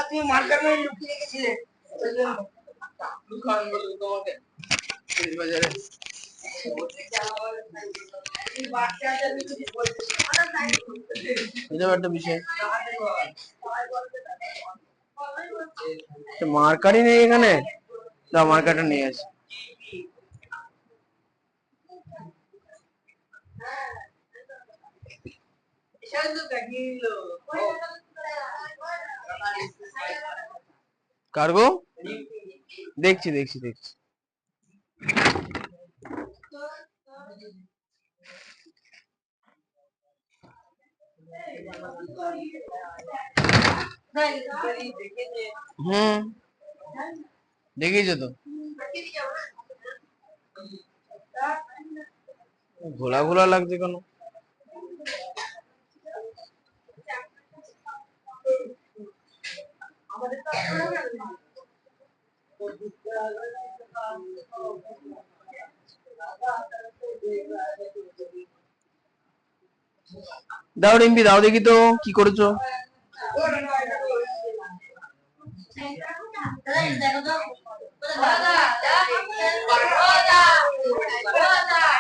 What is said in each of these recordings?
তুমি মার্কার মানে লুকিয়ে রেখেছিলে বাজারে একটা বিষয় মার্কারই নেই এখানে, মার্কারটা নিয়ে আসি। কার্গো দেখছি দেখছি দেখছি। দেখেছো তো, ঘোলা ঘোলা লাগছে কেন? দাও রিম্পি দাও দেখি তো কি করেছো।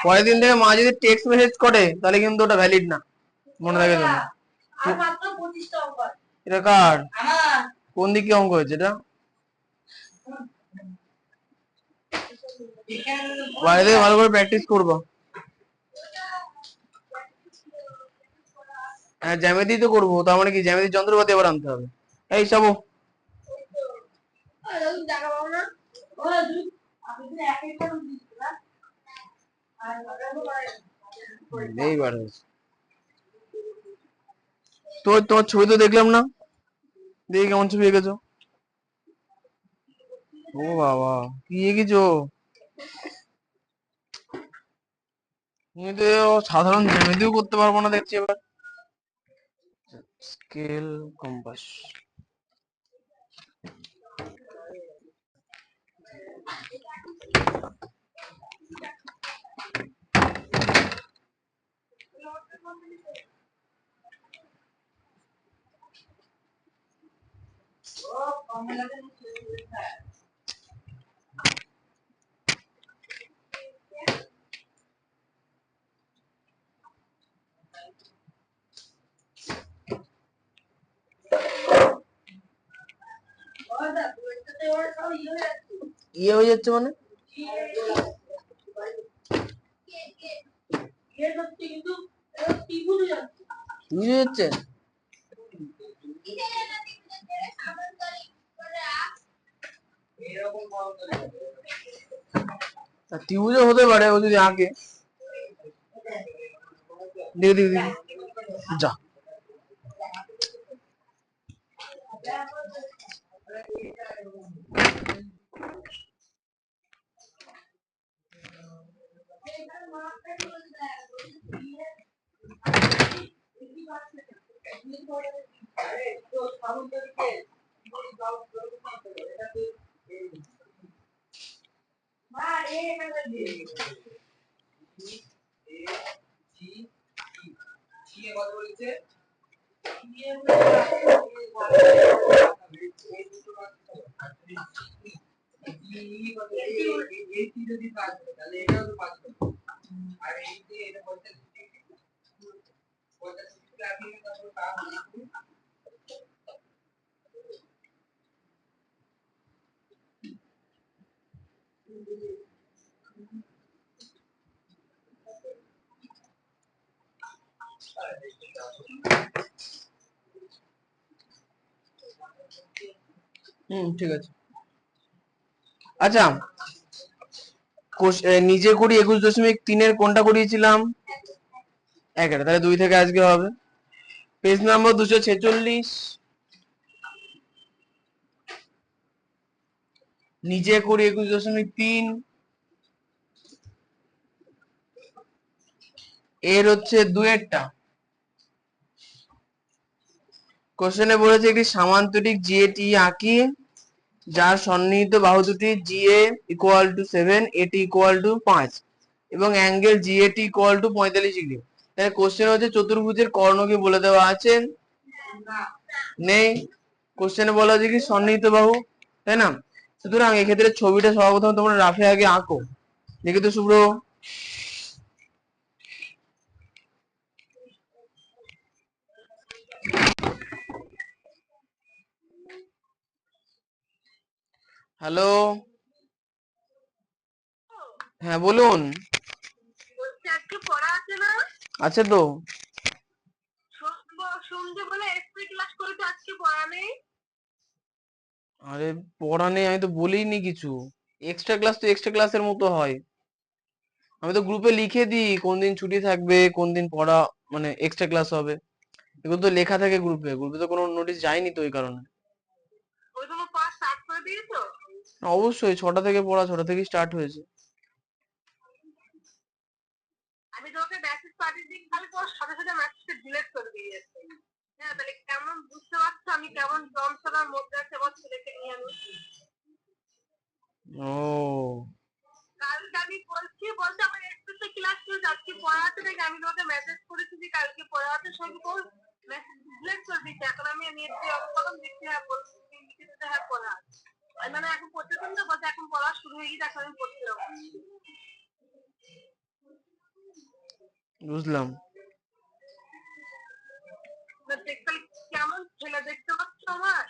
পরের দিন থেকে মা যদি টেক্সট মেসেজ করে তাহলে কিন্তু ওটা ভ্যালিড না, মনে রাখে জন্য। এটা কার কোন দিকে অঙ্ক হয়েছে এটা? বাইরে থেকে ভালো করে প্র্যাকটিস করবো। হ্যাঁ জ্যামিতি তো করবো, তার মানে কি জ্যামিতির যন্ত্রপাতি আবার আনতে হবে। এই সব তোমার ছবি তো দেখলাম না, দেখি কেমন ছবি এঁকেছো। ও বাবা কি এঁকেছো, তুমি তো সাধারণ জ্যামিতিও করতে পারবো না দেখছি এবার। স্কেল কম্পাস ইয়ে হয়ে যাচ্ছে মানে বুঝে যাচ্ছে। ত্রিভুজও হতে পারে ও যদি আঁকে। দেখি দেখি দেখি যা ঠিক আছে। আচ্ছা নিজে করি 21.3 কোনটা করিয়েছিলাম? 11, তাহলে 2 থেকে আজকে হবে। Page number 246। নিজে করি 21.3 এর হচ্ছে 2-এরটা। কোশ্চেনে বলেছে একটি সামান্তরিক জিএটি আঁকি যার সন্নিহিত বাহু দুটি জিএ = 7, এটি = 5। এবং অ্যাঙ্গেল জিএটি ইকুয়াল টু 45°। তাহলে কোশ্চেন হচ্ছে চতুর্ভুজের কর্ণ কি বলে দেওয়া আছে? নেই। কোশ্চেনে বলা আছে কি সন্নিহিত বাহু, তাই না? সুতরাং এক্ষেত্রে ছবিটা সর্বপ্রথম তোমরা রাফে আগে আঁকো। দেখি তো শুভ্র। হ্যালো, হ্যাঁ বলুন। আছে তো। আরে পড়া নেই আমি তো বলিনি কিছু। এক্সট্রা ক্লাস তো এক্সট্রা ক্লাসের মতো হয়। আমি তো গ্রুপে লিখে দিই কোন দিন ছুটি থাকবে, কোন দিন পড়া মানে এক্সট্রা ক্লাস হবে। এগুলো তো লেখা থাকে গ্রুপে। গ্রুপে তো কোনো নোটিশ যায়নি তো ওই কারণে। অবশ্যই 6টা থেকে পড়া, 6টা থেকে স্টার্ট হয়েছে। আমি তোকে মেসেজ পাঠিয়ে দিই, খালি তোর সাথে সাথে মেসেজটা ডিলিট করে দিয়েছে। হ্যাঁ, তাহলে কেমন বুঝতে পারছো আমি কেমন যন্ত্রণার মধ্যে আছে আমার ছেলেকে নিয়ে আমি। ও কালকে আমি বলছি আমার একটু ক্লাস ছিল, আজকে পড়াতে দেখে আমি তোকে মেসেজ করেছি যে কালকে পড়াতে সবই বল মেসেজ ডিলিট করে দিচ্ছি। এখন আমি নেট দিয়ে অফ করলাম, দেখছি হ্যাঁ বলছি লিখে হ্যাঁ পড়া মানে এখন পড়তে দিন তো বলছে এখন পড়া শুরু হয়ে গেছে, এখন আমি পড়তে যাবো। বুঝলাম। কেমন ছেলে দেখতে পাচ্ছ আমার?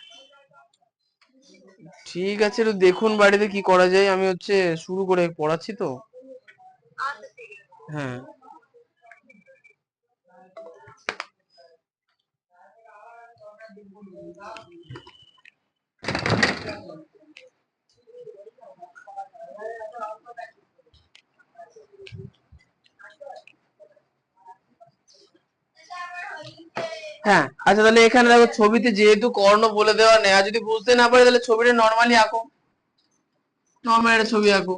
ঠিক আছে, একটু দেখুন বাড়িতে কি করা যায়। আমি হচ্ছে শুরু করে পড়াচ্ছি তো। হ্যাঁ হ্যাঁ, আচ্ছা তাহলে এখানে দেখো ছবিতে যেহেতু কর্ণ বলে দেওয়া নেই, আর যদি বুঝতে না পারে তাহলে ছবিটা নর্মালি আঁকো। নর্মাল একটা ছবি আঁকো।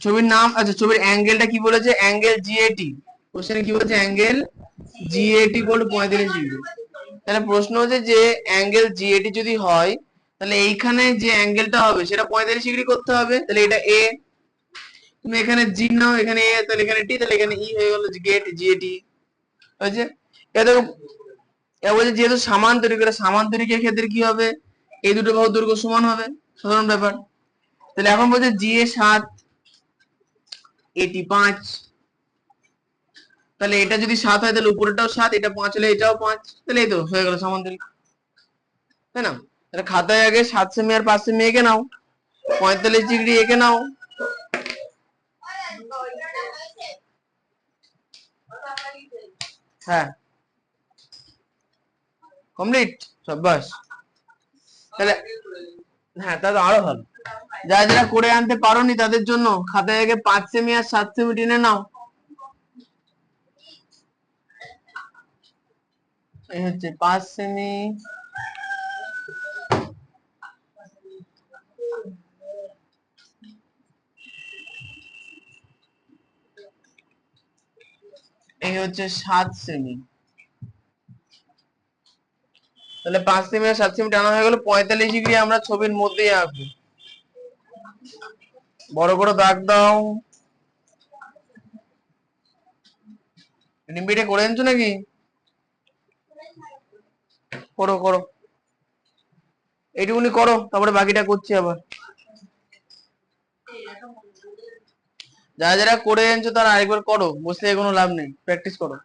ছবির নাম, আচ্ছা ছবির অ্যাঙ্গেলটা কি বলেছে? Angle GAT. কোশ্চেনে কি বলেছে? অ্যাঙ্গেল জিএটি বলে 45°। তাহলে প্রশ্ন হচ্ছে যে অ্যাঙ্গেল জিএটি যদি হয় তাহলে এইখানে যে অ্যাঙ্গেলটা হবে সেটা 45° করতে হবে। তাহলে এটা এ, তুমি এখানে জি নাও, এখানে এ, তাহলে এখানে টি, তাহলে এখানে ই হয়ে গেল গেট জিএটি। হয়েছে? এটা দেখো, এটা বলছে যেহেতু সামান্তরিক, এটা সামান্তরিকের ক্ষেত্রে কি হবে? এই দুটো বাহুর দৈর্ঘ্য সমান হবে, সাধারণ ব্যাপার। তাহলে এখন বলছে জি এ 7, এটি 5। তাহলে এটা যদি 7 হয় তাহলে উপরেরটাও 7, এটা 5 হলে এটাও 5। তাহলে এই তো হয়ে গেল সমান্তরিক, তাই না? তাহলে খাতায় আগে 7 সেমি আর 5 সেমি এঁকে নাও, 45° এঁকে নাও। হ্যাঁ কমপ্লিট, সাবাস। তাহলে হ্যাঁ, তাহলে আরো ভালো। যারা যারা করে আনতে পারোনি তাদের জন্য খাতায় আগে 5 সেমি আর 7 সেমি টেনে নাও। এই হচ্ছে 5 সেমি, এই হচ্ছে 7 সেমি। তাহলে 5 সেমি আর 7 সেমি টানা হয়ে গেল 45°। আমরা ছবির মধ্যেই আঁকবো। বড় করে দাগ দাও। নিম্বিটা করে আনছো নাকি? করো করো, এইটুকুনি করো, তারপরে বাকিটা করছি আবার। যারা যারা করে আনছো তারা আরেকবার করো, বসলে কোনো লাভ নেই, প্র্যাকটিস করো।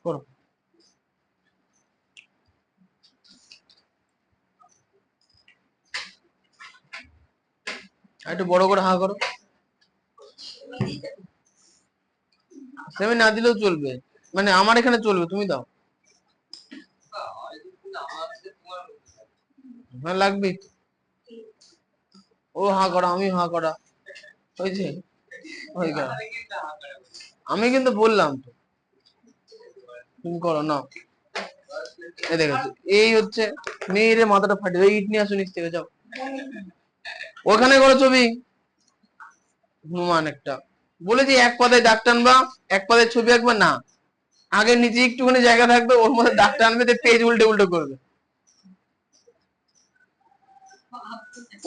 করো একটু বড় করে হা করো। সেমি না দিলেও চলবে, মানে আমার এখানে চলবে, তুমি দাও। হ্যাঁ লাগবে। ও হা করা, আমি হা করা হয়েছে। হয়ে গেল। আমি কিন্তু বললাম তো, তুমি করো না। এই দেখো, এই হচ্ছে মেয়ের মাথাটা ফাটে। ওই ইট নিয়ে আসো নিচ থেকে, যাও ওখানে করো ছবি। হনুমান একটা বলেছি এক পাতায় দাগ টানবা, এক পাতায় ছবি আঁকবা না, আগে নিচে একটুখানি জায়গা থাকবে ওর মধ্যে দাগ টানবে, পেজ উল্টে উল্টে করবে।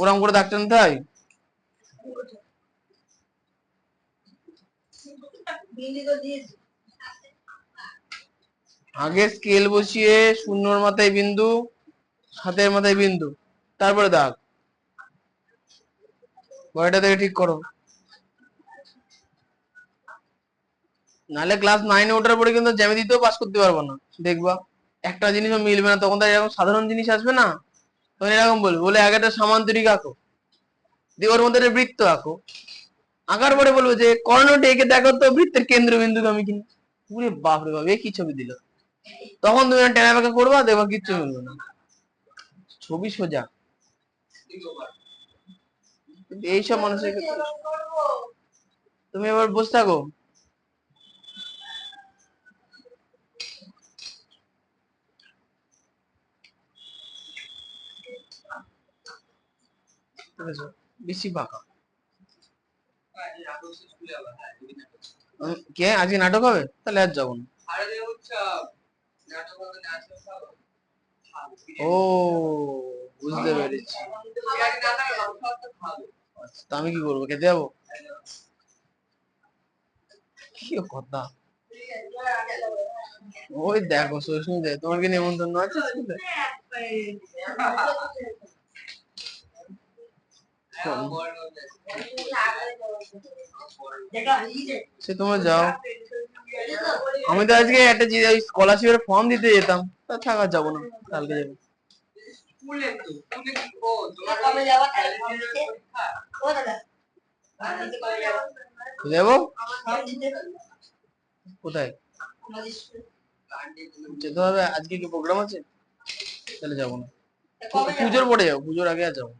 ওরকম করে দাগ টানতে হয়। আগে স্কেল বসিয়ে শূন্যর মাথায় বিন্দু, সাতের মাথায় বিন্দু, তারপরে দাগ। বইটা থেকে ঠিক করো, নাহলে ক্লাস 9-এ ওঠার পরে কিন্তু জ্যামিতিতেও পাস করতে পারবো না। দেখবা একটা জিনিসও মিলবে না, তখন তো এরকম সাধারণ জিনিস আসবে না, তখন এরকম বলবে, বলে এক একটা সামান্তরিক আঁকো, দিয়ে ওর মধ্যে একটা বৃত্ত আঁকো, আঁকার পরে বলবো যে কর্ণটি এঁকে দেখো তো বৃত্তের কেন্দ্রবিন্দু আমি কিনা। পুরে বাপরে বাপ, এ কি ছবি দিল! তখন তুমি টেনা বেঁকা করবা, দেখবা কিচ্ছু মিলবে না, ছবি সোজা। এইসব মানুষের ক্ষেত্রে তুমি এবার বসে থাকো। বেশি বাঁকা কে? আজকে নাটক হবে? তাহলে আর যাবো না। ও, বুঝতে পেরেছি। তা আমি কি করবো, খেতে যাবো? কি কথা! ওই দেখো শ্বশুর যায়, তোমার কি নেমন্তন্ন আছে স্কুলে? সে তোমার যাও, আমি তো আজকে একটা স্কলারশিপের ফর্ম দিতে যেতাম, তা থাকা যাবো না, কালকে যাবো। যাবো কোথায়? যেতে হবে। আজকে কি প্রোগ্রাম আছে? তাহলে যাবো না, পুজোর পরে যাবো, পুজোর আগে আর যাবো।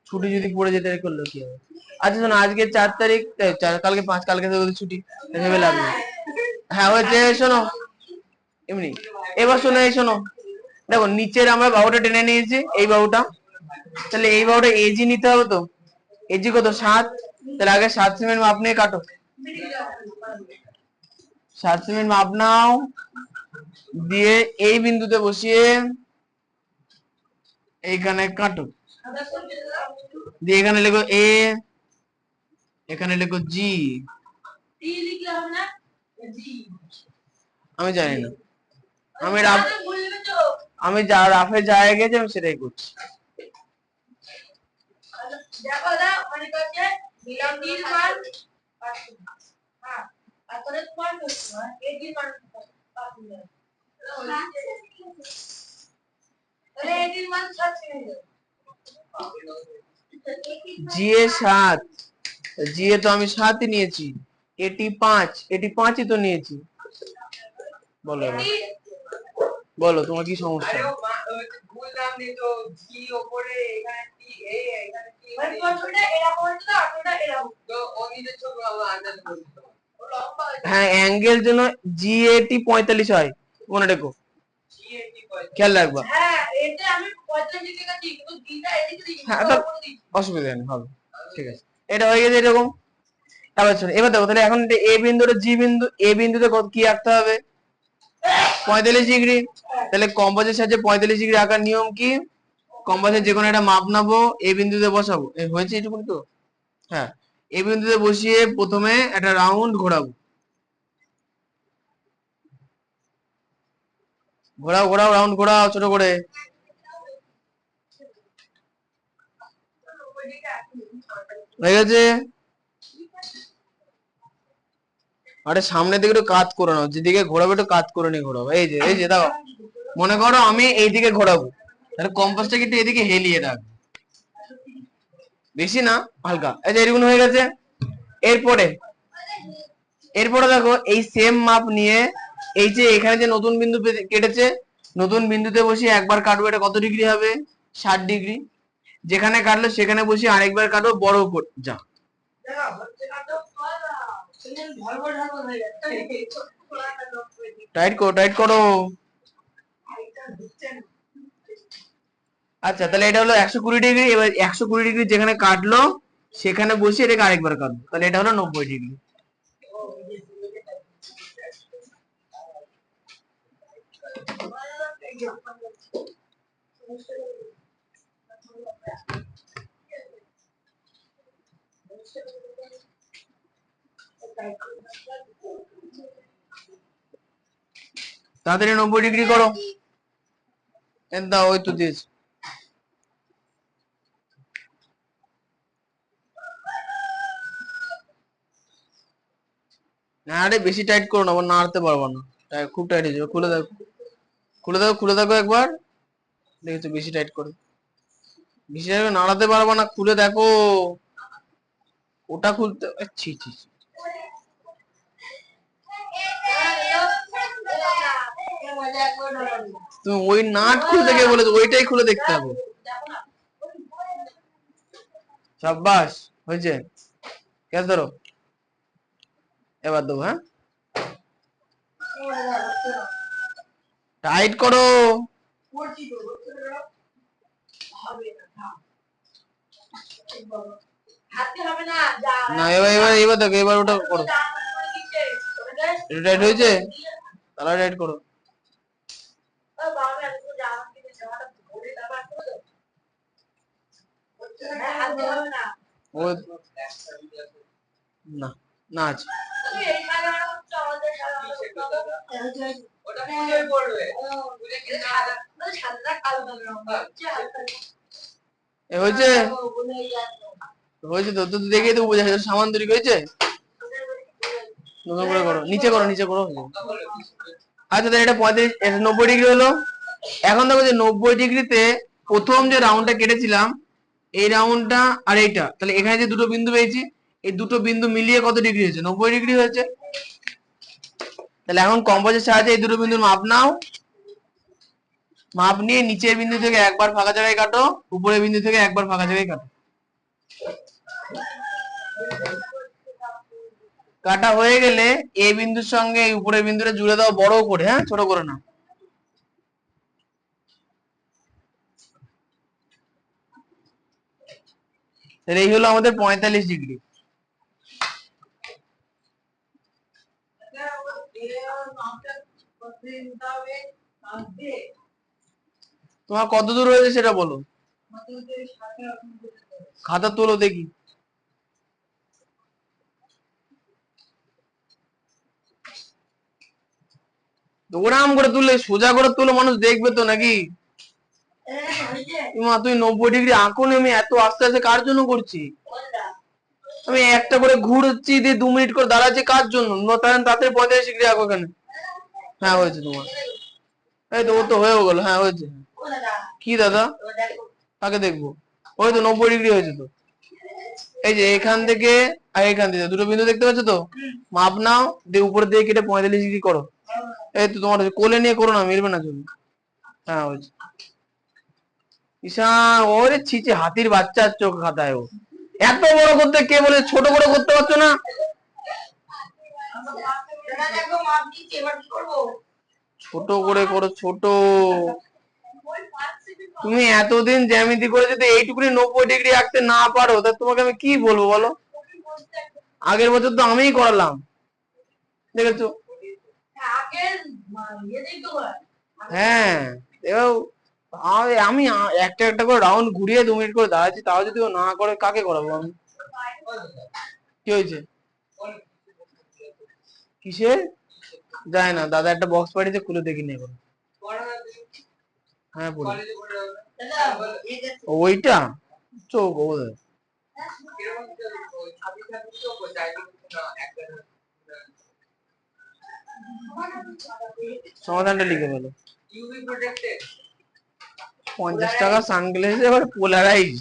ছুটি যদি পড়ে যেতে করলে কি হবে? আচ্ছা শোনো, আজকে 4 তারিখ, কালকে 5, কালকে তো ছুটি, ভেবে লাভ নেই। হ্যাঁ হয়েছে, শোনো এমনি, এবার শোনো, এই শোনো, দেখো নিচের আমরা বাহুটা টেনে নিয়েছি, এই বাহুটা, তাহলে এই বাহুটা এজি নিতে হবে তো। এজি কত? 7। তাহলে আগে 7 সেমি মাপ নিয়ে কাটো, 7 সেমি মাপ নাও, দিয়ে এই বিন্দুতে বসিয়ে এইখানে কাটো, দিয়ে এখানে লেখো এ, এখানে লেখো জি। আমি জানি না, আমি যা রাফে যায় গেছে আমি সেটাই করছি। জি এ 7, জি এ তো আমি 7ই নিয়েছি, এটি 5, এটি 5ই তো নিয়েছি। বলো বলো তোমার কি সমস্যা? হ্যাঁ, অ্যাঙ্গেল জন্য জিএটি 45 হয়, মনে রেখো, খেয়াল রাখবা। হ্যাঁ, অসুবিধা নেই, হবে, ঠিক আছে, এটা হয়ে গেছে এরকম। এবার শোনো, এবার দেখো, তাহলে এখন এ বিন্দুটা জি বিন্দু, এ বিন্দুতে কি আঁকতে হবে? 45 ডিগ্রি। তাহলে কম্পাসের সাহায্যে 45 ডিগ্রি আঁকার নিয়ম কি? কম্পাসের যে কোনো একটা মাপ নেবো, এ বিন্দুতে বসাবো, হয়েছে এইটুকুনি তো। হ্যাঁ, এ বিন্দুতে বসিয়ে প্রথমে একটা রাউন্ড ঘোরাবো, ঘোরাও ঘোরাও, রাউন্ড ঘোরাও ছোট করে। হয়ে গেছে। আরে সামনের দিকে একটু কাজ করে নাও, যেদিকে ঘোরাবো একটু কাজ করে নিয়ে ঘোরাবো। এই যে, এই যে দেখো, মনে করো আমি এইদিকে ঘোরাবো, তাহলে কম্পাসটাকে একটু এদিকে হেলিয়ে রাখবো, বেশি না, হালকা। এই যে এরকম হয়ে গেছে। এরপরে এরপরে দেখো, এই সেম মাপ নিয়ে এই যে এখানে যে নতুন বিন্দু কেটেছে, নতুন বিন্দুতে বসে একবার কাটবো, এটা কত ডিগ্রি হবে? 60 ডিগ্রি। যেখানে কাটলো সেখানে বসে আরেকবার কাটবো, বড় করে যা। টাইট করো, টাইট করো। আচ্ছা, তাহলে এটা হলো 120 ডিগ্রি। এবার 120 ডিগ্রি যেখানে কাটলো সেখানে বসে এটাকে আরেকবার কাটবো, তাহলে এটা হলো 90 ডিগ্রি। তাড়াতাড়ি 90 ডিগ্রি করো। দাও, ওই তো দিয়েছি। না আরে বেশি টাইট করো না, আবার নাড়তে পারবো না, খুব টাইট হয়ে যাবে। খুলে দাও, খুলে দাও, খুলে দেখো একবার। দেখেছো বেশি টাইট করে, বেশি টাইট নাড়াতে পারবো না, খুলে দেখো। ওটা খুলতে ছি ছি ছি। তুমি ওই নাট খুলতে গিয়ে বলেছো, ওইটাই খুলে দেখতে হবে। সাব্বাস, হয়েছে। গ্যাস ধরো, এবার দেবো। হ্যাঁ, টাইট করো। না এবার এবার এবার দেখো, এবার ওটা করো। টাইট হয়েছে, তাহলে টাইট করো। ও না, না আছে। হয়েছে, হয়েছে তো, তো দেখে তো বোঝা যাচ্ছে সামান তৈরি হয়েছে। নতুন করে করো, নিচে করো, নিচে করো। আচ্ছা তাহলে এটা 35, 90 ডিগ্রি হলো। এখন দেখো যে 90 ডিগ্রিতে প্রথম যে রাউন্ডটা কেটেছিলাম, এই রাউন্ডটা আর এইটা, তাহলে এখানে যে দুটো বিন্দু পেয়েছি, এই দুটো বিন্দু মিলিয়ে কত ডিগ্রি হয়েছে? 90 ডিগ্রি হয়েছে। তাহলে এখন কম্পাসের সাহায্যে এই দুটো বিন্দুর মাপ নাও। মাপ নিয়ে নিচের বিন্দু থেকে একবার ফাঁকা জায়গায় কাটো, উপরের বিন্দু থেকে একবার ফাঁকা জায়গায় কাটো। কাটা হয়ে গেলে এ বিন্দুর সঙ্গে এই উপরের বিন্দুটা জুড়ে দাও বড় করে, হ্যাঁ, ছোট করে না। এই হলো আমাদের 45 ডিগ্রি। তোমার কত দূর হয়েছে সেটা বলো। খাতা তোলো দেখি। ওরাম করে তুললে, সোজা করে তুলো, মানুষ দেখবে তো নাকি। তুই 90 ডিগ্রি আঁকো নি, আমি এত আস্তে আস্তে কার জন্য করছি? আমি একটা করে ঘুরছি, দিয়ে 2 মিনিট করে দাঁড়াচ্ছি কার জন্য? তাতে 45 ডিগ্রি আঁকো কেন? হ্যাঁ হয়েছে তোমার, এই তো ও তো হয়েও গেল। হ্যাঁ হয়েছে। কি দাদা, কাকে দেখবো? ওই তো 90 ডিগ্রি হয়েছে তো। এই যে এখান থেকে আর এখান থেকে দুটো বিন্দু দেখতে পাচ্ছ তো, মাপ নাও, দিয়ে উপরে দিয়ে কেটে 45 ডিগ্রি করো। এই তো তোমার কোলে নিয়ে করো না, মিলবে না তুমি। হ্যাঁ হয়েছে। ঈশান, ওরে ছিচি, হাতির বাচ্চার চোখ খাতায় ও। এত বড় করতে কে বলে ছোট করে করতে পারছো না? ছোট করে করো, ছোট। তুমি এতদিন জ্যামিতি করে যদি এইটুকুনি 90 ডিগ্রি আঁকতে না পারো, তা তোমাকে আমি কি বলবো বলো? আগের বছর তো আমিই করালাম, দেখেছো। হ্যাঁ, এবার আমি একটা একটা করে রাউন্ড ঘুরিয়ে 2 মিনিট করে দাঁড়াচ্ছি, তাও যদি ও না করে, কাকে করাবো আমি? কি হয়েছে? কিসের? যায় না, দাদা একটা বক্স পাঠিয়েছে, খুলে দেখি নি এখন। হ্যাঁ বলি, ওইটা চোখ ও সমাধানটা লিখে বলো। 50 টাকা সানগ্লাস, এবার পোলারাইজ।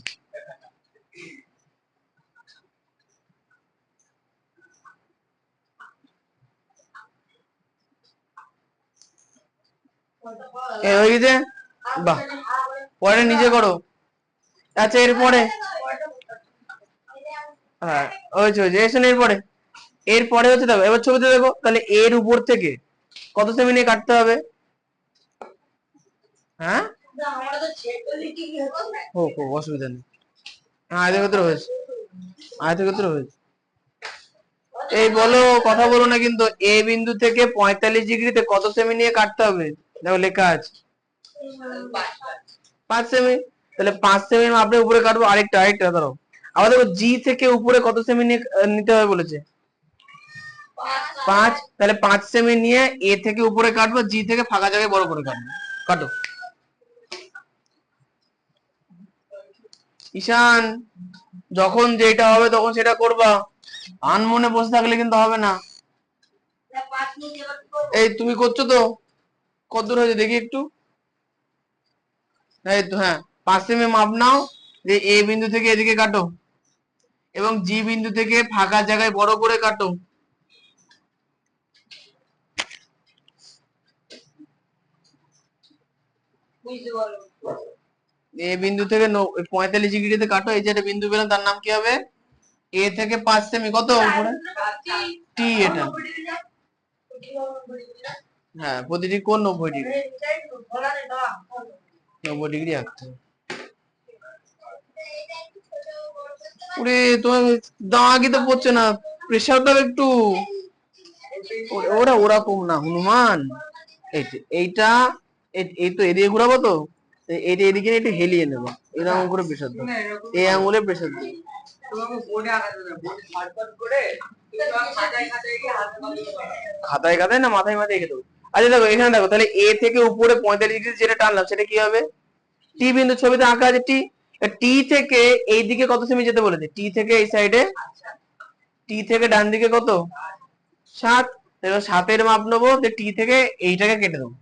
হয়ে গেছে, বাহ। পরে নিজে করো। আচ্ছা এরপরে, হ্যাঁ হয়েছে হয়েছে, এসে এরপরে, এরপরে হচ্ছে দেখো, এবার ছবিতে দেখো, তাহলে এর উপর থেকে কত সেমি নিয়ে কাটতে হবে? হ্যাঁ, হোক হোক, অসুবিধা নেই। আয়তের ক্ষেত্রে হয়েছে, আয়তের ক্ষেত্রে হয়েছে। এই বলো, কথা বলো না কিন্তু। এ বিন্দু থেকে 45 ডিগ্রিতে কত সেমি নিয়ে কাটতে হবে? দেখো লেখা আছে 5 সেমি। তাহলে 5 সেমি মাপলে উপরে কাটবো। আরেকটা ধরো, আবার দেখো জি থেকে উপরে কত সেমি নিতে হবে বলেছে? 5। তাহলে 5 সেমি নিয়ে এ থেকে উপরে কাটবো, জি থেকে ফাঁকা জায়গায় বড় করে কাটবো। কাটো। ঈশান, যখন যেটা হবে তখন সেটা করবা, আনমনে বসে থাকলে কিন্তু হবে না। এই তুমি করছো তো, কত দূর হয়েছে দেখি একটু। এই তো, হ্যাঁ 5 সেমি মাপ নাও, যে এ বিন্দু থেকে এদিকে কাটো এবং জি বিন্দু থেকে ফাঁকা জায়গায় বড় করে কাটো। এ বিন্দু থেকে 45 ডিগ্রিতে কাটো। এই যে একটা বিন্দু পেলাম, তার নাম কি হবে? এ থেকে 5 সেমি কত উপরে? টি। এটা হ্যাঁ, প্রতিটি কোণ 90 ডিগ্রি। 90 ডিগ্রি আঁকতে হবে। ওরে তোমার দাগই তো পড়ছে না, প্রেশার দাও একটু। ওরা ওরকম না হনুমান, এইটা এই তো এদিকে ঘুরাবো তো, এইটা এদিকে একটু হেলিয়ে নেবো, এরকম করে প্রেশার দাও, এই আঙুলে প্রেশার দাও। খাতায় খাতায় না মাথায় মাথায় রেখে দেবো। আচ্ছা দেখো এখানে দেখো, তাহলে এ থেকে উপরে 45 ডিগ্রি যেটা টানলাম সেটা কি হবে? টি বিন্দু ছবিতে আঁকা আছে টি। টি থেকে এই দিকে কত সেমি যেতে বলেছে? টি থেকে এই সাইডে, টি থেকে ডান দিকে কত? 7। এবার 7-এর মাপ নেবো, টি থেকে এইটাকে কেটে দেবো।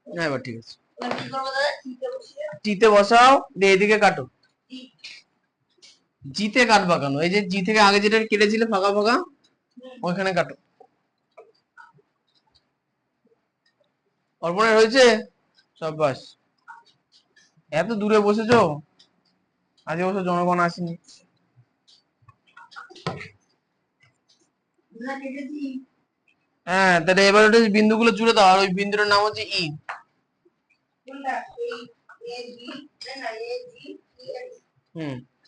হ্যাঁ এবার ঠিক আছে, টিতে বসাও, দিয়ে এদিকে কাটো। জিতে কাটবা কেন? এই যে জি থেকে আগে যেটা কেটেছিলে ফাঁকা ফাঁকা, ওইখানে কাটো। অর্পণের হয়েছে? সাবাস। এত দূরে বসেছো, আজকে অবশ্য জনগণ আসেনি। হ্যাঁ, তাহলে এবার ওটা বিন্দুগুলো জুড়ে দাও, আর ওই বিন্দুটার নাম হচ্ছে ই।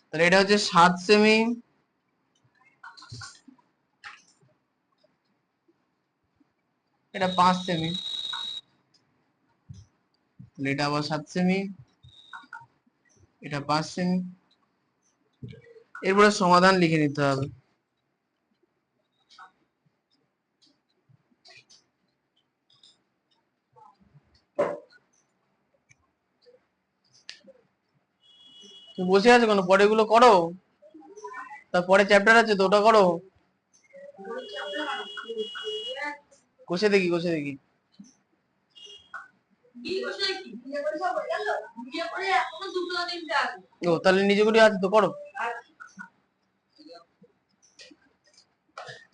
তাহলে এটা হচ্ছে 7 সেমি, এটা 5 সেমি, এটা আবার 7 সেমি, এটা 5 সেমি। এরপরে সমাধান লিখে নিতে হবে। তুমি বসে আছো কেন? পরে এগুলো করো, তারপরে চ্যাপ্টার আছে তো, ওটা করো। কষে দেখি, কষে দেখি। ও তাহলে নিজে করে আছে তো, করো।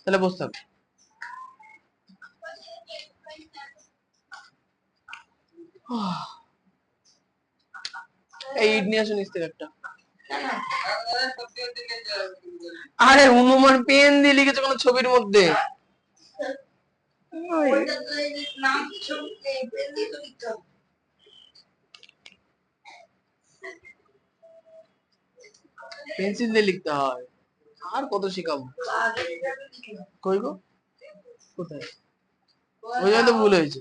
তাহলে বসে থাকো। এই ইট নিয়ে আসো নিচ থেকে একটা। আরে হনুমান পেন দিয়ে লিখেছে কোন ছবির মধ্যে? পেন্সিল দিয়ে লিখতে হয়, আর কত শিখাবো। কই গো, কোথায়? ওই জন্য তো ভুল হয়েছে।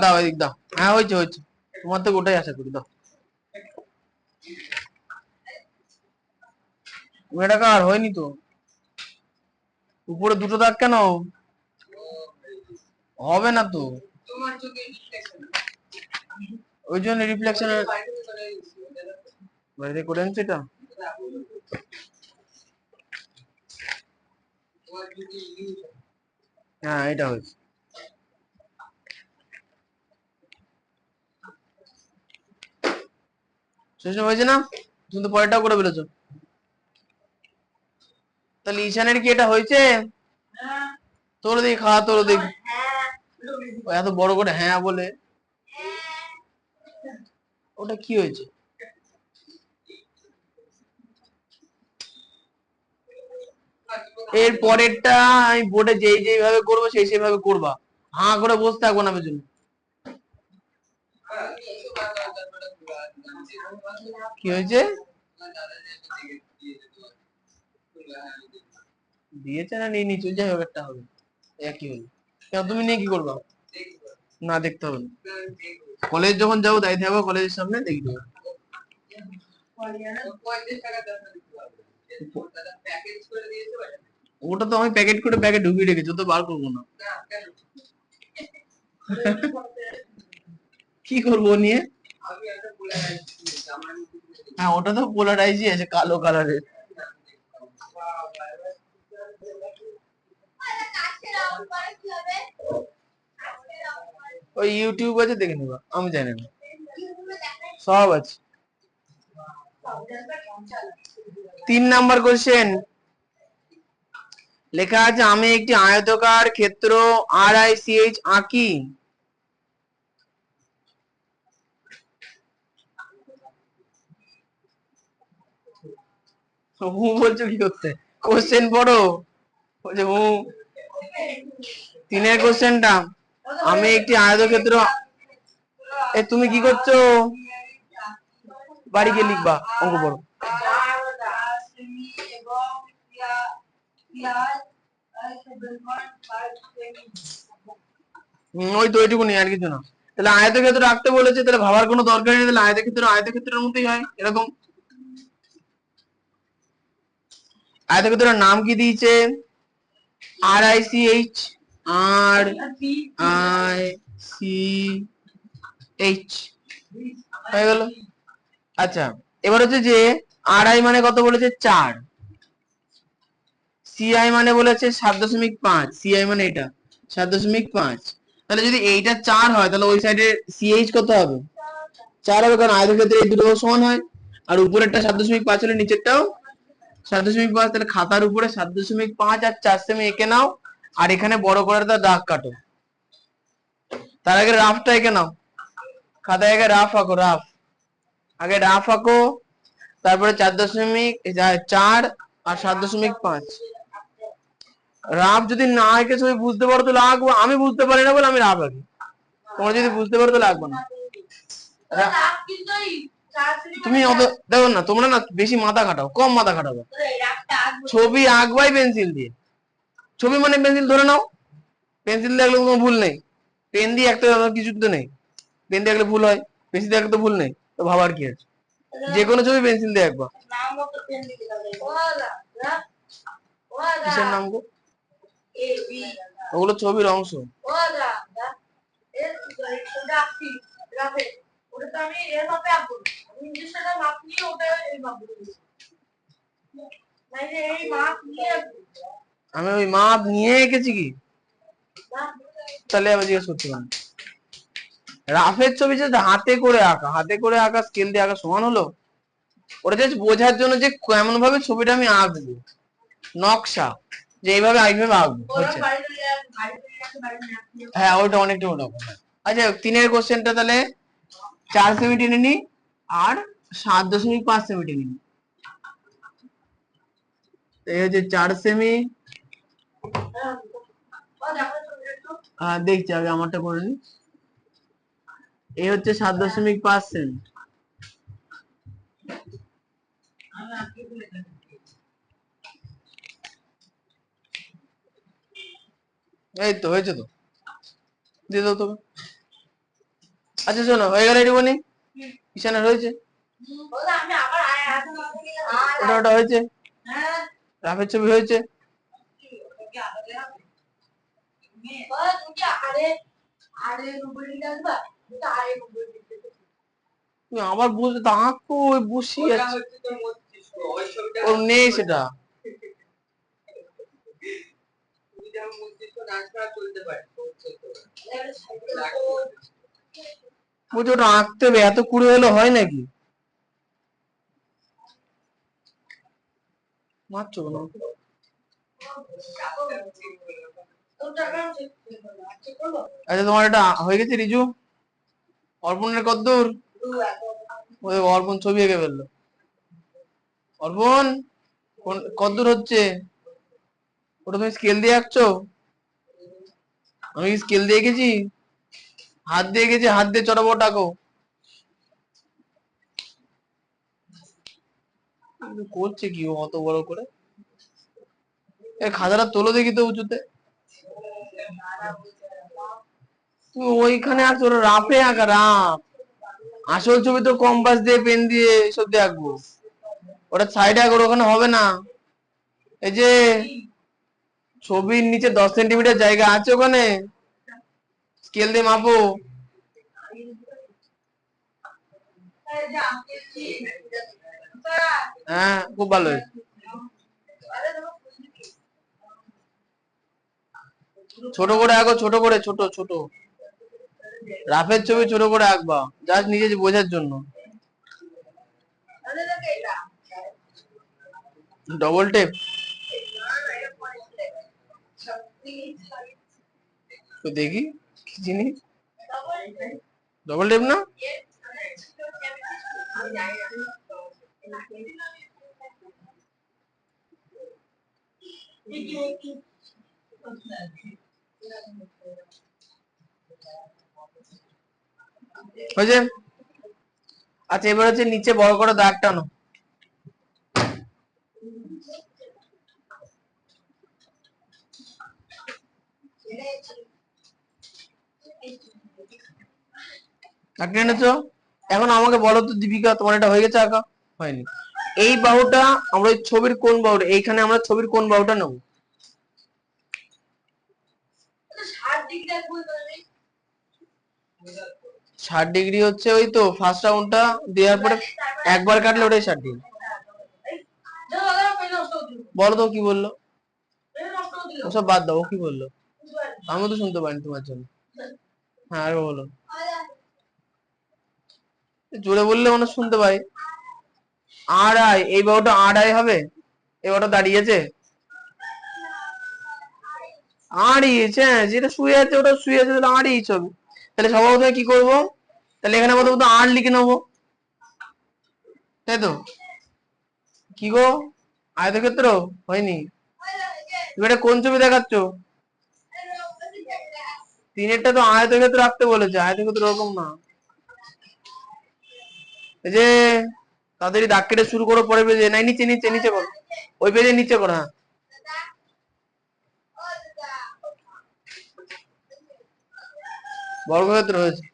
দাও এদিক দাও। হ্যাঁ হয়েছে হয়েছে, তোমার থেকে ওটাই আশা করি, দাও। এটা কার হয়নি তো, উপরে দুটো দাগ কেন? হবে না তো, ওই জন্য রিফ্লেকশন বাইরে করে আনছে এটা। হ্যাঁ এটা হয়েছে। শেষ হয়েছে না? তুমি তো পরেরটাও করে ফেলেছো। তাহলে ঈশানের কি এটা হয়েছে? তোর দেখি, খাওয়া তোর দেখি। এত বড় করে হ্যাঁ বলে, ওটা কি হয়েছে? এর পরেরটা আমি বোর্ডে যেই যেই ভাবে করবো সেই সেই ভাবে করবা, হাঁ করে বসে থাকবো না পেছনে। কি হয়েছে? দিয়েছে না নিয়ে নিচে, যাই হোক একটা হবে, একই হলো। কেন তুমি নিয়ে কি করবা? না দেখতে হবে না, কলেজ যখন যাবো দায়িত্ব থাকবো কলেজের সামনে দেখবে। ওটা তো আমি প্যাকেট করে ব্যাগে ঢুকিয়ে রেখেছি, তো বার করবো না। কি করবো নিয়ে? হ্যাঁ ওটা তো পোলারাইজই আছে, কালো কালারের। ওই ইউটিউব আছে, দেখে নেবা, আমি জানি না, সব আছে। 3 নাম্বার কোশ্চেন লেখা আছে, আমি একটি আয়তাকার ক্ষেত্র RICH আঁকি। হু বলছো কি করতে? কোশ্চেন পড়ো। বলছে হু। 3 কোশ্চেনটা, আমি একটি আয়তক্ষেত্র। এ তুমি কি করছো? বাড়ি গিয়ে লিখবা, অঙ্ক পড়ো। ওই তো ওইটুকুনি, আর কিছু না। তাহলে আয়তক্ষেত্র আঁকতে বলেছে, তাহলে ভাবার কোনো দরকার নেই, তাহলে আয়তক্ষেত্রের মধ্যেই হয় এরকম। আয়তক্ষেত্রের নাম কি দিয়েছে? RICH, RICH হয়ে গেল। আচ্ছা, এবার হচ্ছে যে RI মানে কত বলেছে? 4। CI মানে বলেছে 7.5, CI মানে এটা 7.5। তাহলে যদি এইটা 4 হয়, তাহলে ওই সাইডে CH কত হবে? 4 হবে, কারণ আয়তক্ষেত্রে এই দুটো সমান হয়। আর উপরেরটা 7.5 হলে নিচেরটাও 7.5। তাহলে খাতার উপরে 7.5 আর 4 সেমি এঁকে নাও, আর এখানে বড় করে দাগ কাটো। তার আগে রাফটা এঁকে নাও, খাতায় আগে রাফ আঁকো, রাফ আগে রাফ আঁকো, তারপরে 4.4 আর 7.5। রাফ যদি না এঁকে ছবি বুঝতে পারো তো লাগবো, আমি বুঝতে পারি না বলে আমি রাফ আঁকি, তোমরা যদি বুঝতে পারো তো লাগবে না। তুমি অত দেখো না, তোমরা না বেশি মাথা খাটাও, কম মাথা খাটাবো। ছবি আঁকবাই পেন্সিল দিয়ে, ছবি মানে পেন্সিল ধরে নাও, পেন্সিল দিয়ে আঁকলে কোনো ভুল নেই, পেন দিয়ে আঁকতে কিছু তো নেই, পেন দিয়ে আঁকলে ভুল হয়, পেন্সিল দিয়ে আঁকলে তো ভুল নেই, তো ভাবার কি আছে, যে কোনো ছবি পেন্সিল দিয়ে আঁকবা। কিসের নাম গো? ওগুলো ছবির অংশ। আমি ওই মাপ নিয়ে এঁকেছি কি? তাহলে আবার জিজ্ঞেস করতে পারেন। রাফের ছবি যে হাতে করে আঁকা, হাতে করে আঁকা স্কেল দিয়ে আঁকা সমান হলো? ওটা জাস্ট বোঝার জন্য যে কেমন ভাবে ছবিটা আমি আঁকবো, নকশা, যে এইভাবে এইভাবে আঁকবো হচ্ছে। হ্যাঁ ওইটা অনেকটা ওটা। আচ্ছা 3 কোশ্চেনটা তাহলে 4 সেমি টেনে নি আর 7.5 সেমি টেনে নি। এই হচ্ছে 4 সেমি। দেখছি আগে আমারটা করে নি। এই হচ্ছে 7.5 সেমি। এই তো হয়েছে তো, দিয়ে দাও তবে। আচ্ছা শোনো, হয়ে গেল এটুকুনি, কিষানের হয়েছে, ওটা ওটা হয়েছে, রাফের ছবি হয়েছে। তুমি আবার বুঝতে তো আঁকো, ওই বসিয়ে যাচ্ছে, ওর নেই সেটা। বলছি ওটা আঁকতে হবে, এত কুড়ে হলে হয় নাকি? মারছো না? আচ্ছা তোমার এটা হয়ে গেছে রিজু? অর্পণের কতদূর? ওই অর্পণ ছবি এঁকে ফেললো। অর্পণ কতদূর হচ্ছে? ওটা তুমি স্কেল দিয়ে আঁকছো? আমি স্কেল দিয়ে এঁকেছি, হাত দিয়ে এঁকেছি, হাত দিয়ে চটাপট আঁকো। করছে কি ও অত বড় করে? এ খাতাটা তোলো দেখি তো উঁচুতে। তুমি ওইখানে আঁকছো, ওটা রাফে আঁকা, রাফ। আসল ছবি তো কম্পাস দিয়ে পেন দিয়ে এসব দিয়ে আঁকবো, ওটা সাইডে আঁকো, ওখানে হবে না। এই যে ছবির নিচে 10 সেন্টিমিটার জায়গা আছে, ওখানে স্কেল দিয়ে মাপো। হ্যাঁ, খুব ভালো হয়েছে। ছোট করে আঁকো, ছোট করে, ছোট ছোট। রাফের ছবি ছোট করে আঁকবা, জাস্ট নিজে বোঝার জন্য। ডবল টেপ তো দেখি কি জিনিস। ডবল টেপ না? হয়েছে। আচ্ছা, এবার হচ্ছে নিচে বড় করে দাগ টানো। দাগ টেনেছো? এখন আমাকে বলো তো দীপিকা, তোমার এটা হয়ে গেছে আঁকা? হয়নি। এই বাহুটা আমরা ওই ছবির কোন বাহুটা, এইখানে আমরা ছবির কোন বাহুটা নেবো? 60 ডিগ্রি হচ্ছে ওই তো ফার্স্ট রাউন্ডটা দেওয়ার পরে একবার কাটলে ওটাই 60 ডিগ্রি। বলো তো কি বললো? ওসব বাদ দাও, ও কি বললো আমি তো শুনতে পাইনি তোমার জন্য। হ্যাঁ, আর বলো। জোরে বললে মানুষ শুনতে পাই। আড়াই, এই বাহুটা আড়াই হবে। এই বাহুটা দাঁড়িয়েছে, আড়িয়েছে। হ্যাঁ, যেটা শুয়ে আছে ওটা শুয়ে আছে, তাহলে আড়িয়েছে হবে। তাহলে সবার প্রথমে কি করবো? তাহলে এখানে প্রথমত আর লিখে নেবো, তাই তো? কি গো, আয়তক্ষেত্র হয়নি? তুমি এটা কোন ছবি দেখাচ্ছ? তিনেরটা তো আয়তক্ষেত্র আঁকতে বলেছে, আয়তক্ষেত্র ওরকম না। এই যে তাড়াতাড়ি দাগ কেটে শুরু করো, পরে পেজে নাই, নিচে নিচে নিচে করো, ওই পেজে নিচে করো। হ্যাঁ, বর্গক্ষেত্র হয়েছে।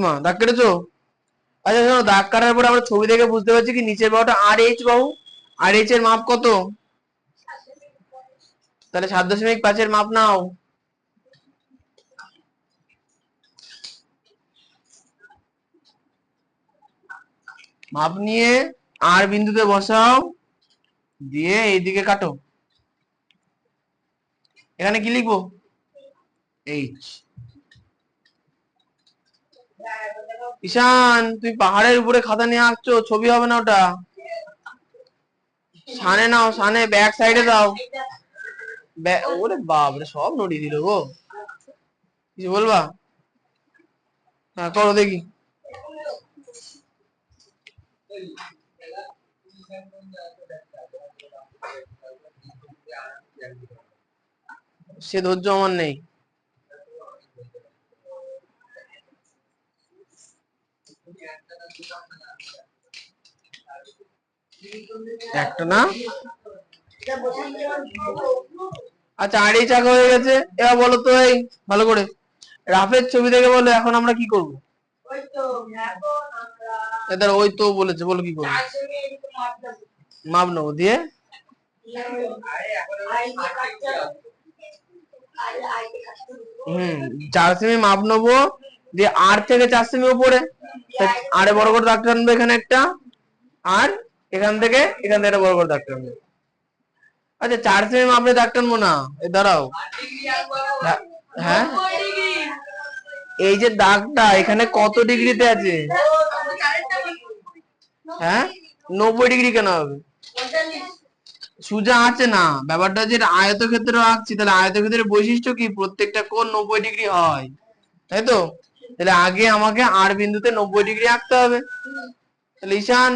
মা দাগ কেটেছো? আচ্ছা শোনো, দাগ কাটার পরে আমরা ছবি দেখে বুঝতে পারছি কি নিচের বাহুটা আর এইচ বাহু। আর এইচ এর মাপ কত? তাহলে 7.5 মাপ নাও। মাপ নিয়ে আর বিন্দুতে বসাও, দিয়ে এইদিকে কাটো। এখানে কি লিখবো? এইচ। ঈশান, তুই পাহাড়ের উপরে খাতা নিয়ে আঁকছো, ছবি হবে না ওটা। সানে নাও, সানে ব্যাক সাইডে দাও। ওরে বাপরে, সব নড়িয়ে দিল গো। কিছু বলবা? হ্যাঁ করো দেখি। সে ধৈর্য আমার নেই। একটা না? আচ্ছা, আড়াই চাকা হয়ে গেছে। এবার বলো তো, এই ভালো করে রাফের ছবি দেখে বলো এখন আমরা কি করবো? এদের ওই তো বলেছে, বলো কি করবো? মাপ নেবো, দিয়ে হুম 4 সেমি মাপ নেবো, দিয়ে 8 থেকে 4 সেমি উপরে আরে বড় করে দাগ টানবো এখানে একটা, আর এখান থেকে একটা বড় করে দাগ টানবো। আচ্ছা, 4 সেমি মাপে দাগ টানবো না, এ দাঁড়াও। হ্যাঁ, এই যে দাগটা এখানে কত ডিগ্রিতে আছে? হ্যাঁ, 90 ডিগ্রি কেন হবে? সোজা আছে না, ব্যাপারটা যে আয়তক্ষেত্র আঁকছি, তাহলে আয়তক্ষেত্রের বৈশিষ্ট্য কি প্রত্যেকটা কোণ 90 ডিগ্রি হয়, তাই তো? তাহলে আগে আমাকে আর বিন্দুতে 90 ডিগ্রি আঁকতে হবে। তাহলে ঈশান,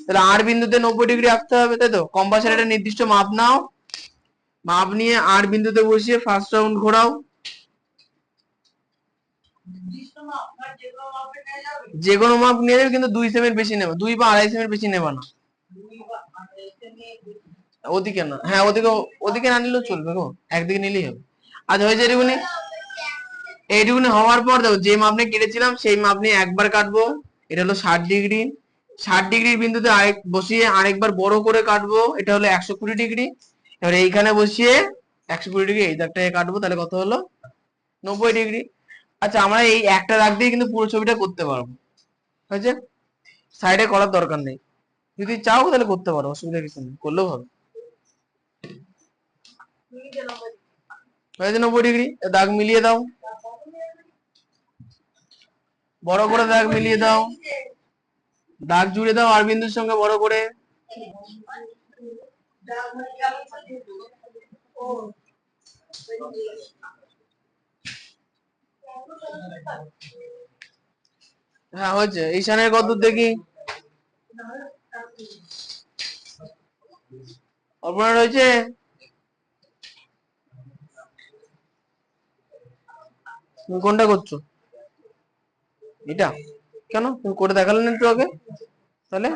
তাহলে আর বিন্দুতে 90 ডিগ্রি আঁকতে হবে, তাই তো? কম্পাসের একটা নির্দিষ্ট মাপ নাও, মাপ নিয়ে আর বিন্দুতে বসিয়ে ফার্স্ট রাউন্ড ঘোরাও। যে কোনো মাপ নিয়ে যাবে, কিন্তু 2 সেমের বেশি নেবে, 2 বা 2.5 সেমের বেশি নেবে না। ওদিকে না, হ্যাঁ ওদিকে, ওদিকে না নিলেও চলবে গো, একদিকে নিলেই হবে। আজ হয়েছে এটুকুনি। এইটুকুনি হওয়ার পর দেখো, যে মাপ নিয়ে কেটেছিলাম সেই মাপ নিয়ে একবার কাটবো। এটা হলো 60 ডিগ্রি। 60 ডিগ্রির বিন্দুতে আরেক বসিয়ে আরেকবার বড় করে কাটবো, এটা হলো 120 ডিগ্রি। এবার এইখানে বসিয়ে 120 ডিগ্রি এই দাগটাকে কাটবো, তাহলে কত হলো? 90 ডিগ্রি। আচ্ছা, আমরা এই একটা দাগ দিয়ে কিন্তু পুরো ছবিটা করতে পারবো, হয়েছে? সাইডে করার দরকার নেই, যদি চাও তাহলে করতে পারো, অসুবিধা কিছু নেই, করলেও হবে। হয়েছে 90 ডিগ্রি। দাগ মিলিয়ে দাও, বড় করে দাগ মিলিয়ে দাও, দাগ জুড়ে দাও আর বিন্দুর সঙ্গে বড় করে। হ্যাঁ হয়েছে। ঈশানের কত দেখি, অপরাধ হয়েছে। তুমি কোনটা করছো? এটা কেন তুমি করে দেখালে না একটু আগে? তাহলে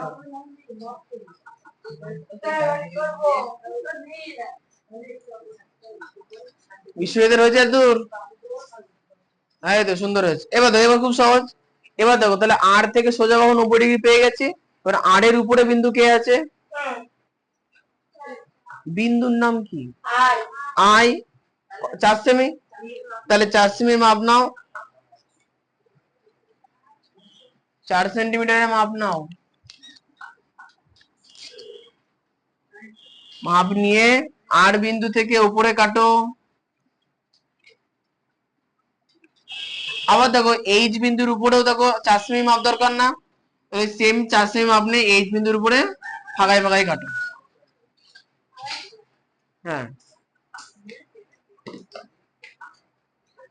বিশ্বজিতের হয়েছে এত দূর? হ্যাঁ এই তো সুন্দর হয়েছে। এবার দেখো, এবার খুব সহজ। এবার দেখো, তাহলে আর থেকে সোজা বাহু 90 ডিগ্রি পেয়ে গেছি। এবার আর এর উপরে বিন্দু কে আছে? বিন্দুর নাম কি? আই। 4 সেমি, তাহলে 4 সেমি মাপ নাও, 4 সেন্টিমিটারের মাপ নাও। মাপ নিয়ে আর বিন্দু থেকে উপরে কাটো। আবার দেখো, এইচ বিন্দুর উপরেও দেখো 4 সেমি মাপ দরকার না? তাহলে সেম 4 সেমি মাপ নিয়ে এইচ বিন্দুর উপরে ফাঁকায় ফাঁকায় কাটো। হ্যাঁ,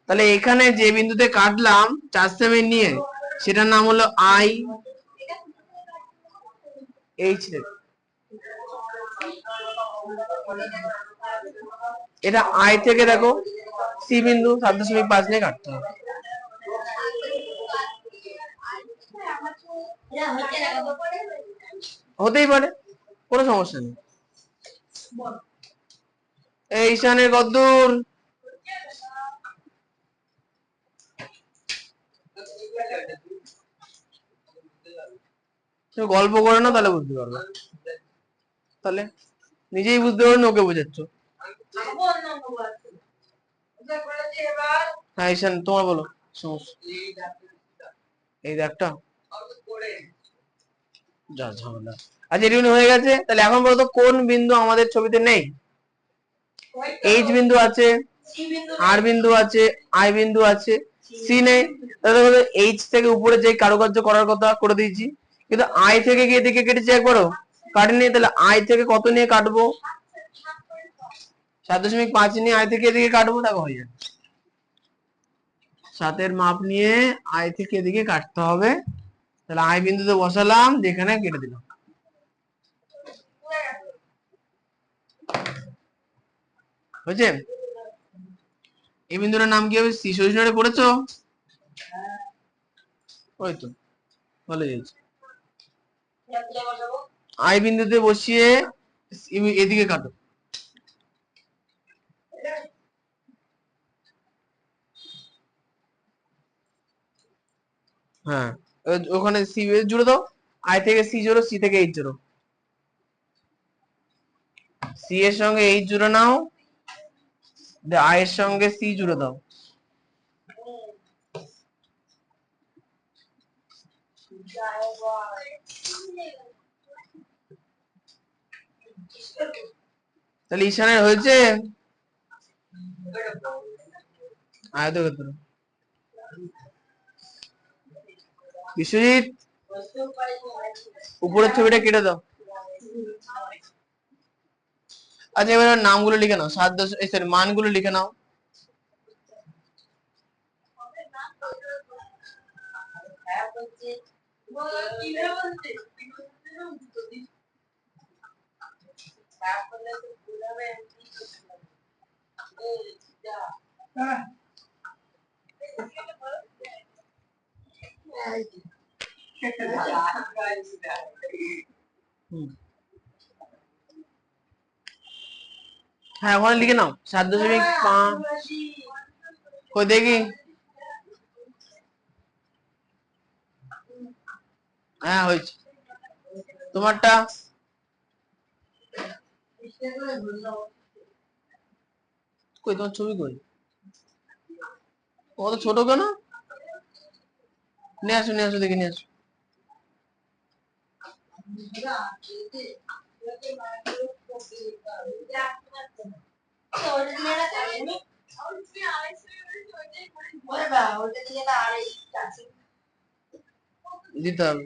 তাহলে এখানে যে বিন্দুতে কাটলাম 4 সেমি নিয়ে, সেটার নাম হলো আই এইচ। এটা আই থেকে দেখো সি বিন্দু 7.5 নিয়ে কাটতে হবে। হতেই পারে, কোনো সমস্যা নেই। এই ঈশানের কদ্দূর? তুমি গল্প করে না, তাহলে বুঝতে পারবে। তাহলে নিজেই বুঝতে পারো না, ওকে বোঝাচ্ছ। হ্যাঁ ঈশান, তোমার বলো সমস্যা। এই দাগটা যা ঝামেলা। আচ্ছা, এটুকুনি হয়ে গেছে। তাহলে এখন বলতো কোন বিন্দু আমাদের ছবিতে নেই? এইচ বিন্দু আছে, আর বিন্দু আছে, আই বিন্দু আছে, সি নেই। তাহলে এইচ থেকে উপরে যে কারুকার্য করার কথা করে দিয়েছি, কিন্তু আই থেকে গিয়ে দিকে কেটেছি একবারও কাটেনি। তাহলে আই থেকে কত নিয়ে কাটবো? 7.5 নিয়ে আই থেকে এদিকে কাটবো, দেখো হয়ে যাবে। 7-এর মাপ নিয়ে আই থেকে এদিকে কাটতে হবে। তাহলে আই বিন্দুতে বসালাম, যেখানে কেটে দিলাম। বুঝছে? এই বিন্দুটার নাম কি হবে? সি। সরিষ্ণুরে পড়েছো? ওই তো, ভালো হয়েছে। আই বিন্দুতে বসিয়ে এদিকে কাটো। হ্যাঁ, ওখানে সি জুড়ে দাও। আই থেকে সি জোড়ো, সি থেকে এইচ জোড়ো। সি এর সঙ্গে এইচ জুড়ে নাও, আই এর সঙ্গে সি জুড়ে দাও। তাহলে ঈশানের হয়েছে আয়তক্ষেত্র। বিশ্বজিৎ, উপরের ছবিটা কেটে দাও। আচ্ছা, এবার নামগুলো লিখে নাও, 7 মানগুলো লিখে নাও। হ্যাঁ ওখানে লিখে নাও 7.5 কই দেখি। হ্যাঁ হয়েছে তোমারটা। কই তোমার ছবি কই? কত ছোট কেন? নিয়ে আসো নিয়ে আসো দেখে নিয়ে আসো। দিতে হবে।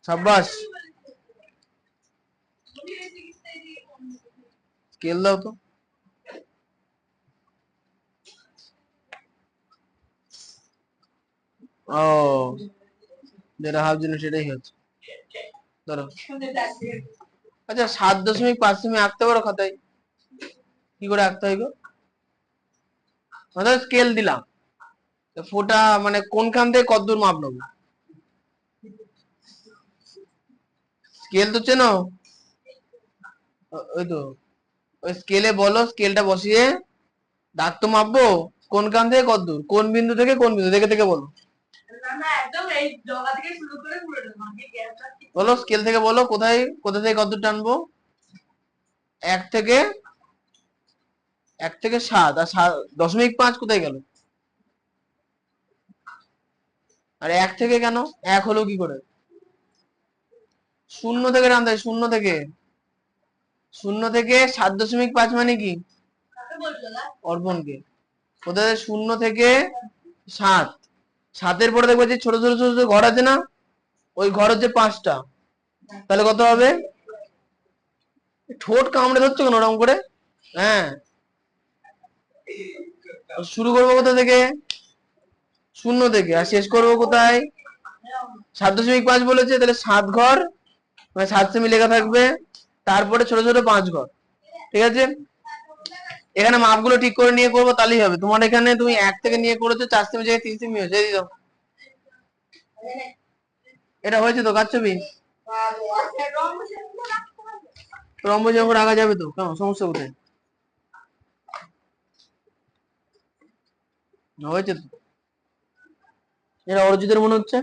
সাব্বাস স্কেল দাও তো। ও যেটা ভাবছিল সেটাই হচ্ছে। ধরো আচ্ছা 7.5 তুমি আঁকতে পারো খাতায়? কি করে আঁকতে হয় গো? মানে স্কেল দিলাম, ফোটা মানে কোনখান থেকে কতদূর মাপ নেবো? স্কেল তো চেনো? ওই তো ওই স্কেলে বলো, স্কেলটা বসিয়ে দাগ তো মাপবো, কোনখান থেকে কতদূর, কোন বিন্দু থেকে কোন বিন্দু, দেখে থেকে বলো। বলো স্কেল থেকে বলো কোথায় কোথা থেকে কতদূর টানবো। 1 থেকে 7 আর 7.5 কোথায় গেল? আর 1 থেকে কেন 1 হলো কি করে? শূন্য থেকে টানতে হয়, শূন্য থেকে 7.5 মানে কি? অর্পণকে। কোথায়? 0 থেকে 7, 7-এর পরে দেখবে যে ছোট ছোট ছোট ছোট ঘর আছে না, ওই ঘর হচ্ছে 5টা, তাহলে কত হবে? ঠোঁট কামড়ে ধরছো কেন ওরকম করে? হ্যাঁ শুরু করবো কোথা থেকে? 0 থেকে, আর শেষ করবো কোথায়? 7.5 বলেছে, তাহলে 7 ঘর, মানে 7 সেমি লেখা থাকবে, তারপরে ছোট ছোট 5 ঘর। ঠিক আছে, এখানে মাপগুলো ঠিক করে নিয়ে করবো তাহলেই হবে। তোমার এখানে তুমি 1 থেকে নিয়ে করেছো 4 সেমি জায়গায় 3 সেমি হয়েছে, এই দাও। এটা হয়েছে তো কাজ ছবি? রম্বস যখন আঁকা যাবে তো, কেন সমস্যা কোথায়? হয়েছে তো। এটা অরিজিতের মনে হচ্ছে।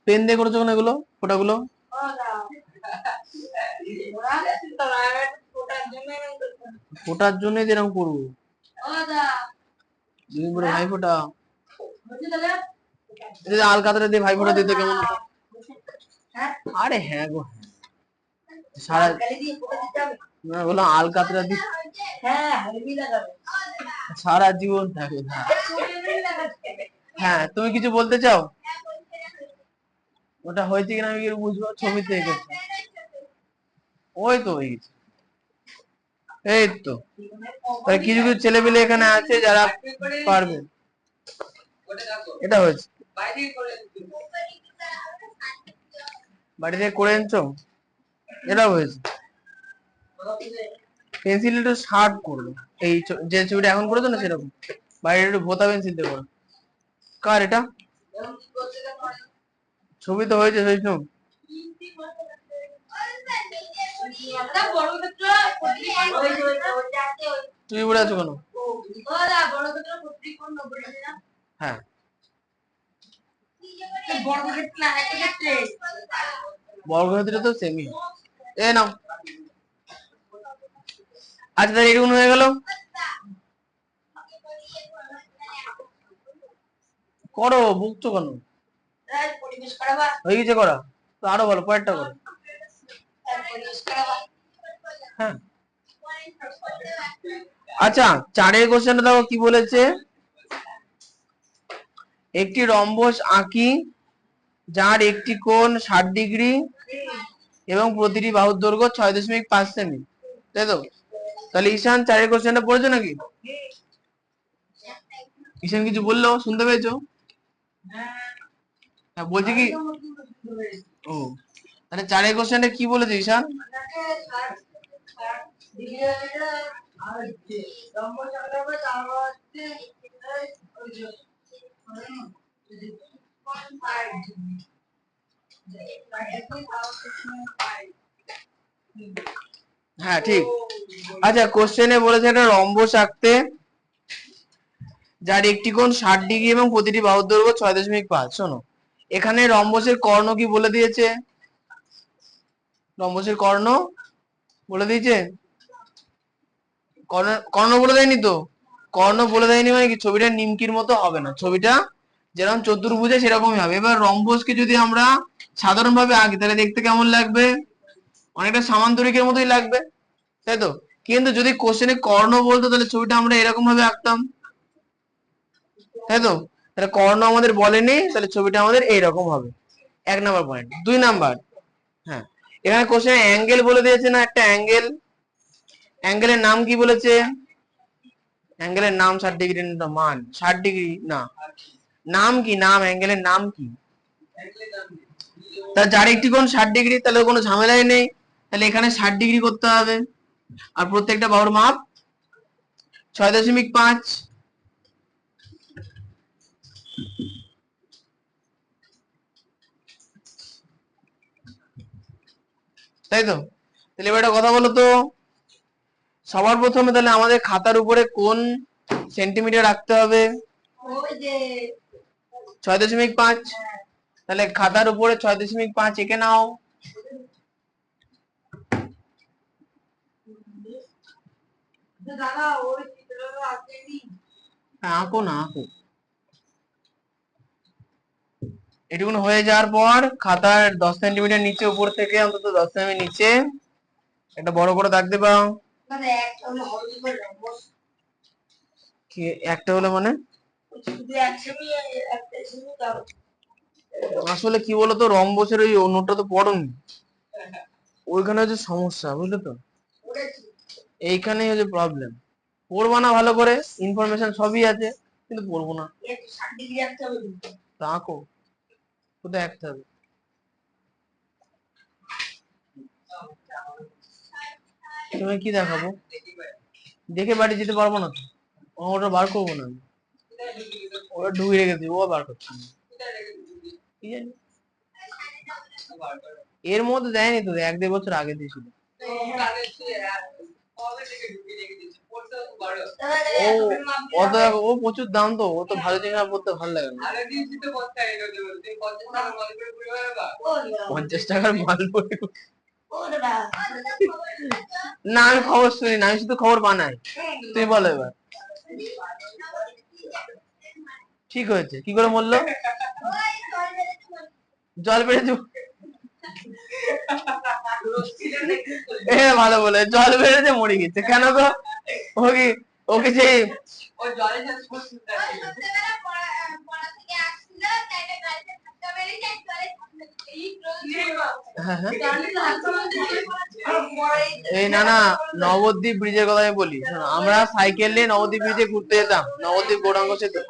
পেন দিয়ে করেছো কেন এগুলো ফোটাগুলো? ফোটার জন্য এরকম করবো, দুদিন পরে ভাই ফোটা। আল কাতরা দিয়ে ভাই ফোটা দিতে কেমন হতো? আরে হ্যাঁ গো, সারা বলো আল কাতরা দিয়ে সারা জীবন থাকে। হ্যাঁ তুমি কিছু বলতে চাও? ওটা হয়েছে কিনা আমি কি করে বুঝবো? ছবিতে এঁকেছে। ওই তো হয়ে গেছে, এই তো। কিছু কিছু ছেলে পেলে এখানে আছে যারা পারবে। এটা হয়েছে, বাড়ি থেকে করে এনেছো, এটাও হয়েছে। পেন্সিল একটু শার্প করলো, এই যে ছবিটা এখন করেছো না সেরকম, বাইরে একটু ভোতা পেন্সিল দিয়ে করো। কার এটা? ছবি তো হয়েছে বৈষ্ণব। তুমি পড়ে আছো কেন? হ্যাঁ বর্গক্ষেত্রে তো সেমই। এ নাও, আচ্ছা তাহলে এরকম হয়ে গেল। করো, বুঝছো কেন? হয়ে গেছে করা, তো আরো ভালো, পরেরটা করো। হ্যাঁ আচ্ছা 4-এর কোশ্চেনটা দেখো কি বলেছে। একটি রম্বস আঁকি যার একটি কোণ 60 ডিগ্রি এবং প্রতিটি বাহুর দৈর্ঘ্য 6.5 সেমি, তাই তো? তাহলে ঈশান 4-এর কোশ্চেনটা পড়েছো নাকি? ঈশান কিছু বললো, শুনতে পেয়েছো? হ্যাঁ বলছি কি, ও তাহলে 4-এর কোশ্চেনটা কি বলেছে ঈশান? হ্যাঁ ঠিক। আচ্ছা কোশ্চেনে বলেছে একটা রম্বস আঁকতে যার একটি কোণ 60 ডিগ্রি এবং প্রতিটি বাহুর দৈর্ঘ্য 6.5। শোনো এখানে রম্বসের কর্ণ কি বলে দিয়েছে, রম্বসের কর্ণ বলে দিয়েছে, কর্ণ কর্ণ বলে দেয়নি তো, কর্ণ বলে দেয়নি মানে কি ছবিটা নিমকির মতো হবে না, ছবিটা যেরকম চতুর্ভুজে সেরকমই হবে। এবার রম্বসকে যদি আমরা সাধারণভাবে আঁকি তাহলে দেখতে কেমন লাগবে, অনেকটা সামান্তরিকের মতোই লাগবে, তাই তো। কিন্তু যদি কোশ্চেনে কর্ণ বলতো তাহলে ছবিটা আমরা এরকম ভাবে আঁকতাম, তাই তো। তাহলে কর্ণ আমাদের বলেনি, তাহলে ছবিটা আমাদের এইরকম হবে। 1 নাম্বার পয়েন্ট। 2 নাম্বার, হ্যাঁ এখানে কোশ্চেনে অ্যাঙ্গেল বলে দিয়েছে না, একটা অ্যাঙ্গেল, অ্যাঙ্গেলের নাম কি বলেছে, অ্যাঙ্গেলের নাম 60 ডিগ্রি মান 60 ডিগ্রি না, নাম কি, নাম অ্যাঙ্গেলের নাম কি, তা যার একটি কোণ 60 ডিগ্রি তাহলে কোনো ঝামেলাই নেই, তাহলে এখানে 60 ডিগ্রি করতে হবে আর প্রত্যেকটা বাহুর মাপ 6.5, তাই তো। তাহলে এবার একটা কথা বলো তো, সবার প্রথমে তাহলে আমাদের খাতার উপরে কোন সেন্টিমিটার রাখতে হবে, 6.5। তাহলে খাতার উপরে 6.5 এঁকে নাও। হ্যাঁ আঁকো না আঁকো। এটুকুন হয়ে যাওয়ার পর খাতার 10 সেন্টিমিটার নিচে, উপর থেকে অন্তত 10 সেমি নিচে একটা বড় করে দাগ দেবা। কি একটা হলো মানে, আসলে কি বলতো রম্বসের ওই নোটটা তো পড়োনি, ওইখানে হচ্ছে সমস্যা, বুঝলে তো, এইখানেই হচ্ছে প্রবলেম। পড়বা না ভালো করে, ইনফরমেশন সবই আছে কিন্তু পড়বো না। তা আঁকো, কোথায় আঁকতে হবে, তুমি কি দেখাবো, দেখে বাড়ি যেতে পারবো না তো, ওটা বার করবো না আমি, ওটা ঢুকে রেখেছি, ও বার করছি না। কি জানি এর মধ্যে দেয়নি তো, 1-1.5 বছর আগে দিয়েছিল। ও অত ও প্রচুর দাম তো, ও তো ভালো জিনিস পড়তে ভালো লাগে না। 50 টাকার মাল পড়ে, না আমি খবর শুনি না, আমি শুধু খবর বানাই। তুমি বলো এবার, ঠিক হয়েছে কি করে বললো, জল বেড়েছে, ভালো বলে, জল বেড়েছে মরে গেছে কেন গো, ওকে ওকে যে এই না না, নবদ্বীপ ব্রিজের কথা আমি বলি, আমরা সাইকেল নিয়ে নবদ্বীপ ব্রিজে ঘুরতে যেতাম, নবদ্বীপ গৌরাঙ্গ সেতু,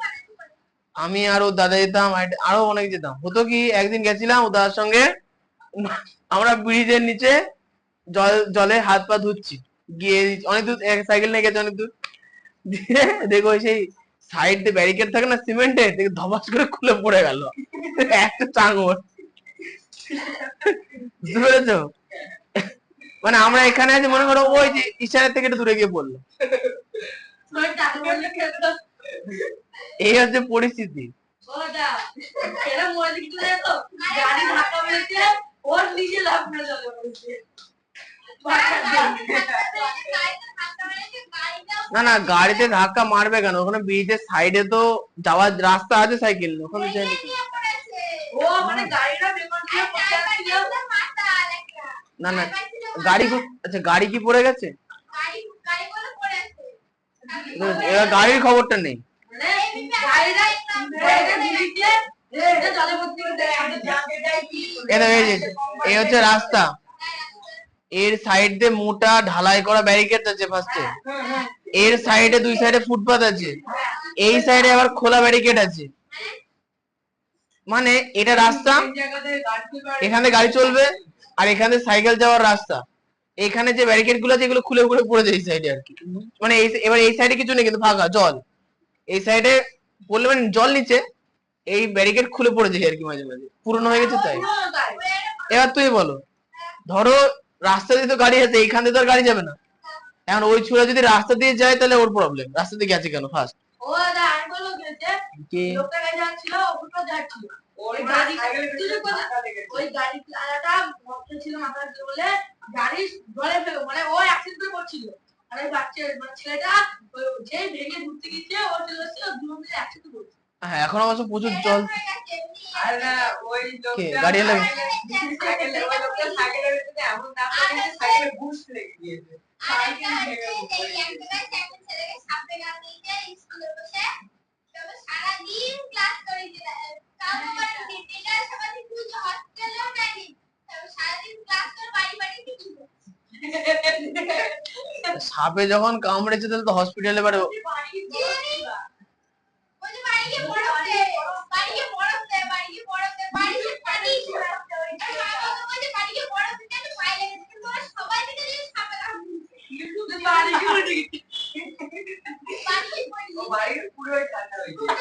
আমি আর ও দাদা যেতাম, আরো অনেক যেতাম। হতো কি একদিন গেছিলাম ও দাদার সঙ্গে, আমরা ব্রিজের নিচে জলে হাত পা ধুচ্ছি, গিয়ে অনেক দূর সাইকেল নিয়ে গেছে অনেক দূর, দিয়ে দেখো সেই সাইড দিয়ে ব্যারিকেড থাকে না সিমেন্টের, দেখে ধপাস করে খুলে পড়ে গেল একটা চাঙড়, বুঝতে পেরেছো, মানে আমরা এখানে আছি মনে করো, ওই যে ইশারের থেকে একটু দূরে গিয়ে পড়লো, এই হচ্ছে পরিস্থিতি। না না গাড়িতে ধাক্কা মারবে কেন, ওখানে ব্রিজের সাইডে তো যাওয়ার রাস্তা আছে সাইকেল, ওখানে না না গাড়ি, আচ্ছা গাড়ি কি পড়ে গেছে, এবার গাড়ির খবরটা নেই, এই হচ্ছে রাস্তা, এর সাইড দিয়ে মোটা ঢালাই করা ব্যারিকেড আছে ফার্স্টে, এর সাইডে দুই সাইডে ফুটপাথ আছে, এই সাইডে আবার খোলা ব্যারিকেড আছে, মানে এটা রাস্তা, এখানে গাড়ি চলবে আর এখানে সাইকেল যাওয়ার রাস্তা, এখানে যে ব্যারিকেড গুলো আছে এগুলো খুলে খুলে পড়ে যায় এই সাইডে আর কি, মানে এবার এই সাইডে কিছু নেই কিন্তু ফাঁকা জল, এই সাইডে বললে মানে জল নিচে, এই ব্যারিকেড খুলে পড়ে যায় আর কি, মাঝে মাঝে পুরনো হয়ে গেছে তাই। এবার তুই বলো, ধরো রাস্তা দিয়ে তো গাড়ি আছে, এইখান দিয়ে তো আর গাড়ি যাবে না। এখন ওই ছোড়া যদি রাস্তা দিয়ে যায় তাহলে ওর প্রবলেম, রাস্তা দিয়ে গেছে কেন ফার্স্ট। ও দাদা আর বলো যে লোকটা গাড়ি যাচ্ছিল, ওটা যাচ্ছিল, ওই গাড়ি ওই গাড়ি চালাটা মস্ত ছিল মাথার বলে গাড়ি জলে ফেলো, মানে ও অ্যাক্সিডেন্ট করছিল। আর ওই বাচ্চা মানে ছেলেটা যে ভেঙে ঘুরতে গিয়েছে, ও চলে এসেছে, দুজন মিলে অ্যাক্সিডেন্ট করছে। হ্যাঁ এখন অবশ্য প্রচুর জল। আর না ওই গাড়ি এলে সাইকেলে ওই লোকটা সাইকেলের ভিতরে এমন দাম করেছে, সাইকেলে বুশ লেগে গিয়েছে। সাইকেল ভেঙে পড়েছে। ছেলেকে সামনে গান দিয়েছে স্কুলে বসে, তবে সারা দিন ক্লাস করেছে, কাম করে দিদিটা সবাই পুজো হস্টেলেও নাই, তবে সারা দিন ক্লাস করে বাড়ি বাড়ি কিছু। সাপে যখন কামড়েছে তাহলে তো হসপিটালে বাড়ি। বলে বাড়ি গিয়ে পড়তে, বাড়ি গিয়ে পড়তে, বাড়ি গিয়ে পড়তে, বাড়ি গিয়ে পানি পড়তে, বলে বাড়ি গিয়ে পড়তে কেন পাই লেগেছে, কিন্তু ওরা সবাই থেকে যে সাপে কামড়েছে। বাড়ি গিয়ে উঠে গেছে। বাড়ি গিয়ে পড়ি। ও বাড়ি গিয়ে পুরোই ঠান্ডা হয়ে গেছে।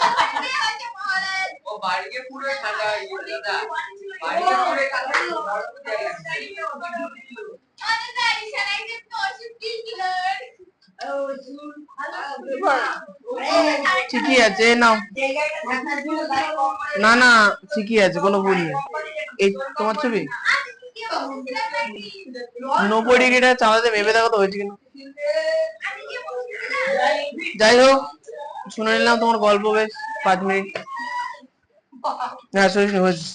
হয়েছে মহারাজ। ও বাড়ি গিয়ে পুরোই ঠান্ডা হয়ে গেছে দাদা। বাড়ি গিয়ে পুরোই ঠান্ডা হয়ে গেছে। বরফ দিয়ে গেছে। আমাদের গাড়ি চালাই যে 80 কিলো। ঠিকই আছে নাও। না না ঠিকই আছে, কোনো ভুল নেই। এই তোমার ছবি 90 ডিগ্রিটা চালাতে ভেবে দেখো তো হয়েছে কিনা। যাই হোক, শুনে নিলাম তোমার গল্প বেশ 5 মিনিট। হ্যাঁ শুনিস হয়েছে।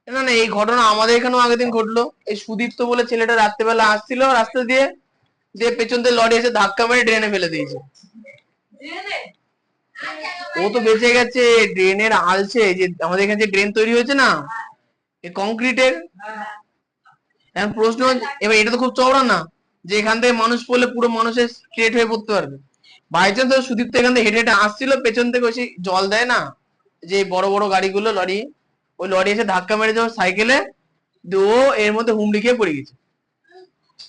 না না এই ঘটনা আমাদের এখানেও আগের দিন ঘটলো। এই সুদীপ্ত বলে ছেলেটা রাত্রেবেলা আসছিল রাস্তা দিয়ে, দিয়ে পেছন দিয়ে লরি এসে ধাক্কা মেরে ড্রেনে ফেলে দিয়েছে। ও তো বেঁচে গেছে, ড্রেনের আলছে যে আমাদের এখানে যে ড্রেন তৈরি হয়েছে না এই কংক্রিটের। এখন প্রশ্ন, এবার এটা তো খুব চওড়া না যে এখান থেকে মানুষ পড়লে পুরো মানুষের স্ট্রেট হয়ে পড়তে পারবে। বাই চান্স সুদীপ্ত এখান থেকে হেঁটে হেঁটে আসছিল, পেছন থেকে ওই জল দেয় না যে বড় বড় গাড়িগুলো, লরি, ওই লরি এসে ধাক্কা মেরে যাওয়ার সাইকেলে, ও এর মধ্যে হুমড়ি খেয়ে পড়ে গেছে।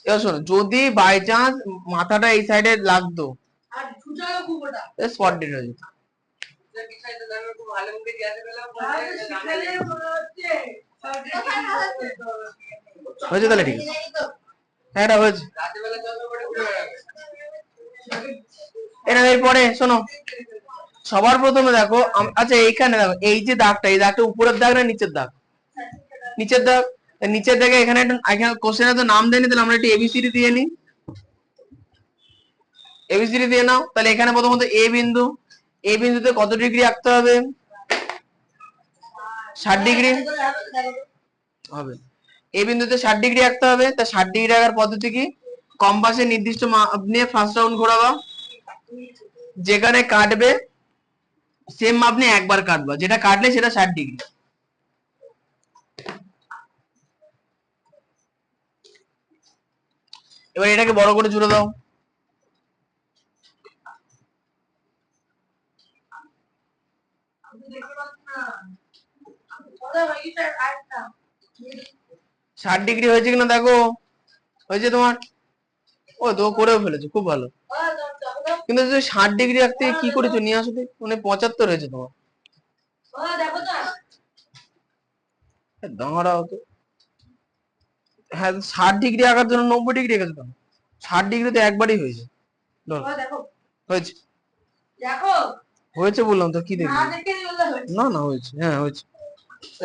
এবার শোনো, যদি বাই চান্স মাথাটা এই সাইডে লাগতো আর ছুটালো খুব ওটা। স্পট ডেড হয়ে যেত। বিষয়টা জানার খুব ভালো মুখে জিজ্ঞাসা করলাম, বলছে হয়েছে তাহলে ঠিক আছে। হ্যাঁ এটা হয়েছে। রাতেবেলা চন্দ্র করে ঘুরে বেড়াবে। এটা এরপরে শোনো, সবার প্রথমে দেখো আচ্ছা এইখানে দেখো এই যে দাগটা, এই দাগটা উপরের দাগ না নিচের দাগ? নিচের দাগ। নিচের দাগে এখানে এখানে কোশ্চেনে তো নাম দেয়নি, তাহলে আমরা একটু এবিসিডি দিয়ে নিই। এবিসিডি দিয়ে নাও। তাহলে এখানে প্রথমত এ বিন্দু, এ বিন্দুতে কত ডিগ্রি আঁকতে হবে? 60 ডিগ্রি হবে। এই বিন্দুতে 60 ডিগ্রি আঁকতে হবে। তা 60 ডিগ্রি আঁকার পদ্ধতি কি? কম্পাসের নির্দিষ্ট মাপ নিয়ে ফার্স্ট রাউন্ড ঘোরাবা, যেখানে কাটবে সেম মাপ নিয়ে একবার কাটবা, যেটা কাটলে সেটা 60 ডিগ্রি। এবার এটাকে বড় করে জুড়ে দাও। আচ্ছা 60 ডিগ্রি হয়েছে কিনা দেখো। হয়েছে তোমার? ও তো করেও ফেলেছো, খুব ভালো। কিন্তু তুমি 60 ডিগ্রি আঁকতে কি করেছো নিয়ে আসো, মানে 75 হয়েছে তোমার। দেখো তো দাঁড়াও তো। হ্যাঁ 60 ডিগ্রি আঁকার জন্য 90 ডিগ্রি এঁকেছো কেন? 60 ডিগ্রি তো একবারই হয়েছে। দেখো হয়েছে দেখো হয়েছে বললাম তো, কি দেখবি? না দেখে বললে হয়েছে। না না হয়েছে, হ্যাঁ হয়েছে।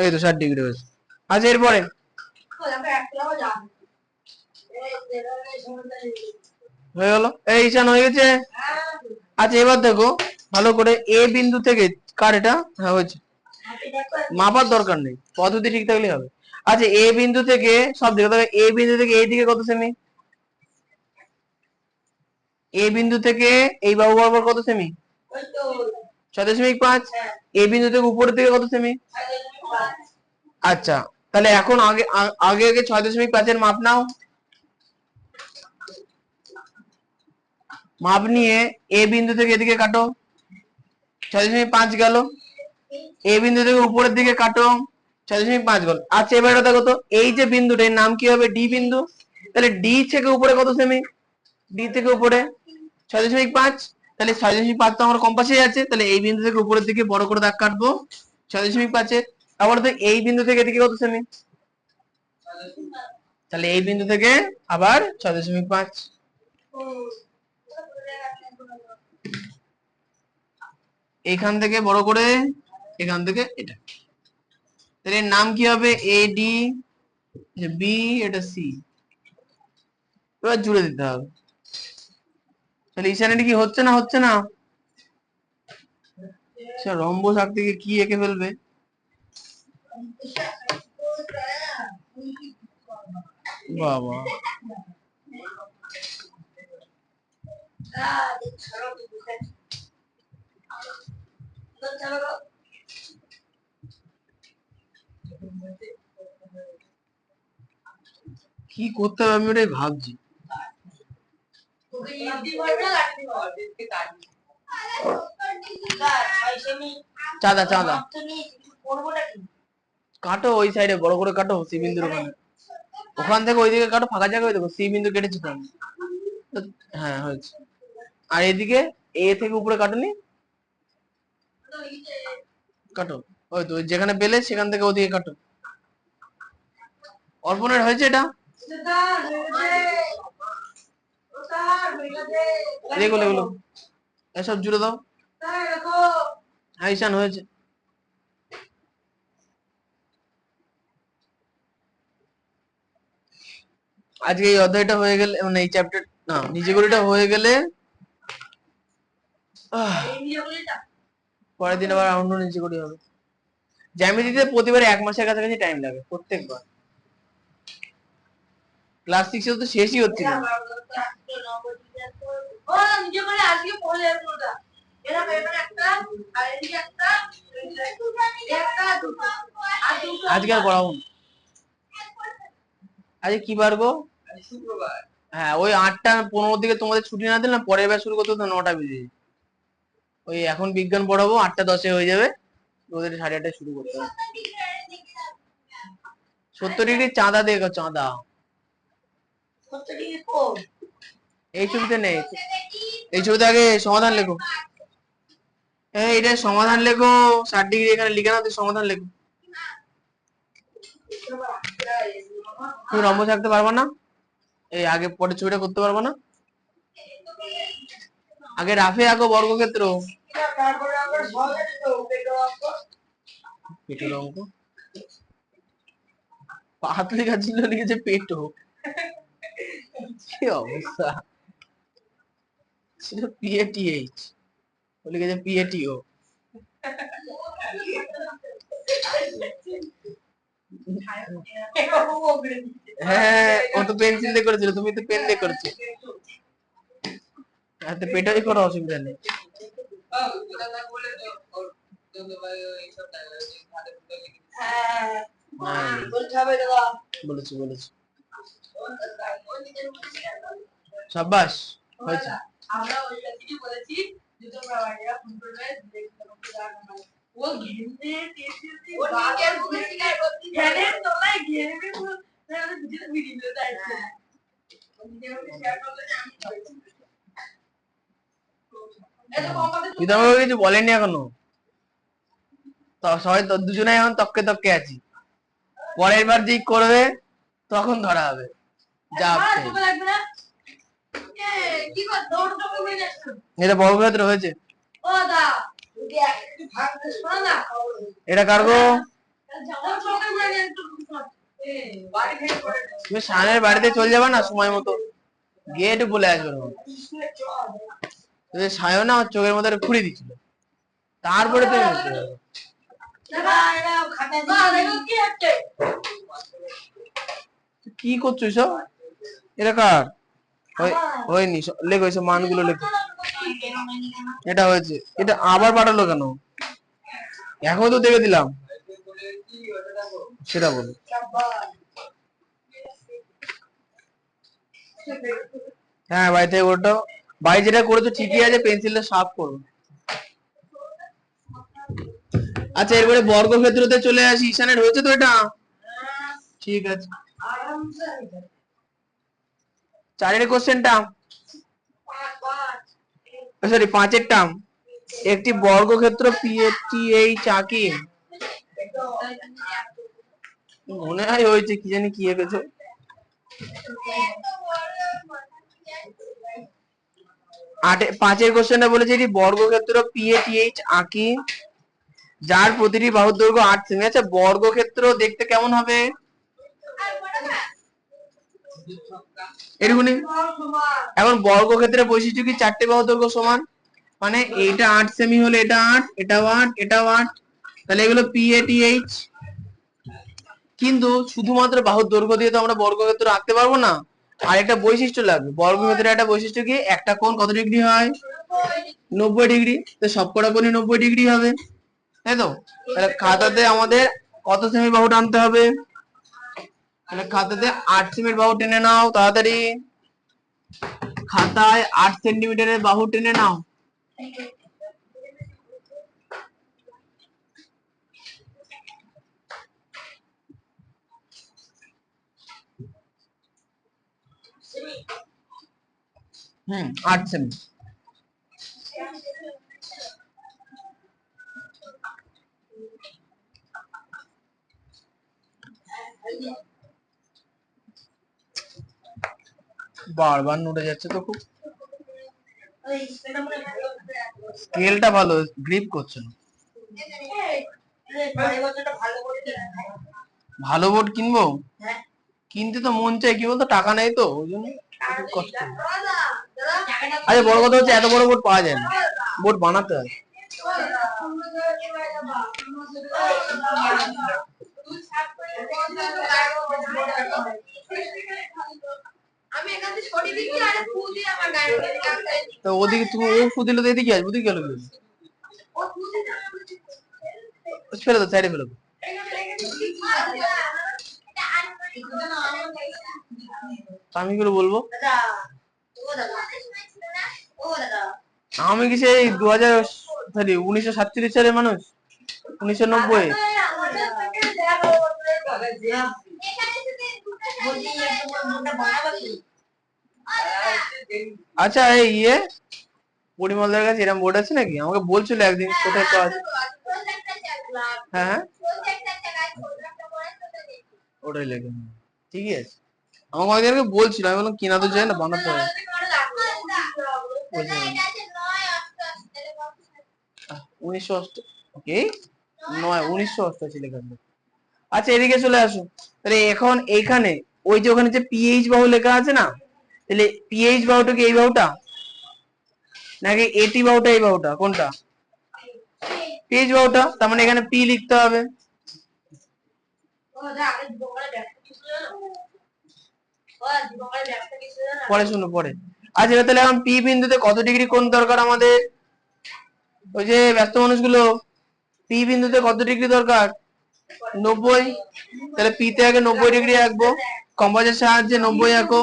এই তো 60 ডিগ্রি হয়েছে। আচ্ছা এরপরে দেখো একটাও যাবে। হয়ে গেল, এই ঈশান হয়ে গেছে। আচ্ছা এবার দেখো ভালো করে, এ বিন্দু থেকে কার এটা, হ্যাঁ হয়েছে। মাপার দরকার নেই, পদ্ধতি ঠিক থাকলে হবে। আচ্ছা এ বিন্দু থেকে সব দিকে তবে এ বিন্দু থেকে এই দিকে কত সেমি? এ বিন্দু থেকে এই বাহু বরাবর কত সেমি? 6.5। এ বিন্দু থেকে উপরের দিকে কত সেমি? আচ্ছা তাহলে এখন আগে আগে আগে 6.5 এর মাপ নাও। মাপ নিয়ে এ বিন্দু থেকে এদিকে কাটো, 6.5 গেল। এ বিন্দু থেকে উপরের দিকে কাটো, 6.5 গেল। আচ্ছা এবার দেখো তো, এই যে বিন্দুটা এর নাম কি হবে? ডি বিন্দু। তাহলে ডি থেকে উপরে কত সেমি? ডি থেকে উপরে 6.5, তাহলে 6.5 তো আমার কম্পাসে আছে, তাহলে এই বিন্দু থেকে উপরের দিকে বড় করে দাগ কাটবো 6.5 আবার তো এই বিন্দু থেকে এদিকে কত সেমি, তাহলে এই বিন্দু থেকে আবার 6.5, এখান থেকে বড় করে এখান থেকে এটা, তাহলে এর নাম কি হবে এডি, বি, এটা সি, এবার জুড়ে দিতে হবে। তাহলে ইশানাটি কি হচ্ছে না, হচ্ছে না? রম্বস আঁকতে গিয়ে কি এঁকে ফেলবে। বাবা কি করতে হবে আমি ওটাই ভাবছি। চাঁদা চাঁদা কাটো, ওই সাইডে বড় করে কাটো, সি বিন্দুর ওখানে, ওখান থেকে ওইদিকে কাটো, ফাঁকা জায়গা ওই দেখো সি বিন্দু কেটেছি তো আমি। হ্যাঁ হয়েছে। আর এদিকে এ থেকে উপরে কাটুনি, কাটো, ওই তো যেখানে পেলে সেখান থেকে ওদিকে কাটো। অর্পণের হয়েছে এটা, এগুলো এগুলো এসব জুড়ে দাও। হ্যাঁ ঈশান হয়েছে। আজকে এই অধ্যায়টা হয়ে গেলে, মানে এই চ্যাপ্টার না নিচেগুলিটা হয়ে গেলে পরের দিন আবার অন্য নিচেগুলি হবে। জ্যামিতিতে প্রতিবার 1 মাসের কাছাকাছি টাইম লাগে প্রত্যেকবার। ক্লাস 6 এ তো শেষই হচ্ছে না। আজকে আর পড়াবো না। আজকে কি বার গো? শুক্রবার। হ্যাঁ ওই 8:15 দিকে তোমাদের ছুটি না দিলে না পরের বার শুরু করতে তো 9টা বেজে। ওই এখন বিজ্ঞান পড়াবো 8:10 হয়ে যাবে, ওদের 8:30 শুরু করতে হবে। 70 ডিগ্রি চাঁদা দেখো, চাঁদা এই ছবিতে নেই, এই ছবিতে আগে সমাধান লেখো। এটা সমাধান লেখো, 60 ডিগ্রি এখানে লিখে নাও, সমাধান লেখো। তুমি রম্বস আঁকতে পারবা না, এই আগে পরের ছবিটা করতে পারবা না? আগে রাফে আঁকো বর্গক্ষেত্র, পেটের অঙ্ক পাত লেখা ছিল, লিখেছে পেটো, কি অবস্থা ছিল, পিএটিএইচ লিখেছে পিএটিও। হ্যাঁ ও তো পেন্সিল দিয়ে করেছিল, তুমি তো পেন দিয়ে করেছো। হাতে পেটাই করো, অসুবিধা নেই। বলেছি বলেছি, সাবাস হয়েছে। আমরা ওই কি বলেছি যে তোমরা বাইরে ফোন করবে, ও ঘেন্নে টেস্টি ও নিকের মুখে শিকার করতে ঘেনে তোলাই ঘেনে পুরো তাহলে ভিডিও ভিডিও দাইছে ও নিকের মুখে শেয়ার করলে আমি হয়েছি। এত কমাতে তো আমাকে কিছু বলেনি এখনো, তো সবাই তো দুজনেই এখন তককে তককে আছি, পরের বার যেই করবে তখন ধরা হবে। যা এটা বর্গক্ষেত্র হয়েছে। এটা কার গো? তুমি শানের বাড়িতে চলে যাবে না সময় মতো, গিয়ে একটু বলে আসবে। সায়না ওর চোখের মধ্যে খুঁড়ি দিচ্ছিল, তারপরে তুমি কি করছো সব? এটা কার হয়নি, লেখো এসব মানগুলো লেখো। এটা হয়েছে, এটা আবার পাঠালো কেন? এখন তো দেখে দিলাম, সেটা বলো। হ্যাঁ বাড়ি থেকে ওটা, বাড়ি যেটা করেছো ঠিকই আছে, পেন্সিলটা শার্প করো। আচ্ছা এরপরে বর্গক্ষেত্রতে চলে আসি। ঈশানের হয়েছে তো এটা, ঠিক আছে। 4 কোশ্চেনটা সরি 5-এর টার্ম, একটি বর্গক্ষেত্র PATH আঁকি। মনে হয় হয়েছে, কি জানি কি এঁকেছো। এত বড় কথা কি জানি। 5-এর কোশ্চেনটা বলেছে এটি বর্গক্ষেত্র PATH আঁকি যার প্রতিটি বাহুর দৈর্ঘ্য 8 সেমি। আচ্ছা বর্গক্ষেত্র দেখতে কেমন হবে? আর বড় না এরকমই। এখন বর্গক্ষেত্রের বৈশিষ্ট্য কি 4টে বাহুর দৈর্ঘ্য সমান, মানে এইটা 8 সেমি হলে এটা 8, এটাও 8, এটাও 8, তাহলে এগুলো PATH। কিন্তু শুধুমাত্র বাহুর দৈর্ঘ্য দিয়ে তো আমরা বর্গক্ষেত্র আঁকতে পারবো না, আর একটা বৈশিষ্ট্য লাগবে। বর্গক্ষেত্রের একটা বৈশিষ্ট্য কি, একটা কোণ কত ডিগ্রি হয়? 90 ডিগ্রি। তো সবকটা কোণই 90 ডিগ্রি হবে, তাই তো? তাহলে খাতাতে আমাদের কত সেমি বাহু টানতে হবে? তাহলে খাতাতে 8 সেমির বাহু টেনে নাও তাড়াতাড়ি। খাতায় 8 সেন্টিমিটারের বাহু টেনে নাও। হুম, 8 সেমি। বারবার নড়ে যাচ্ছে তো খুব। স্কেলটা ভালো, গ্রিপ করছে না। ভালো বোর্ড কিনবো, কিনতে তো মন চাই, কি বলতো টাকা নেই তো, ওই জন্য খুব কষ্ট। আরে বড় কথা হচ্ছে এত বড় বোর্ড পাওয়া যায় না, বোর্ড বানাতে হয়। আমি এখান থেকে সরিয়ে দিচ্ছি আর ফুল দিয়ে আমার গায়ে তো ওদিকে তুমি ও ফুদিলে তো এদিকে আসবে, ওদিকে গেল কি? ও ফুল দিয়ে ফেলে দাও, সাইডে ফেলে দাও। আমি কি করে বলবো? আমি কি সেই 1937 সালের মানুষ, 1990? আচ্ছা এই পরিমলদার কাছে এরকম বোর্ড আছে নাকি? আমাকে বলছিল একদিন কোথায় পাওয়া যায়। হ্যাঁ হ্যাঁ, ওটাই লেগে, ঠিকই আছে। আমাকে অনেকদিন বলছিল, আমি বললাম কিনা তো যায় না, বানাতে হবে। 1988, ওকে 1988 লেখা আছে। আচ্ছা এদিকে চলে আসো। তাহলে এখন এইখানে ওই যে ওখানে যে পিএইচ বাহু লেখা আছে না, তাহলে পিএইচ বাহুটা কি এই বাহুটা, নাকি এটি বাহুটা এই বাহুটা, কোনটা? পিএইচ বাহুটা, তার মানে এখানে পি লিখতে হবে। পরে শুনো পরে। আচ্ছা তাহলে এখন পি বিন্দুতে কত ডিগ্রি কোণ দরকার আমাদের? ওই যে ব্যস্ত মানুষগুলো, পি বিন্দুতে কত ডিগ্রি দরকার? 90। তাহলে পি তে আগে 90 ডিগ্রি আঁকবো, কম্পাসের সাহায্যে 90 আঁকো।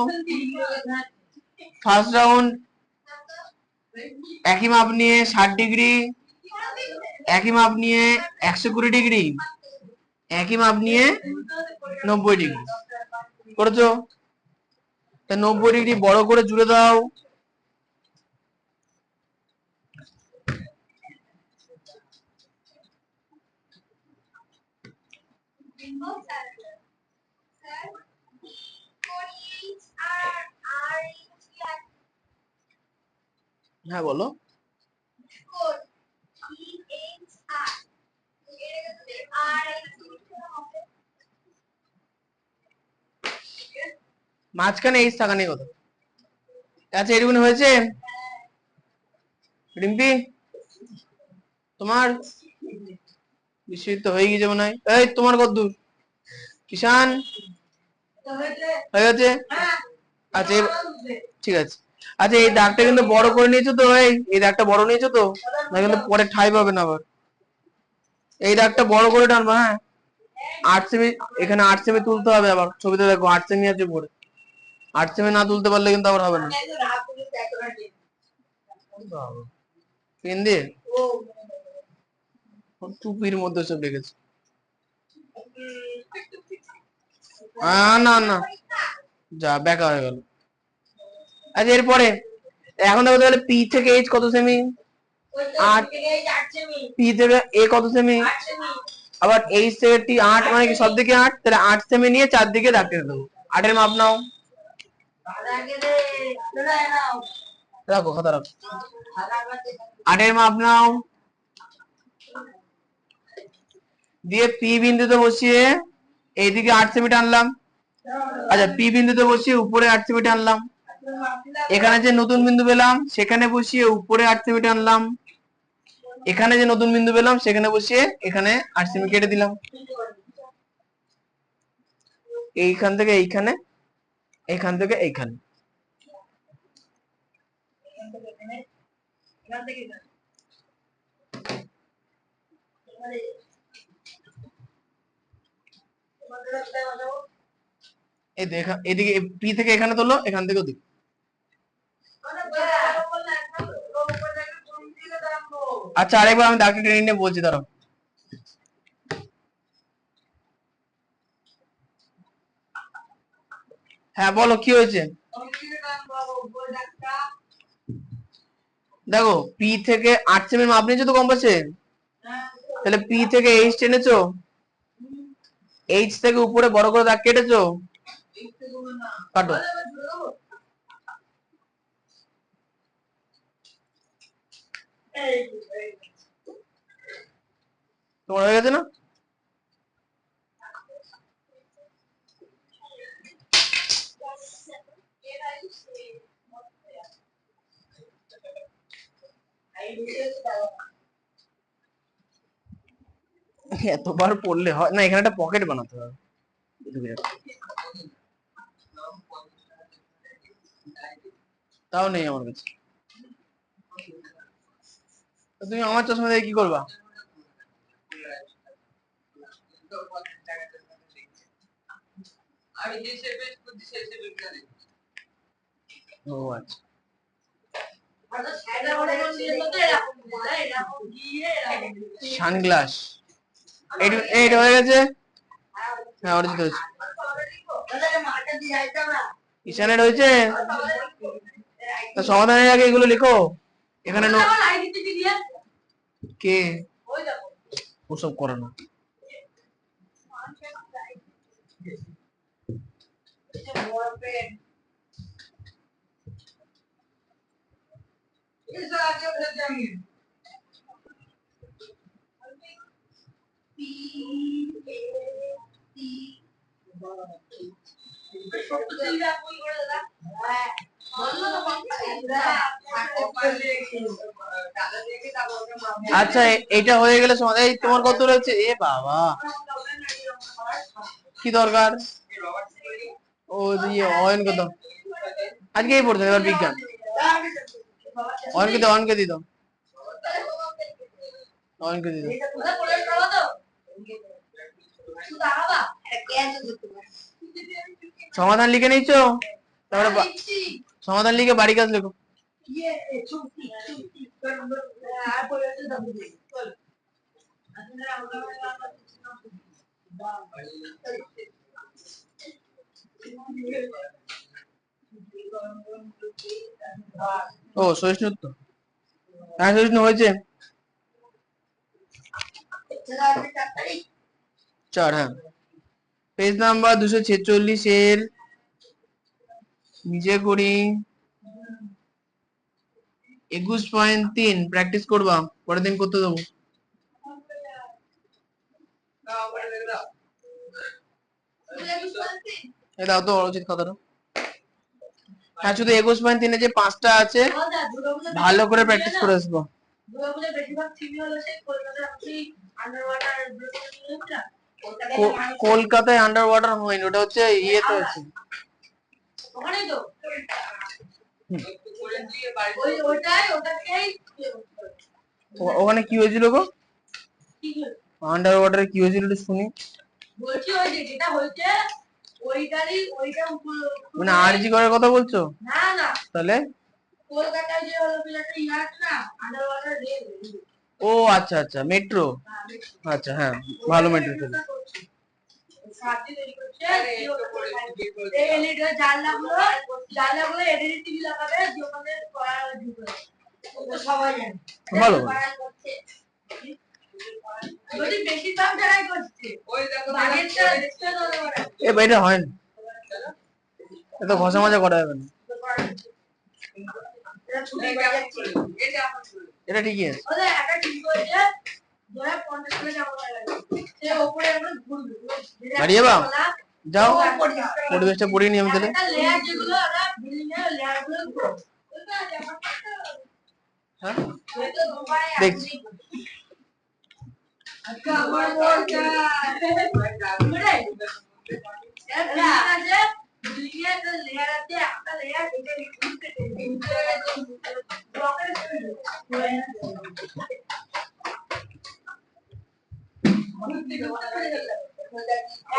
ফার্স্ট রাউন্ড একই মাপ নিয়ে 60 ডিগ্রি, একই মাপ নিয়ে 120 ডিগ্রি, একই মাপ নিয়ে 90 ডিগ্রি করেছো। তা 90 ডিগ্রি বড় করে জুড়ে দাও। হ্যাঁ বলো। মাঝখানে এইচ থাকা নেই কথা। আচ্ছা এরকম হয়েছে রিম্পি তোমার? নিশ্চিত তো হয়ে গেছে মনে হয়। এই তোমার কত দূর? কিষান হয়ে গেছে? আচ্ছা ঠিক আছে। আচ্ছা এই দাগটা কিন্তু বড় করে নিয়েছো তো? এই দাগটা বড় নিয়েছো তো, না কিন্তু পরে ঠাই পাবে না আবার। এই দাগটা বড় করে টানবো। হ্যাঁ 8 সেমি, এখানে 8 সেমি তুলতে হবে। আবার ছবিতে দেখো 8 সেমি আছে পরে, 8 সেমি না তুলতে পারলে কিন্তু আবার হবে না। পেন দিয়ে টুপির মধ্যে সব লেগেছে। না না, যা বেকার হয়ে গেল। আচ্ছা এরপরে এখন দেখো তাহলে পি থেকে এইচ কত সেমি? 8। পি থেকে এ কত সেমি? আবার এইচ থেকে টি 8, মানে কি সব দিকে 8, তাহলে 8 সেমি নিয়ে চারদিকে দাগ কেটে দেবো। 8 এর মাপ নাও, রাখো খাতা রাখো। 8 এর মাপ নাও, দিয়ে পি বিন্দুতে বসিয়ে এইদিকে 8 সেমি টানলাম। আচ্ছা, পি বিন্দুতে বসিয়ে উপরে 8 সেমি টানলাম। এখানে যে নতুন বিন্দু পেলাম সেখানে বসিয়ে উপরে 8 সেমি টানলাম। এখানে যে নতুন বিন্দু পেলাম সেখানে বসিয়ে এখানে 8 সেমি কেটে দিলাম। এইখান থেকে এইখানে, এইখান থেকে এইখানে। এই দেখা, এদিকে পি থেকে এখানে তোলো, এখান থেকেও দিই। আচ্ছা, আরেকবার আমি দাগটা টেনে নিয়ে বলছি, দাঁড়াও। হ্যাঁ বলো, কি হয়েছে? দেখো, পি থেকে 8 সেমি মাপ নিয়েছো তো কম্পাসে, তাহলে পি থেকে এইচ টেনেছো, এইচ থেকে উপরে বড় করে দাগ কেটেছো, কাটো। তোমার হয়ে গেছে না? এতবার পড়লে হয় না, এখানে একটা পকেট বানাতে হবে। তাও নেই আমার কাছে, তুমি আমার চশমা দিয়ে কি করবা? ও আচ্ছা, সানগ্লাস এইটা হয়ে গেছে। হ্যাঁ, অরিজিৎ হয়েছে, ঈশানের হয়েছে। সমাধানের আগে এগুলো লিখো এখানে। কে ওসব করে না? আচ্ছা, এইটা হয়ে গেলে সমাধান। এই তোমার কত রয়েছে? এ বাবা, কি দরকার? ও দিয়ে অয়ন কত আজকে এই পড়ছে, এবার বিজ্ঞান। অয়নকে দাও, অয়নকে দিয়ে দাও, অয়নকে দিয়ে দাও। সমাধান লিখে নিচ্ছ? তারপরে সমাধান লিখে বাড়ি কাজ লেখো। ও সহিষ্ণু, হ্যাঁ সহিষ্ণু হয়েছে 4। হ্যাঁ, পেজ নাম্বার 246 এর নিজে করি 21.3 প্র্যাকটিস করবা, পরের দিন করতে দেবো। দাও তো অরিজিৎ খাতাটা। হ্যাঁ, শুধু 21.3 যে 5টা আছে ভালো করে প্র্যাকটিস করে আসবো। কলকাতায় আন্ডার ওয়াটার হয়নি, ওটা হচ্ছে ইয়েতে হচ্ছে। ওখানে কি হয়েছিল গো? আন্ডার ওয়াটারে কি হয়েছিল একটু শুনি। বলছি ওই যেটা হয়েছে মানে আরজি করার কথা বলছো? না না, তাহলে কলকাতায় যে হলো একটা ইয়া আছে না, আন্ডার ওয়াটার রেল। ও আচ্ছা আচ্ছা, মেট্রো। আচ্ছা, হ্যাঁ ভালো মেট্রো ছিল। সাথে তৈরি করছে এই এলইডি জানলাগুলো এলইডি টিভি লাগাবে যে ওখানে করা ঢুকবে সবাই জানে ভালো করছে যদি বেশি দাম যারাই করছে ওই দেখো বাজেটটা দেখতে দলে এ ভাই, এটা হয় না, এটা ঘষা মাজা করা যাবে না, এটা ঠিকই আছে। ওদের একটা টিভি হয়েছে 50 করে টাকা লাগে সে উপরে আমরা ঘুরবে বাড়ি যাবা? যাও, পরিবেশটা পড়িয়ে নিয়ে আমি তাহলে। একটা লেয়ার যেগুলো আমরা বিল্ডিং এর লেয়ার গুলো হ্যাঁ তো দুবারে দেখছি। আজকে আমার বলটা বুঝলে এর আছে বিল্ডিং এর একটা লেয়ার আছে একটা লেয়ার এটা ব্লকের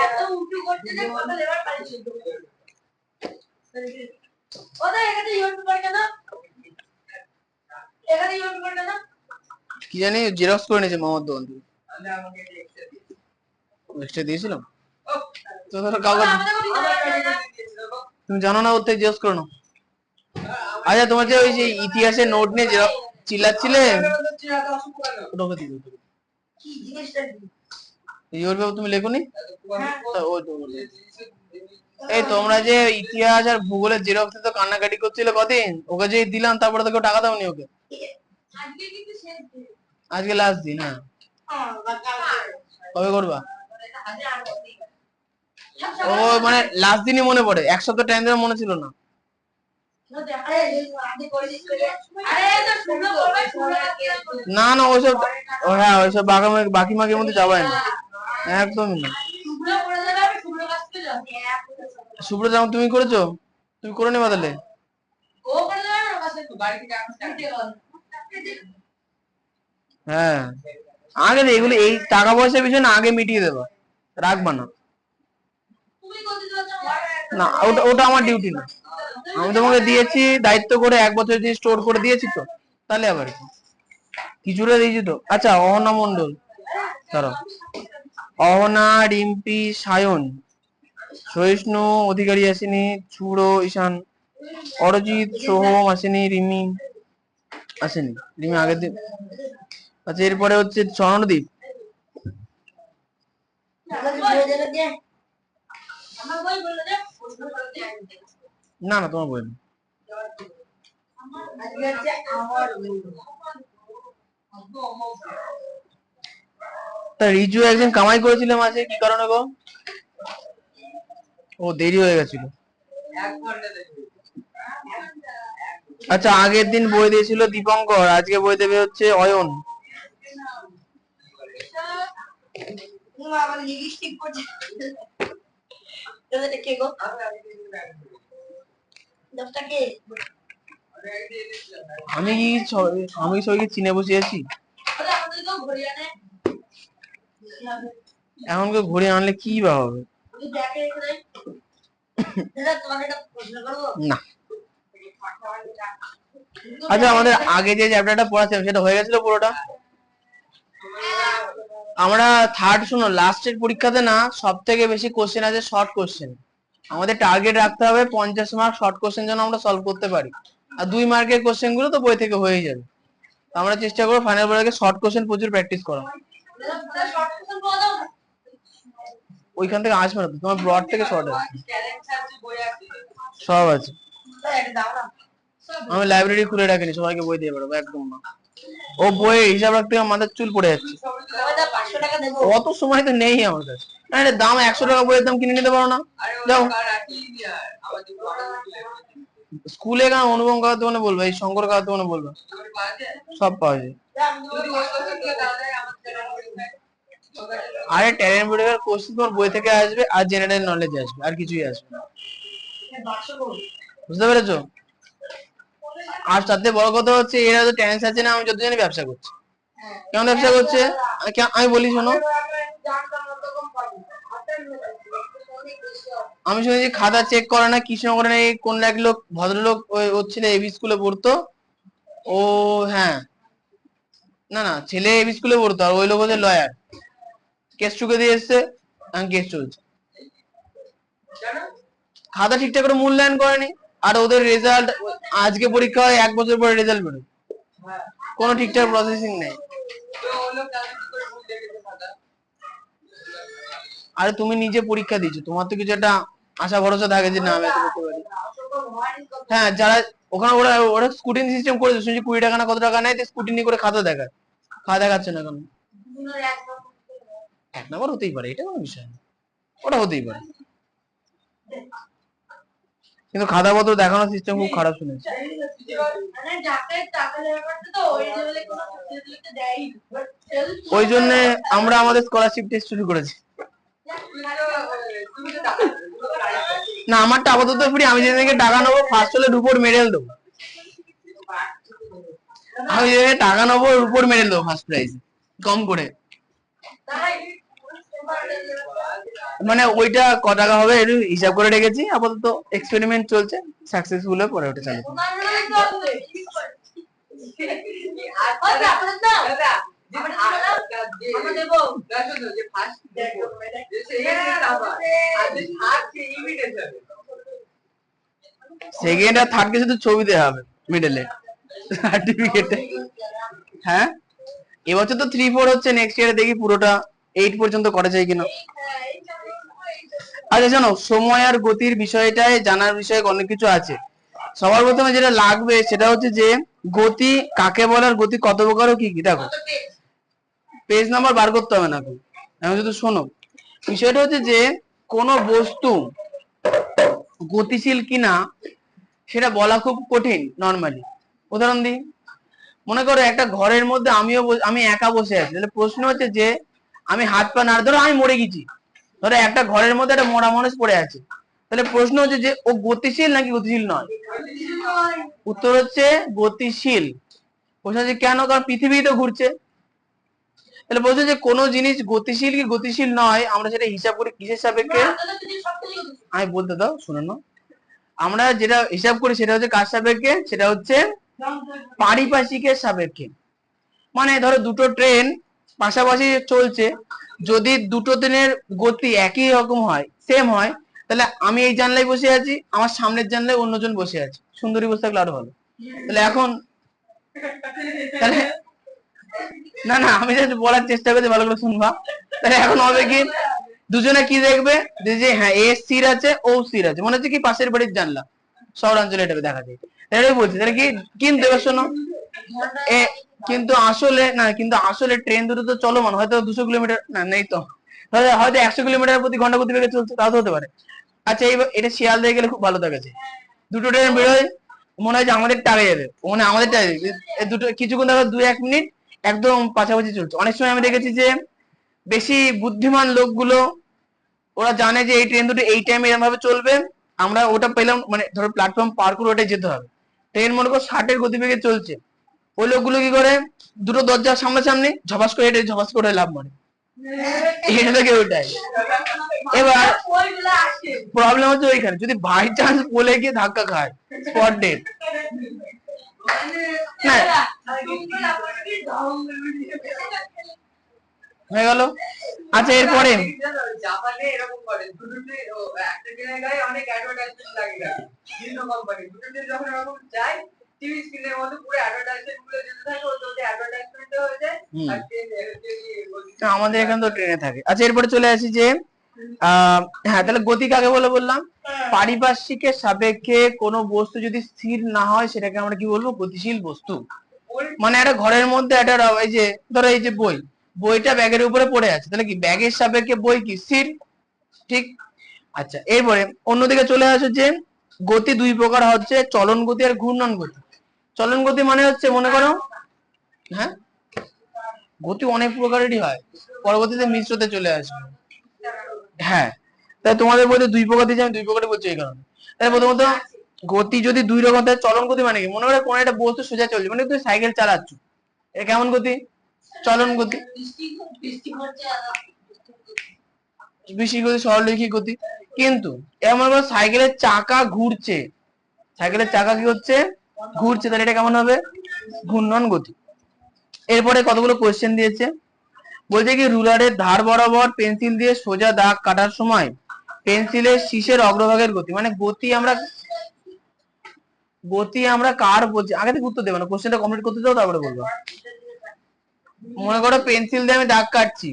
এত উঁচু করছে যে কত লেবার পাইছে ওদের এখানে ইউটিউবার কেন এখানে ইউটিউবার কেন কি জানি জেরক্স করে নিয়েছে মামার দোকান থেকে। এক্সট্রা দিয়েছিলাম তো, ধরো কাউকে তুমি জানো না, ওর থেকে জেরক্স করে নাও। আচ্ছা, তোমার যে ওই যে ইতিহাসের নোট নিয়ে চিল্লাচ্ছিলে, ওটা ওকে দিয়ে দাও। কি জিনিসটা ইয়োর বাবু তুমি লেখোনি? এই তোমরা যে ইতিহাস আর ভূগোলের জেরক্স তো কান্নাকাটি করছিল কদিন, ওকে যে দিলাম তারপরে তোকে টাকা দাওনি ওকে? আজকে কিন্তু শেষ দিন আজকে লাস্ট দিন। হ্যাঁ, কবে করবা? ও মানে লাস্ট দিনই মনে পড়ে, এক সপ্তাহ টাইম দেওয়ার মনে ছিল না। না না, ওইসব, হ্যাঁ ওইসব বাকি মাগের মধ্যে যাবাই না, একদমই না। শুভ্র জামা তুমি করেছো? তুমি করে নেবা তাহলে। হ্যাঁ, আগে এগুলো এই টাকা পয়সার বিষয় না, আগে মিটিয়ে দেবা, রাখবা না। না, ওটা ওটা আমার ডিউটি না, আমি তোমাকে দিয়েছি দায়িত্ব করে, 1 বছর দিয়ে স্টোর করে দিয়েছি তো, তাহলে আবার কি কিছুটা দিয়েছি তো। আচ্ছা, অহনা মন্ডল, দাঁড়াও, অহনা, রিম্পি, সায়ন, সহিষ্ণু অধিকারী আসেনি, ছুড়ো, ঈশান, অরজিৎ, সোহম আসেনি, রিমি আসেনি, রিমি আগের দিন। আচ্ছা, এরপরে হচ্ছে স্বর্ণদ্বীপ। না না, তোমার বই না। তা রিজু একদিন কামাই করেছিল মাঝে, কি কারণে গো? ও দেরি হয়ে গেছিল। আচ্ছা, আগের দিন বই দিয়েছিল দীপঙ্কর, আজকে বই দেবে হচ্ছে অয়ন। আমি কি আমি সবাইকে চিনে বসে আছি? এখন কেউ ঘুরে আনলে কি বা হবে? না। আচ্ছা, আমাদের আগে যে চ্যাপ্টারটা পড়াছিলাম সেটা হয়ে গেছিল পুরোটা? আমরা শোনো, লাস্টের পরীক্ষাতে না সব থেকে বেশি কোশ্চেন আছে শর্ট কোশ্চেন। আমাদের টার্গেট রাখতে হবে 50 মার্ক শর্ট কোশ্চেন যেন আমরা সলভ করতে পারি, আর 2 মার্কের কোশ্চেন গুলো তো বই থেকে হয়ে যাবে। আমরা চেষ্টা করবো ফাইনাল বোর্ডের আগে শর্ট কোশ্চেন প্রচুর প্র্যাকটিস করা। ওইখান থেকে আসবে না, তোমার ব্রড থেকে শর্ট আছে, সব আছে। আমি লাইব্রেরি খুলে রাখিনি, সবাইকে বই দিয়ে বেরোবো, একদম না। ও বইয়ের হিসাব রাখতে মাথার চুল পড়ে যাচ্ছে, অত সময় তো নেই আমার কাছে। দাম 100 টাকা, বইয়ের দাম কিনে নিতে পারো না? যাও স্কুলে কেন, অনুপম কাকার দোকানে বলবো, এই শঙ্কর কাকার দোকানে বলবো, সব পাওয়া যায়। আরে ট্যালেন্ট বোর্ডের কোশ্চেন তোমার বই থেকে আসবে, আর জেনারেল নলেজ আসবে, আর কিছুই আসবে না, বুঝতে পেরেছো? আর তাতে বড় কথা হচ্ছে, এরা তো ট্যালেন্ট আছে না, আমি যত জানি ব্যবসা করছি। কেমন ব্যবসা করছে আমি বলি শোনো, আমি শুনেছি খাতা চেক করে না, কৃষ্ণনগরে না কোন এক লোক, ভদ্রলোক ছেলে এবি স্কুলে পড়তো, ও হ্যাঁ, না না, ছেলে এবি স্কুলে পড়তো, আর ওই লোক হচ্ছে লয়ার, কেস চুকে দিয়ে এসছে, কেস চলছে। খাতা ঠিকঠাক করে মূল্যায়ন করেনি, আর ওদের রেজাল্ট আজকে পরীক্ষা হয় 1 বছর পরে রেজাল্ট বেরোয়, কোনো ঠিকঠাক প্রসেসিং নেই। আরে তুমি নিজে পরীক্ষা দিচ্ছ, তোমার তো কিছু একটা আশা ভরসা থাকে যে না আমি এটা করতে পারি। হ্যাঁ, যারা ওখানে ওরা ওরা স্কুটিং সিস্টেম করেছে, শুনছি 20 টাকা না কত টাকা নেয়, স্কুটিনি করে খাতা দেখায়। খাতা দেখাচ্ছে না কেন? 1 নম্বর হতেই পারে, এটা কোনো বিষয় না, ওটা হতেই পারে, কিন্তু খাতাপত্র দেখানোর সিস্টেম খুব খারাপ শুনেছি। ওই জন্য আমরা আমাদের স্কলারশিপ টেস্ট শুরু করেছি। না, আমারটা আপাতত ফ্রি, আমি যেদিনকে টাকা নেবো ফার্স্ট হলে রুপোর মেডেল দেবো, আমি যেদিনকে টাকা নেবো রুপোর মেডেল দেবো ফার্স্ট প্রাইজ কম করে। মানে ওইটা ক টাকা হবে একটু হিসাব করে রেখেছি, আপাতত এক্সপেরিমেন্ট চলছে, সাকসেসফুল হয়ে পরে ওটা চালু করব। সেকেন্ড আর থার্ড কে শুধু ছবি দেওয়া হবে মিডলে, সার্টিফিকেটে। হ্যাঁ, এবছর তো 3-4 হচ্ছে, নেক্সট ইয়ারে দেখি পুরোটা 8 পর্যন্ত করা যায় কিনা। আচ্ছা জানো, সময় আর গতির বিষয়টায় জানার বিষয়ে অনেক কিছু আছে। সবার প্রথমে যেটা লাগবে সেটা হচ্ছে যে গতি কাকে বলে আর গতি কত প্রকার ও কি কি। দেখো, পেজ নাম্বার বার করতে হবে না, এখন শুধু শোনো। বিষয়টা হচ্ছে যে কোনো বস্তু গতিশীল কিনা সেটা বলা খুব কঠিন নরমালি। উদাহরণ দিই, মনে করো একটা ঘরের মধ্যে আমি একা বসে আছি, তাহলে প্রশ্ন হচ্ছে যে আমি হাত পা নাড়, ধরো আমি মরে গেছি, ধরো একটা ঘরের মধ্যে একটা মরা মানুষ পড়ে আছে, তাহলে প্রশ্ন হচ্ছে যে ও গতিশীল নাকি গতিশীল নয়? উত্তর হচ্ছে গতিশীল। প্রশ্ন হচ্ছে কেন? কারণ পৃথিবী তো ঘুরছে। তাহলে বলছে যে কোনো জিনিস গতিশীল কি গতিশীল নয়, আমরা সেটা হিসাব করি কিসের সাপেক্ষে? আমি বলতে দাও, শুনে নাও। আমরা যেটা হিসাব করি সেটা হচ্ছে কার সাপেক্ষে? সেটা হচ্ছে পারিপার্শ্বিকের সাপেক্ষে। মানে ধরো দুটো ট্রেন পাশাপাশি চলছে, যদি দুটো ট্রেনের গতি একই রকম হয়, সেম হয়, তাহলে আমি এই জানলায় বসে আছি, আমার সামনের জানলায় অন্যজন বসে আছে, সুন্দরী বসে থাকলে আরো ভালো। তাহলে এখন তাহলে না না, আমি জাস্ট বলার চেষ্টা করছি, ভালো করে শুনবা। তাহলে এখন হবে কি, দুজনে কি দেখবে যে হ্যাঁ এ সিট আছে ও সিট আছে, মনে হচ্ছে কি পাশের বাড়ির জানলা, শহরাঞ্চলে এটা দেখা যায়, এটাই বলছি। তাহলে কি, কিন্তু এবার শোনো, কিন্তু আসলে না, কিন্তু আসলে ট্রেন দুটো তো চলমান, হয়তো 200 কিলোমিটার না, নেই তো, হয়তো 100 কিলোমিটার প্রতি ঘন্টা গতিবেগে চলছে, তাও তো হতে পারে। আচ্ছা, এটা শিয়াল দিয়ে গেলে খুব ভালো দেখাচ্ছে, দুটো ট্রেন বেরোয়, মনে হয় যে আমাদের টাগে যাবে, মনে আমাদের টাগে দুটো কিছুক্ষণ দেখো 2-1 মিনিট একদম পাশাপাশি চলছে। অনেক সময় আমি দেখেছি যে বেশি বুদ্ধিমান লোকগুলো ওরা জানে যে এই ট্রেন দুটো এই টাইমে এরকম ভাবে চলবে, আমরা ওটা পেলাম, মানে ধরো প্ল্যাটফর্ম পার করে ওটাই যেতে হবে, ট্রেন মনে করো 60-এর গতিবেগে চলছে, ওই লোকগুলো কি করে দুটো দরজার সামনাসামনি ঝপাস করে হেঁটে ঝপাস করে লাভ মারে, এটা থেকে ওটাই। এবার প্রবলেম হচ্ছে ওইখানে যদি বাই চান্স বলে গিয়ে ধাক্কা খায়, স্পট ডেট। হয়ে গেল। আচ্ছা, এরপরে জাপানে এরকম করে দুটো একটা ট্রেনের গায়ে অনেক অ্যাডভার্টাইজমেন্ট লাগিয়ে রাখে বিভিন্ন কোম্পানি, দুটো ট্রেন যখন এরকম যায় টিভি স্ক্রিনের মধ্যে পুরো অ্যাডভার্টাইজমেন্ট গুলো যেতে থাকে, ওতে অ্যাডভার্টাইজমেন্ট হয়ে যায় আর ট্রেন আমাদের এখানে তো ট্রেনে থাকে। আচ্ছা, এরপরে চলে আসি যে হ্যাঁ, তাহলে গতি কাকে বলে বললাম? পারিপার্শ্বিকের সাপেক্ষে কোনো বস্তু যদি স্থির না হয় সেটাকে আমরা কি বলবো? গতিশীল বস্তু। মানে একটা ঘরের মধ্যে একটা এই যে ধরো এই যে বইটা ব্যাগের উপরে পড়ে আছে, তাহলে কি ব্যাগের সাপেক্ষে বই কি স্থির? ঠিক। আচ্ছা, এরপরে অন্যদিকে চলে আসে যে গতি দুই প্রকার হচ্ছে, চলন গতি আর ঘূর্ণন গতি। চলন গতি মানে হচ্ছে মনে করো, হ্যাঁ গতি অনেক প্রকারেরই হয়, পরবর্তীতে মিশ্রতে চলে আসবে। হ্যাঁ, তাই তোমাদের বলতে দুই প্রকার দিয়েছে, আমি দুই প্রকারই বলছি এই কারণে। তাই প্রথমত গতি যদি দুই রকম থাকে, চলন গতি মানে কি? মনে করো কোন একটা বস্তু সোজা চলছে, মানে তুমি সাইকেল চালাচ্ছ, এটা কেমন গতি? চলন গতি। বৃষ্টি গতি, সরলরৈখিক গতি। কিন্তু এমন করে সাইকেলের চাকা ঘুরছে, সাইকেলের চাকা কি হচ্ছে? ঘুরছে, তাহলে এটা কেমন হবে? ঘূর্ণন গতি। এরপরে কতগুলো কোয়েশ্চেন দিয়েছে, বলছে কি রুলারের ধার বরাবর পেন্সিল দিয়ে সোজা দাগ কাটার সময় পেন্সিলের শীষের অগ্রভাগের গতি, মানে গতি আমরা কার বলছি, আগে থেকে উত্তর দেবো না, কোশ্চেনটা কমপ্লিট করতে দাও তারপরে বলবো। মনে করো পেন্সিল দিয়ে আমি দাগ কাটছি,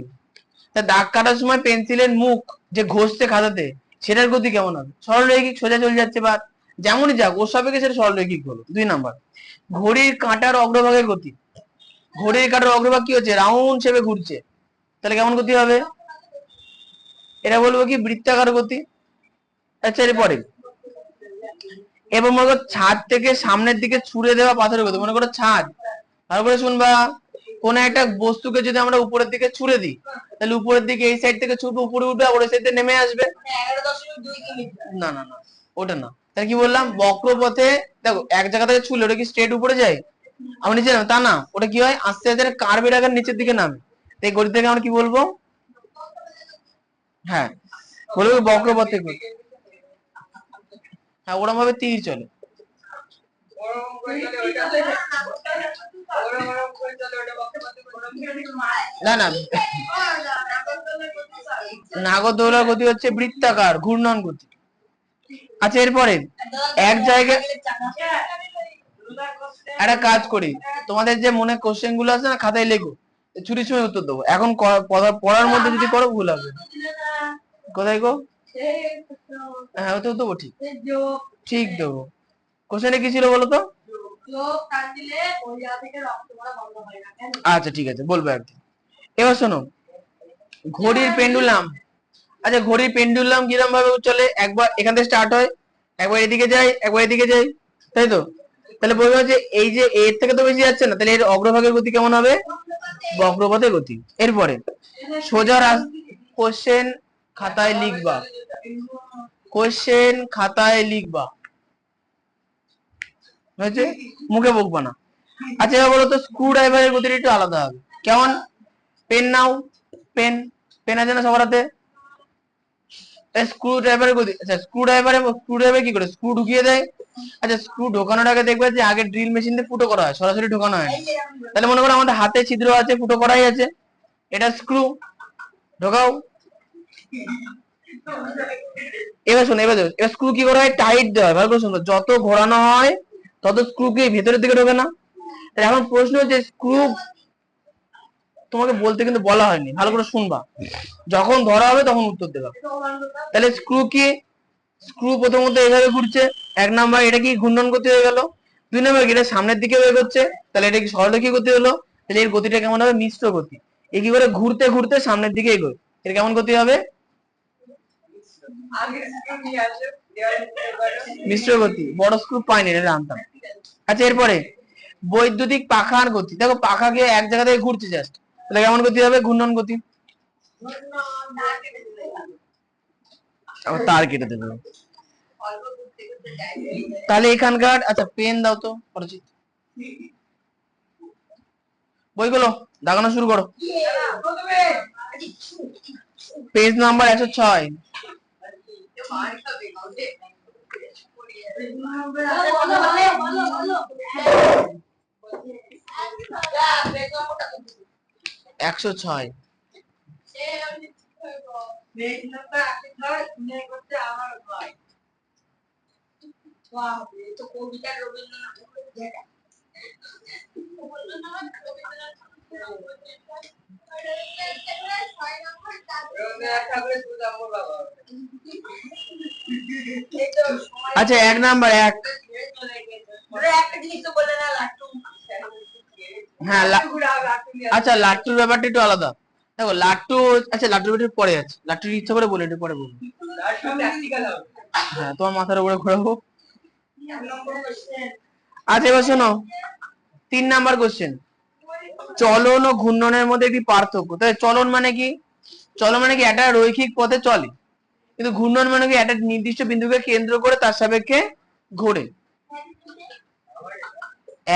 তা দাগ কাটার সময় পেন্সিলের মুখ যে ঘষছে খাতাতে, সেটার গতি কেমন হবে? সরলরৈখিক, সোজা চলে যাচ্ছে, বা যেমনই যাক ওর সাপেক্ষে সেটা সরলরৈখিক হলো। 2 নাম্বার, ঘড়ির কাঁটার অগ্রভাগের গতি, ঘড়ির কাঁটার অগ্রভাগ কি হচ্ছে, রাউন্ড শেপে ঘুরছে, তাহলে কেমন গতি হবে? এটা বলবো কি বৃত্তাকার গতি। আচ্ছা এরপরে, এবার মনে করো ছাদ থেকে সামনের দিকে ছুড়ে দেওয়া পাথরের গতি, মনে করো ছাদ, ভালো করে শুনবা, কোন একটা বস্তুকে যদি আমরা উপরের দিকে ছুড়ে দিই, তাহলে উপরের দিকে এই সাইড থেকে ছুটে উপরে উঠবে, আর ওই সাইড থেকে নেমে আসবে। 11.2 কিলোমিটার। না না না, ওটা না। তাহলে কি বললাম, বক্রপথে, দেখো এক জায়গা থেকে ছুড়লে ওটা কি স্ট্রেট উপরে যায়, আমরা নিচে নামে, তা না, ওটা কি হয় আস্তে আস্তে কার্ভের আকার নিচের দিকে নামে। এই গতিটাকে আমরা কি বলবো? হ্যাঁ বলবো বক্রপথে গতি। হ্যাঁ ওরকম ভাবে তীর চলে। ওরকম করে চলে ওইটা, ওরকম করে চলে ওটা বক্রপথে গতি। না না, নাগরদোলার গতি হচ্ছে বৃত্তাকার ঘূর্ণন গতি। আচ্ছা এরপরে এক জায়গায় একটা কাজ করি, তোমাদের যে মনে কোশ্চেন গুলো আছে না খাতায় লেখো, ছুটির সময় উত্তর দেবো, এখন পড়ার মধ্যে যদি করো ভুল হবে। কোথায় গো? হ্যাঁ ওটা দেবো, ঠিক ঠিক দেবো। কোশ্চেনে কি ছিল বলো তো? আচ্ছা ঠিক আছে বলবো একদিন। এবার শোনো, ঘড়ির পেন্ডুলাম, আচ্ছা ঘড়ির পেন্ডুলাম কিরকম ভাবে চলে, একবার এখান থেকে স্টার্ট হয়, একবার এদিকে যায়, একবার এদিকে যায়, তাই তো? তাহলে বলবো যে এই যে এর থেকে তো বেশি যাচ্ছে না, তাহলে এর অগ্রভাগের গতি কেমন হবে? বক্রপথের গতি। এরপরে সোজা কোশ্চেন খাতায় লিখবা, কোশ্চেন খাতায় লিখবা, হয়েছে, মুখে বকবা না। আচ্ছা এবার বলো তো স্ক্রু ড্রাইভারের গতিটা একটু আলাদা হবে, কেমন? পেন নাও, পেন, পেন আছে না সবার হাতে? স্ক্রু ড্রাইভারের গতি, আচ্ছা স্ক্রু ড্রাইভার কি করে, স্ক্রু ঢুকিয়ে দেয়। আচ্ছা স্ক্রু ঢোকানোর আগে দেখবে যে আগে ড্রিল মেশিন দিয়ে ফুটো করা হয়, সরাসরি ঢোকানো হয় না। তাহলে মনে করো আমাদের হাতে ছিদ্র আছে, ফুটো করাই আছে, এটা স্ক্রু, ঢোকাও। এবার শোনো, এবার স্ক্রু কি করা হয়, টাইট দেওয়া হয়, ভালো করে শোনো, যত ঘোরানো হয় তত স্ক্রু কি ভেতরের দিকে ঢোকে না? এখন প্রশ্ন হচ্ছে স্ক্রু, তোমাকে বলতে কিন্তু বলা হয়নি, ভালো করে শুনবা, যখন ধরা হবে তখন উত্তর দেবা। তাহলে স্ক্রু কি, স্ক্রু প্রথমত এইভাবে ঘুরছে, 1 নাম্বার, এটা কি ঘূর্ণন গতি হয়ে গেল। 2 নাম্বার কি, এটা সামনের দিকে এগোচ্ছে, তাহলে এটা কি সরলরৈখিক গতি হলো। তাহলে এর গতিটা কেমন হবে, মিশ্র গতি। এ কি করে ঘুরতে ঘুরতে সামনের দিকে এগোয়, এর কেমন গতি হবে? মিশ্র গতি। বড় স্ক্রু পাইনি, এটা জানতাম। আচ্ছা এরপরে বৈদ্যুতিক পাখার গতি, দেখো পাখাকে এক জায়গা থেকে ঘুরছে জাস্ট, তাহলে কেমন গতি হবে, ঘূর্ণন গতি। আবার তার কেটে দেবে। তাহলে এখানকার, আচ্ছা পেন দাও তো অরিজিৎ, বইগুলো দাগানো শুরু করো। Page number 106। একশো ছয়। আচ্ছা 1 নাম্বার, 1, হ্যাঁ আচ্ছা লাট্টুর ব্যাপারটা একটু আলাদা। দেখো লাট্টু, আচ্ছা লাট্টুর ব্যাপারটা পরে আছে, লাট্টুর ইচ্ছা করে বলে, একটু পরে বলবো। হ্যাঁ তোমার মাথার উপরে ঘোরাবো। আচ্ছা এবার শোনো 3 নাম্বার কোশ্চেন, চলন ও ঘূর্ণনের মধ্যে একটি পার্থক্য। তাই চলন মানে কি, চলন মানে কি একটা রৈখিক পথে চলে, কিন্তু ঘূর্ণন মানে কি একটা নির্দিষ্ট বিন্দুকে কেন্দ্র করে তার সাপেক্ষে ঘোরে।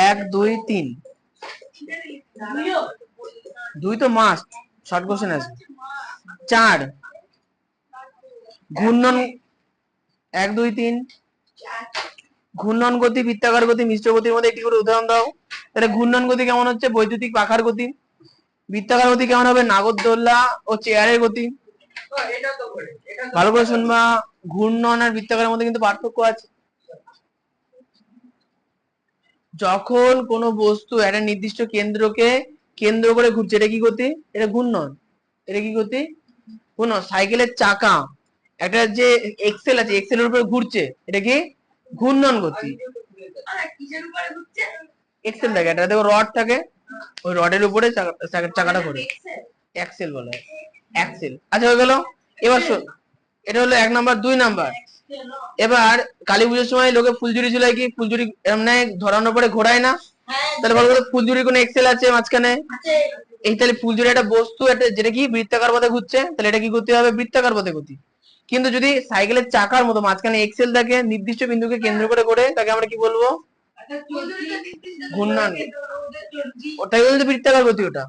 1 2 3, 2 তো মাস্ট, শর্ট কোশ্চেন আছে। 4 ঘূর্ণন, 1 2 3, ঘূর্ণন গতি, বৃত্তাকার গতি, মিশ্র গতির মধ্যে একটি করে উদাহরণ দাও। তাহলে ঘূর্ণন গতি কেমন হচ্ছে, বৈদ্যুতিক পাখার গতি। বৃত্তাকার গতি কেমন হবে, নাগরদোলনা ও চেয়ারের গতি। এটা তো করে এটা ভালো করে শুনবা, ঘূর্ণন আর বৃত্তাকারের মধ্যে কিন্তু পার্থক্য আছে। যখন কোনো বস্তু একটা নির্দিষ্ট কেন্দ্রকে কেন্দ্র করে ঘুরছে, এটা কি গতি? এটা ঘূর্ণন। এটা কি গতি? ঘূর্ণন। সাইকেলের চাকা একটা যে এক্সেল আছে, এক্সেলের উপরে ঘুরছে, এটা কি? ঘূর্ণন গতি। কিসের উপরে ঘুরছে? এক্সেল থাকে, এটা দেখো রড থাকে, ওই রডের উপরে চাকাটা ঘুরে, এক্সেল বলা হয়, এক্সেল। আচ্ছা হয়ে গেল। এবার শোন, এটা হলো 1 নাম্বার। 2 নাম্বার, এবার কালী পুজোর সময় লোকে ফুলঝুরি ঝুলায়, কি ফুলঝুরি এমনি ধরানোর পরে ঘোরায় না? তাহলে বলো তো ফুলঝুরির কোনো এক্সেল আছে মাঝখানে? এই তাহলে ফুলঝুরি একটা বস্তু, একটা যেটা কি বৃত্তাকার পথে ঘুরছে, তাহলে এটা কি গতি হবে? বৃত্তাকার পথে গতি। কিন্তু যদি সাইকেলের চাকার মতো মাঝখানে এক্সেল থাকে, নির্দিষ্ট বিন্দুকে কেন্দ্র করে ঘোরে, তাকে আমরা কি বলবো? ঘূর্ণন। ওটাই বলতে বৃত্তাকার গতি ওটা।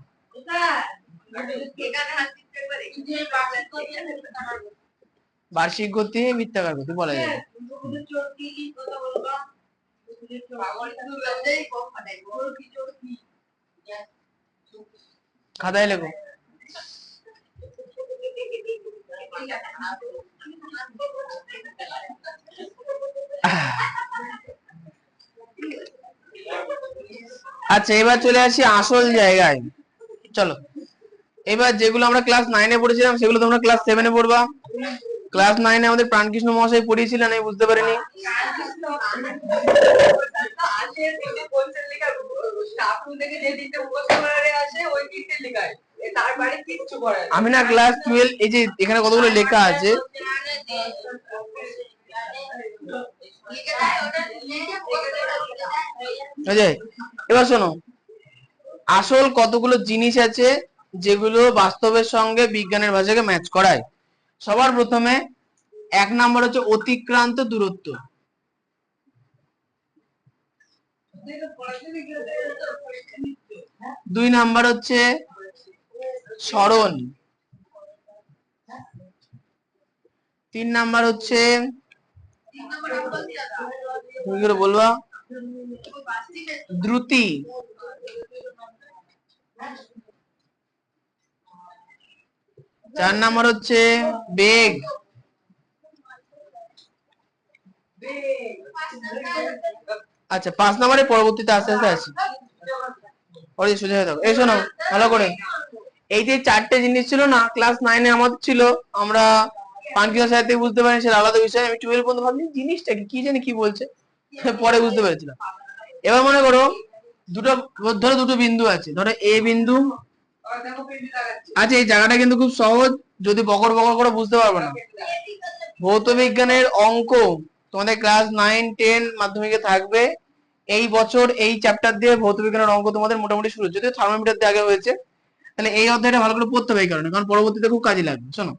বার্ষিক গতি, বৃত্তাকার গতি বলা যাবে। খাতায় লেখো। আচ্ছা এবার চলে আসি আসল জায়গায়। চলো, এবার যেগুলো আমরা ক্লাস 9-এ পড়েছিলাম সেগুলো তোমরা ক্লাস 7-এ পড়বা। ক্লাস 9-এ আমাদের প্রাণকৃষ্ণ মহাশয় পড়িয়েছিলেন, আমি বুঝতে পারিনি। আমি না ক্লাস 12, এই যে এখানে কতগুলো লেখা আছে, এবার শোনো, আসল কতগুলো জিনিস আছে যেগুলো বাস্তবের সঙ্গে বিজ্ঞানের ভাষাকে ম্যাচ করায়। সবার প্রথমে 1 নাম্বার হচ্ছে অতিক্রান্ত দূরত্ব। 2 নাম্বার হচ্ছে সরণ। 3 নাম্বার হচ্ছে, তুমি কি করে বলবা, দ্রুতি। 4 নাম্বার হচ্ছে বেগ। আচ্ছা 5 নাম্বারে পরবর্তীতে আস্তে আস্তে আসি। ওরে সোজা হয়ে থাকো। এই শোনো ভালো করে, এই যে 4টে জিনিস ছিল না ক্লাস 9-এ আমাদের ছিল, আমরা প্রাণকৃষ্ণ স্যার থেকে বুঝতে পারি সেটা আলাদা বিষয়। আমি 12 পর্যন্ত ভাবছি জিনিসটা কি জানি কি বলছে, পরে বুঝতে পেরেছিলাম। এবার মনে করো দুটো বিন্দু আছে, ধরো এ বিন্দু। আচ্ছা এই জায়গাটা কিন্তু খুব সহজ, যদি বকর বকর করে বুঝতে পারবে না। ভৌত বিজ্ঞানের অঙ্ক তোমাদের ক্লাস 9-10 মাধ্যমিকে থাকবে। এই বছর এই চ্যাপ্টার দিয়ে ভৌত বিজ্ঞানের অঙ্ক তোমাদের মোটামুটি শুরু, যদিও থার্মোমিটার দিয়ে আগে হয়েছে। তাহলে এই অধ্যায়টা ভালো করে পড়তে হবে এই কারণে, কারণ পরবর্তীতে খুব কাজে লাগবে। শোনো,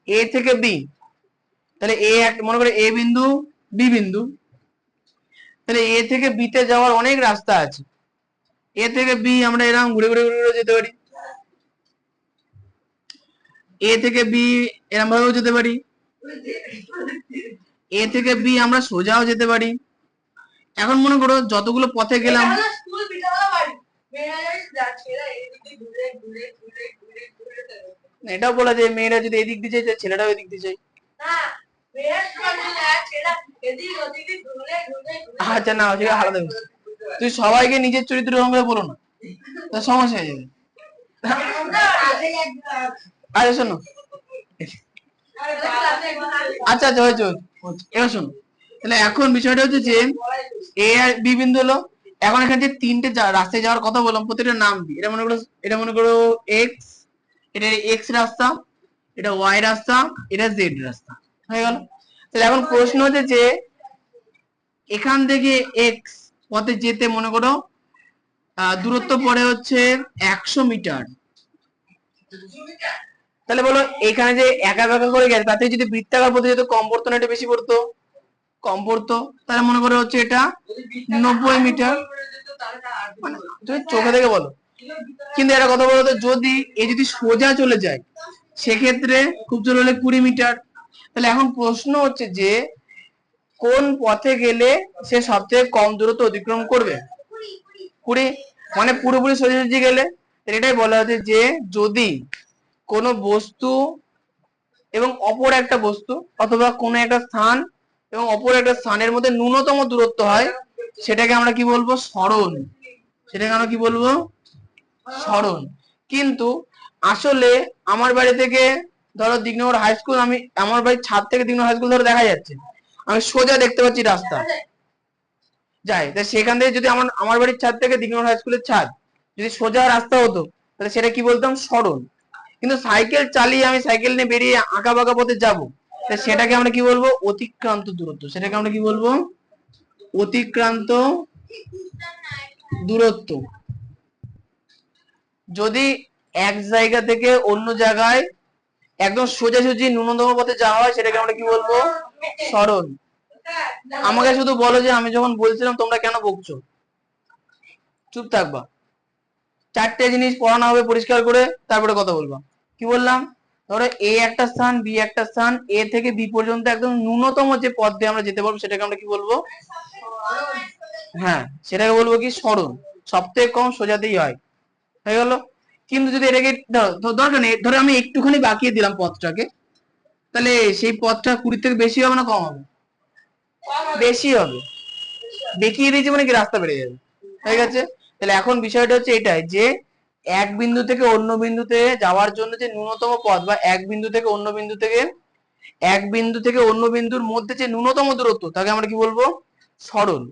এ থেকে বি, তাহলে এ মনে করে এ বিন্দু, বি বিন্দু, তাহলে এ থেকে বি তে যাওয়ার অনেক রাস্তা আছে। এ থেকে বি আমরা এরকম ঘুরে ঘুরে ঘুরে ঘুরে যেতে পারি, এ থেকে বি এরকম ভাবেও যেতে পারি, এ থেকে বি আমরা সোজাও যেতে পারি। এখন মনে করো যতগুলো পথে গেলাম, এটাও বলা যায় মেয়েরা যদি এদিক দিয়ে যায় ছেলেটাও এদিক দিয়ে যায়। আচ্ছা না আলাদা, তুই সবাইকে নিজের চরিত্র সঙ্গে বলো না, তার সমস্যা হয়ে যাবে। আচ্ছা শোনো, আচ্ছা আচ্ছা হয়েছে। এবার শোনো, তাহলে এখন বিষয়টা হচ্ছে যে এ আর বি বিন্দু হলো। এখন এখানে যে 3টে রাস্তায় যাওয়ার কথা বললাম, প্রত্যেকটা নাম দিই। এটা মনে করো এক্স, এটা এক্স রাস্তা, এটা ওয়াই রাস্তা, এটা জেড রাস্তা, হয়ে গেল। তাহলে এখন প্রশ্ন হচ্ছে যে এখান থেকে এক্স পথে যেতে মনে করো দূরত্ব পড়ে হচ্ছে 100 মিটার। তাহলে বলো এখানে যে একা একা করে গেছে, তাতে যদি বৃত্তাকার পথে যেত কম পড়তো না এটা বেশি পড়তো? কম পড়তো। তাহলে মনে করো হচ্ছে এটা 90 মিটার, মানে তুমি চোখে দেখে বলো। কিন্তু একটা কথা বলো তো, যদি যদি সোজা চলে যায় সেক্ষেত্রে খুব জোর হলে 20 মিটার। তাহলে এখন প্রশ্ন হচ্ছে যে কোন পথে গেলে সে সবচেয়ে কম দূরত্ব অতিক্রম করবে? 20, মানে পুরোপুরি সোজাসুজি গেলে। এটাই বলা হচ্ছে যে যদি কোনো বস্তু এবং অপর একটা বস্তু অথবা কোনো একটা স্থান এবং অপর একটা স্থানের মধ্যে ন্যূনতম দূরত্ব হয়, সেটাকে আমরা কি বলবো? সরণ। সেটাকে আমরা কি বলবো? সরণ। কিন্তু আসলে আমার বাড়ি থেকে ধরো দিগনগর হাই স্কুল, আমি আমার বাড়ির ছাদ থেকে দিগনগর হাই স্কুল ধরো দেখা যাচ্ছে, আমি সোজা দেখতে পাচ্ছি রাস্তা যাই, তাই সেখান থেকে যদি আমার বাড়ির ছাদ থেকে দিগনগর হাই স্কুলের ছাদ যদি সোজা রাস্তা হতো, তাহলে সেটা কি বলতাম? সরণ। কিন্তু সাইকেল চালিয়ে আমি সাইকেল নিয়ে বেরিয়ে আঁকা বাঁকা পথে যাবো, তাই সেটাকে আমরা কি বলবো? অতিক্রান্ত দূরত্ব। সেটাকে আমরা কি বলবো? অতিক্রান্ত দূরত্ব। যদি এক জায়গা থেকে অন্য জায়গায় একদম সোজাসুজি ন্যূনতম পথে যাওয়া হয়, সেটাকে আমরা কি বলবো? সরণ। আমাকে শুধু বলো যে আমি যখন বলছিলাম তোমরা কেন বকছো? চুপ থাকবা। চারটে জিনিস পড়ানো হবে পরিষ্কার করে, তারপরে কথা বলবা। কি বললাম? ধরো এ একটা স্থান, বি একটা স্থান, এ থেকে বি পর্যন্ত একদম ন্যূনতম যে পথ দিয়ে আমরা যেতে পারবো, সেটাকে আমরা কি বলবো? হ্যাঁ, সেটাকে বলবো কি? সরণ। সব থেকে কম সোজাতেই হয়। হয়ে গেল। কিন্তু যদি এটাকে দরকার নেই, ধরো আমি একটুখানি বাকিয়ে দিলাম পথটাকে, তাহলে সেই পথটা 20 থেকে বেশি হবে না কম হবে? বেশি হবে। বেঁকিয়ে দিয়েছি মানে কি রাস্তা বেড়ে যাবে। হয়ে গেছে। তাহলে এখন বিষয়টা হচ্ছে এটাই যে এক বিন্দু থেকে অন্য বিন্দুতে যাওয়ার জন্য যে ন্যূনতম পথ, বা এক বিন্দু থেকে অন্য বিন্দুর মধ্যে যে ন্যূনতম দূরত্ব, তাকে আমরা কি বলবো? সরণ।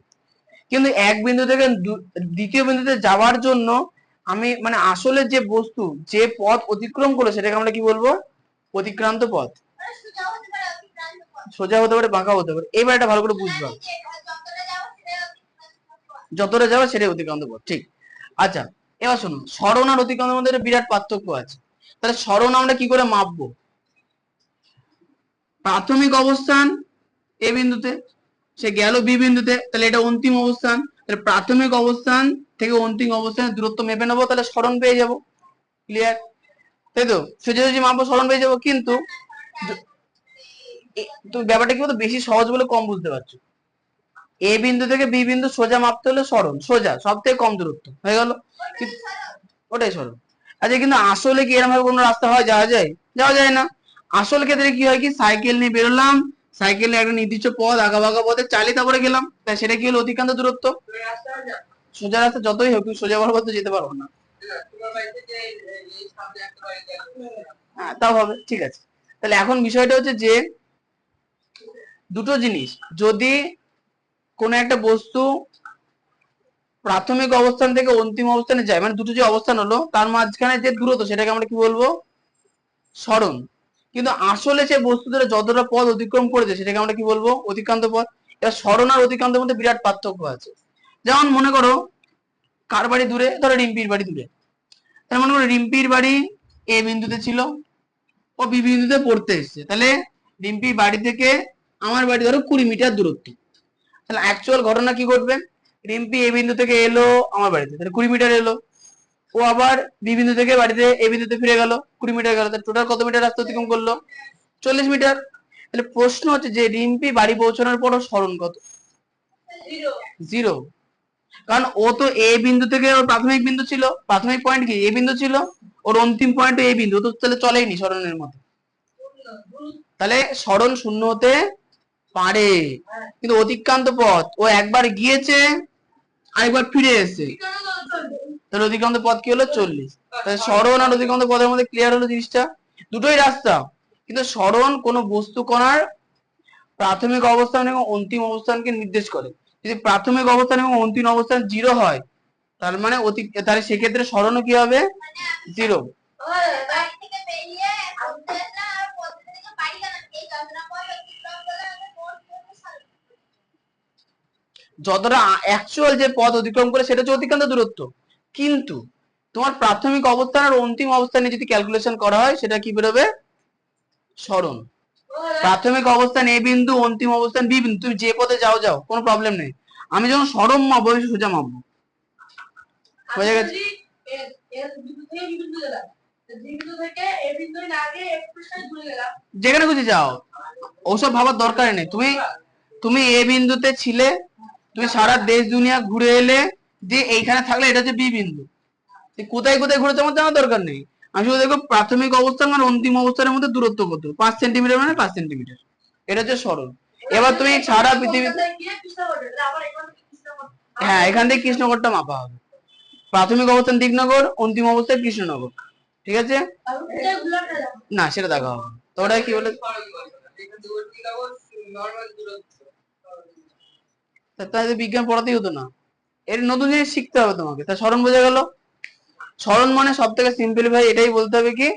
কিন্তু এক বিন্দু থেকে দ্বিতীয় বিন্দুতে যাওয়ার জন্য আমি মানে আসলে যে বস্তু যে পথ অতিক্রম করলো, সেটাকে আমরা কি বলবো? অতিক্রান্ত পথ। সোজা হতে পারে, বাঁকা হতে পারে। এবার এটা ভালো করে বুঝবা। যতটা যাওয়া সেটাই অতিক্রান্ত পথ। ঠিক। আচ্ছা, এবার শোনো, সরণ আর অতিক্রান্তের মধ্যে একটা বিরাট পার্থক্য আছে। তাহলে সরণ আমরা কি করে মাপবো? প্রাথমিক অবস্থান এ বিন্দুতে, সে গেল বি বিন্দুতে, তাহলে এটা অন্তিম অবস্থান। তাহলে প্রাথমিক অবস্থান থেকে অন্তিম অবস্থানের দূরত্ব মেপে নেবো, তাহলে সরণ পেয়ে যাবো। ক্লিয়ার? তাই তো? সোজাসুজি মাপবো, সরণ পেয়ে যাবো। কিন্তু তো ব্যাপারটা কি বলতো, বেশি সহজ বলে কম বুঝতে পারছো। এ বিন্দু থেকে বি বিন্দু সোজা মাপতে হলে সরণ, সোজা সব থেকে কম দূরত্ব হয়ে গেল। ওটাই সরণ। আচ্ছা, কিন্তু আসলে কি এরকম ভাবে কোনো রাস্তা হয় যাওয়া যায়? যাওয়া যায় না। আসল ক্ষেত্রে কি হয় কি, সাইকেল নিয়ে বেরোলাম, সাইকেলে একটা নির্দিষ্ট পথ আঁকা বাঁকা পথে চালিয়ে তারপরে গেলাম, তাই সেটা কি হলো? অতিক্রান্ত দূরত্ব। সোজা রাস্তা যতই হোক, সোজা বরাবর তো যেতে পারবো না। হ্যাঁ, তাও হবে। ঠিক আছে। তাহলে এখন বিষয়টা হচ্ছে যে দুটো জিনিস, যদি কোনো একটা বস্তু প্রাথমিক অবস্থান থেকে অন্তিম অবস্থানে যায়, মানে দুটো যে অবস্থান হলো তার মাঝখানে যে দূরত্ব, সেটাকে আমরা কি বলবো? সরণ। কিন্তু আসলে সে বস্তু ধরে যতটা পথ অতিক্রম করেছে, সেটাকে আমরা কি বলবো? অতিক্রান্ত পথ। এবার সরণ আর অতিক্রান্তের মধ্যে বিরাট পার্থক্য আছে। যেমন মনে করো কার বাড়ি দূরে, ধরো রিম্পির বাড়ি দূরে। তার মনে করো রিম্পির বাড়ি এ বিন্দুতে ছিল, ও বি বিন্দুতে পড়তে এসছে। তাহলে রিম্পির বাড়ি থেকে আমার বাড়ি ধরো 20 মিটার দূরত্ব। তাহলে অ্যাকচুয়াল ঘটনা কি ঘটবে? রিম্পি এ বিন্দু থেকে এলো আমার বাড়িতে, তাহলে 20 মিটার এলো। ও আবার বি বিন্দু থেকে বাড়িতে এ বিন্দুতে ফিরে গেল, 20 মিটার গেল। তাহলে টোটাল কত মিটার রাস্তা অতিক্রম করলো? 40 মিটার। তাহলে প্রশ্ন হচ্ছে যে রিম্পি বাড়ি পৌঁছানোর পরও সরণ কত? 0। কারণ ও তো এ বিন্দু থেকে ওর প্রাথমিক বিন্দু ছিল, প্রাথমিক পয়েন্ট কি এ বিন্দু ছিল, ওর অন্তিম পয়েন্ট এ বিন্দু, তো তাহলে চলেইনি সরণের মতো। তাহলে সরণ শূন্য হতে পারে, কিন্তু অতিক্রান্ত পথ ও একবার গিয়েছে আরেকবার ফিরে এসেছে, তাহলে অতিক্রান্ত পথ কি হলো? 40। তাহলে সরণ আর অতিক্রান্ত পথের মধ্যে ক্লিয়ার হলো জিনিসটা। দুটোই রাস্তা, কিন্তু সরণ কোনো বস্তু কণার প্রাথমিক অবস্থান এবং অন্তিম অবস্থানকে নির্দেশ করে। যদি প্রাথমিক অবস্থান এবং অন্তিম অবস্থান 0 হয়, তার মানে তাহলে সেক্ষেত্রে সরণও কি হবে? 0। যতটা অ্যাকচুয়াল যে পথ অতিক্রম করে সেটা হচ্ছে অতিক্রান্ত দূরত্ব, কিন্তু তোমার প্রাথমিক অবস্থান আর অন্তিম অবস্থানে যদি ক্যালকুলেশন করা হয়, সেটা কি বেরোবে? সরণ। প্রাথমিক অবস্থান এ বিন্দু, অন্তিম অবস্থান বি বিন্দু, তুমি যে পথে যাও যাও, কোনো প্রবলেম নেই। আমি যখন সরণ মাপবো, সোজা মাপবো। হয়ে গেছে। যেখানে খুশি যাও, ওসব ভাবার দরকার নেই। তুমি এ বিন্দুতে ছিলে, তুমি সারা দেশ দুনিয়া ঘুরে এলে, যে এইখানে থাকলে এটা হচ্ছে বি বিন্দু। কোথায় কোথায় ঘুরেছে আমার জানার দরকার নেই। আমি শুধু দেখো প্রাথমিক অবস্থান আর অন্তিম অবস্থানের মধ্যে দূরত্ব কত, 5 সেন্টিমিটার মানে 5 সেন্টিমিটার, এটা হচ্ছে সরণ। এবার তুমি সারা পৃথিবী, হ্যাঁ এখান থেকে কৃষ্ণনগরটা মাপা হবে, প্রাথমিক অবস্থান দিকনগর, অন্তিম অবস্থায় কৃষ্ণনগর, ঠিক আছে? না সেটা দেখা হবে, তো ওটা কি বলে, তাহলে বিজ্ঞান পড়াতেই হতো না, এর নতুন জিনিস শিখতে হবে তোমাকে। তা সরণ বোঝা গেল। সরণ মানে সব থেকে সিম্পল ভাই এটাই বলতে হবে কি,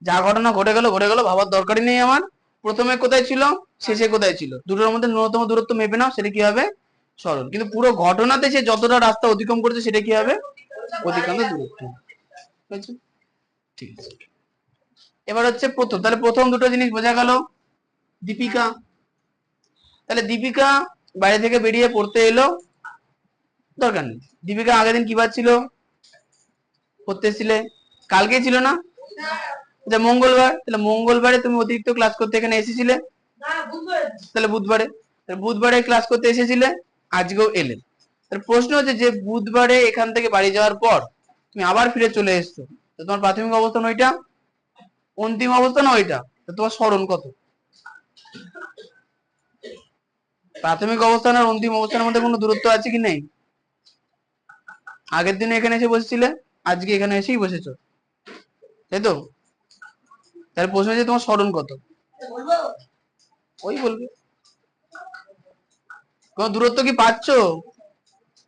যা ঘটনা ঘটে গেল, ভাবার দরকারই নেই আমার, প্রথমে কোথায় ছিল শেষে কোথায় ছিল, দুটোর মধ্যে ন্যূনতম দূরত্ব মেপে নাও, সেটা কি হবে সরণ। কিন্তু পুরো ঘটনাতে সে যতটা রাস্তা অতিক্রম করেছে সেটা কি হবে অতিক্রান্ত দূরত্ব, বুঝছো? ঠিক আছে, এবার হচ্ছে প্রথম, তাহলে প্রথম দুটো জিনিস বোঝা গেল। দীপিকা, তাহলে দীপিকা বাইরে থেকে বেরিয়ে পড়তে এলো, দরকার নেই। দীপিকা আগের দিন কি বার ছিল, পড়তে এসেছিলে, কালকে ছিল না, আচ্ছা মঙ্গলবার, তাহলে মঙ্গলবারে তুমি অতিরিক্ত ক্লাস করতে এখানে এসেছিলে, তাহলে বুধবারে, বুধবারে ক্লাস করতে এসেছিলে, আজকেও এলে। তাহলে প্রশ্ন হচ্ছে যে বুধবারে এখান থেকে বাড়ি যাওয়ার পর তুমি আবার ফিরে চলে এসছো, তো তোমার প্রাথমিক অবস্থান ওইটা, অন্তিম অবস্থান ওইটা, তো তোমার সরণ কত? প্রাথমিক অবস্থান আর অন্তিম অবস্থানের মধ্যে কোনো দূরত্ব আছে কি নেই? আগের দিনে এখানে এসে বসেছিলে, আজকে এখানে এসেই বসেছো, তাই তো? তাহলে প্রশ্ন হচ্ছে তোমার সরণ কত, ওই বলবে। কোন দূরত্ব কি পাচ্ছো?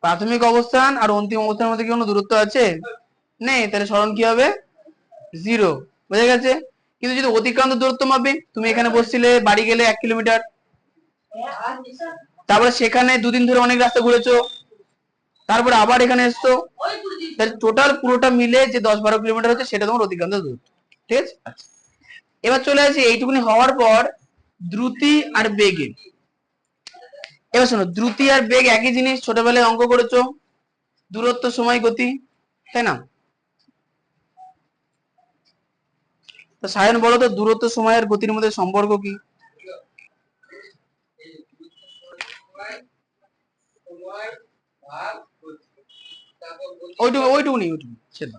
প্রাথমিক অবস্থান আর অন্তিম অবস্থানের মধ্যে কি কোনো দূরত্ব আছে? নেই, তাহলে সরণ কি হবে 0, বুঝে গেছে? কিন্তু যদি অতিক্রান্ত দূরত্ব মাপবে, তুমি এখানে বসছিলে, বাড়ি গেলে 1 কিলোমিটার, তারপরে সেখানে দুদিন ধরে অনেক রাস্তা ঘুরেছো, তারপরে আবার এখানে এসছো, তাহলে টোটাল পুরোটা মিলে যে 10-12 কিলোমিটার হচ্ছে সেটা তোমার অতিক্রান্ত দূরত্ব, ঠিক আছে? আচ্ছা, এবার চলে আসি এইটুকুনি হওয়ার পর দ্রুতি আর বেগে। এবার শোনো, দ্রুতি আর বেগ একই জিনিস, ছোটবেলায় অঙ্ক করেছো, দূরত্ব সময় গতি, তাই না? তো সায়ন বলো তো, দূরত্ব সময় আর গতির মধ্যে সম্পর্ক কি? ওইটুকুনি সেটা,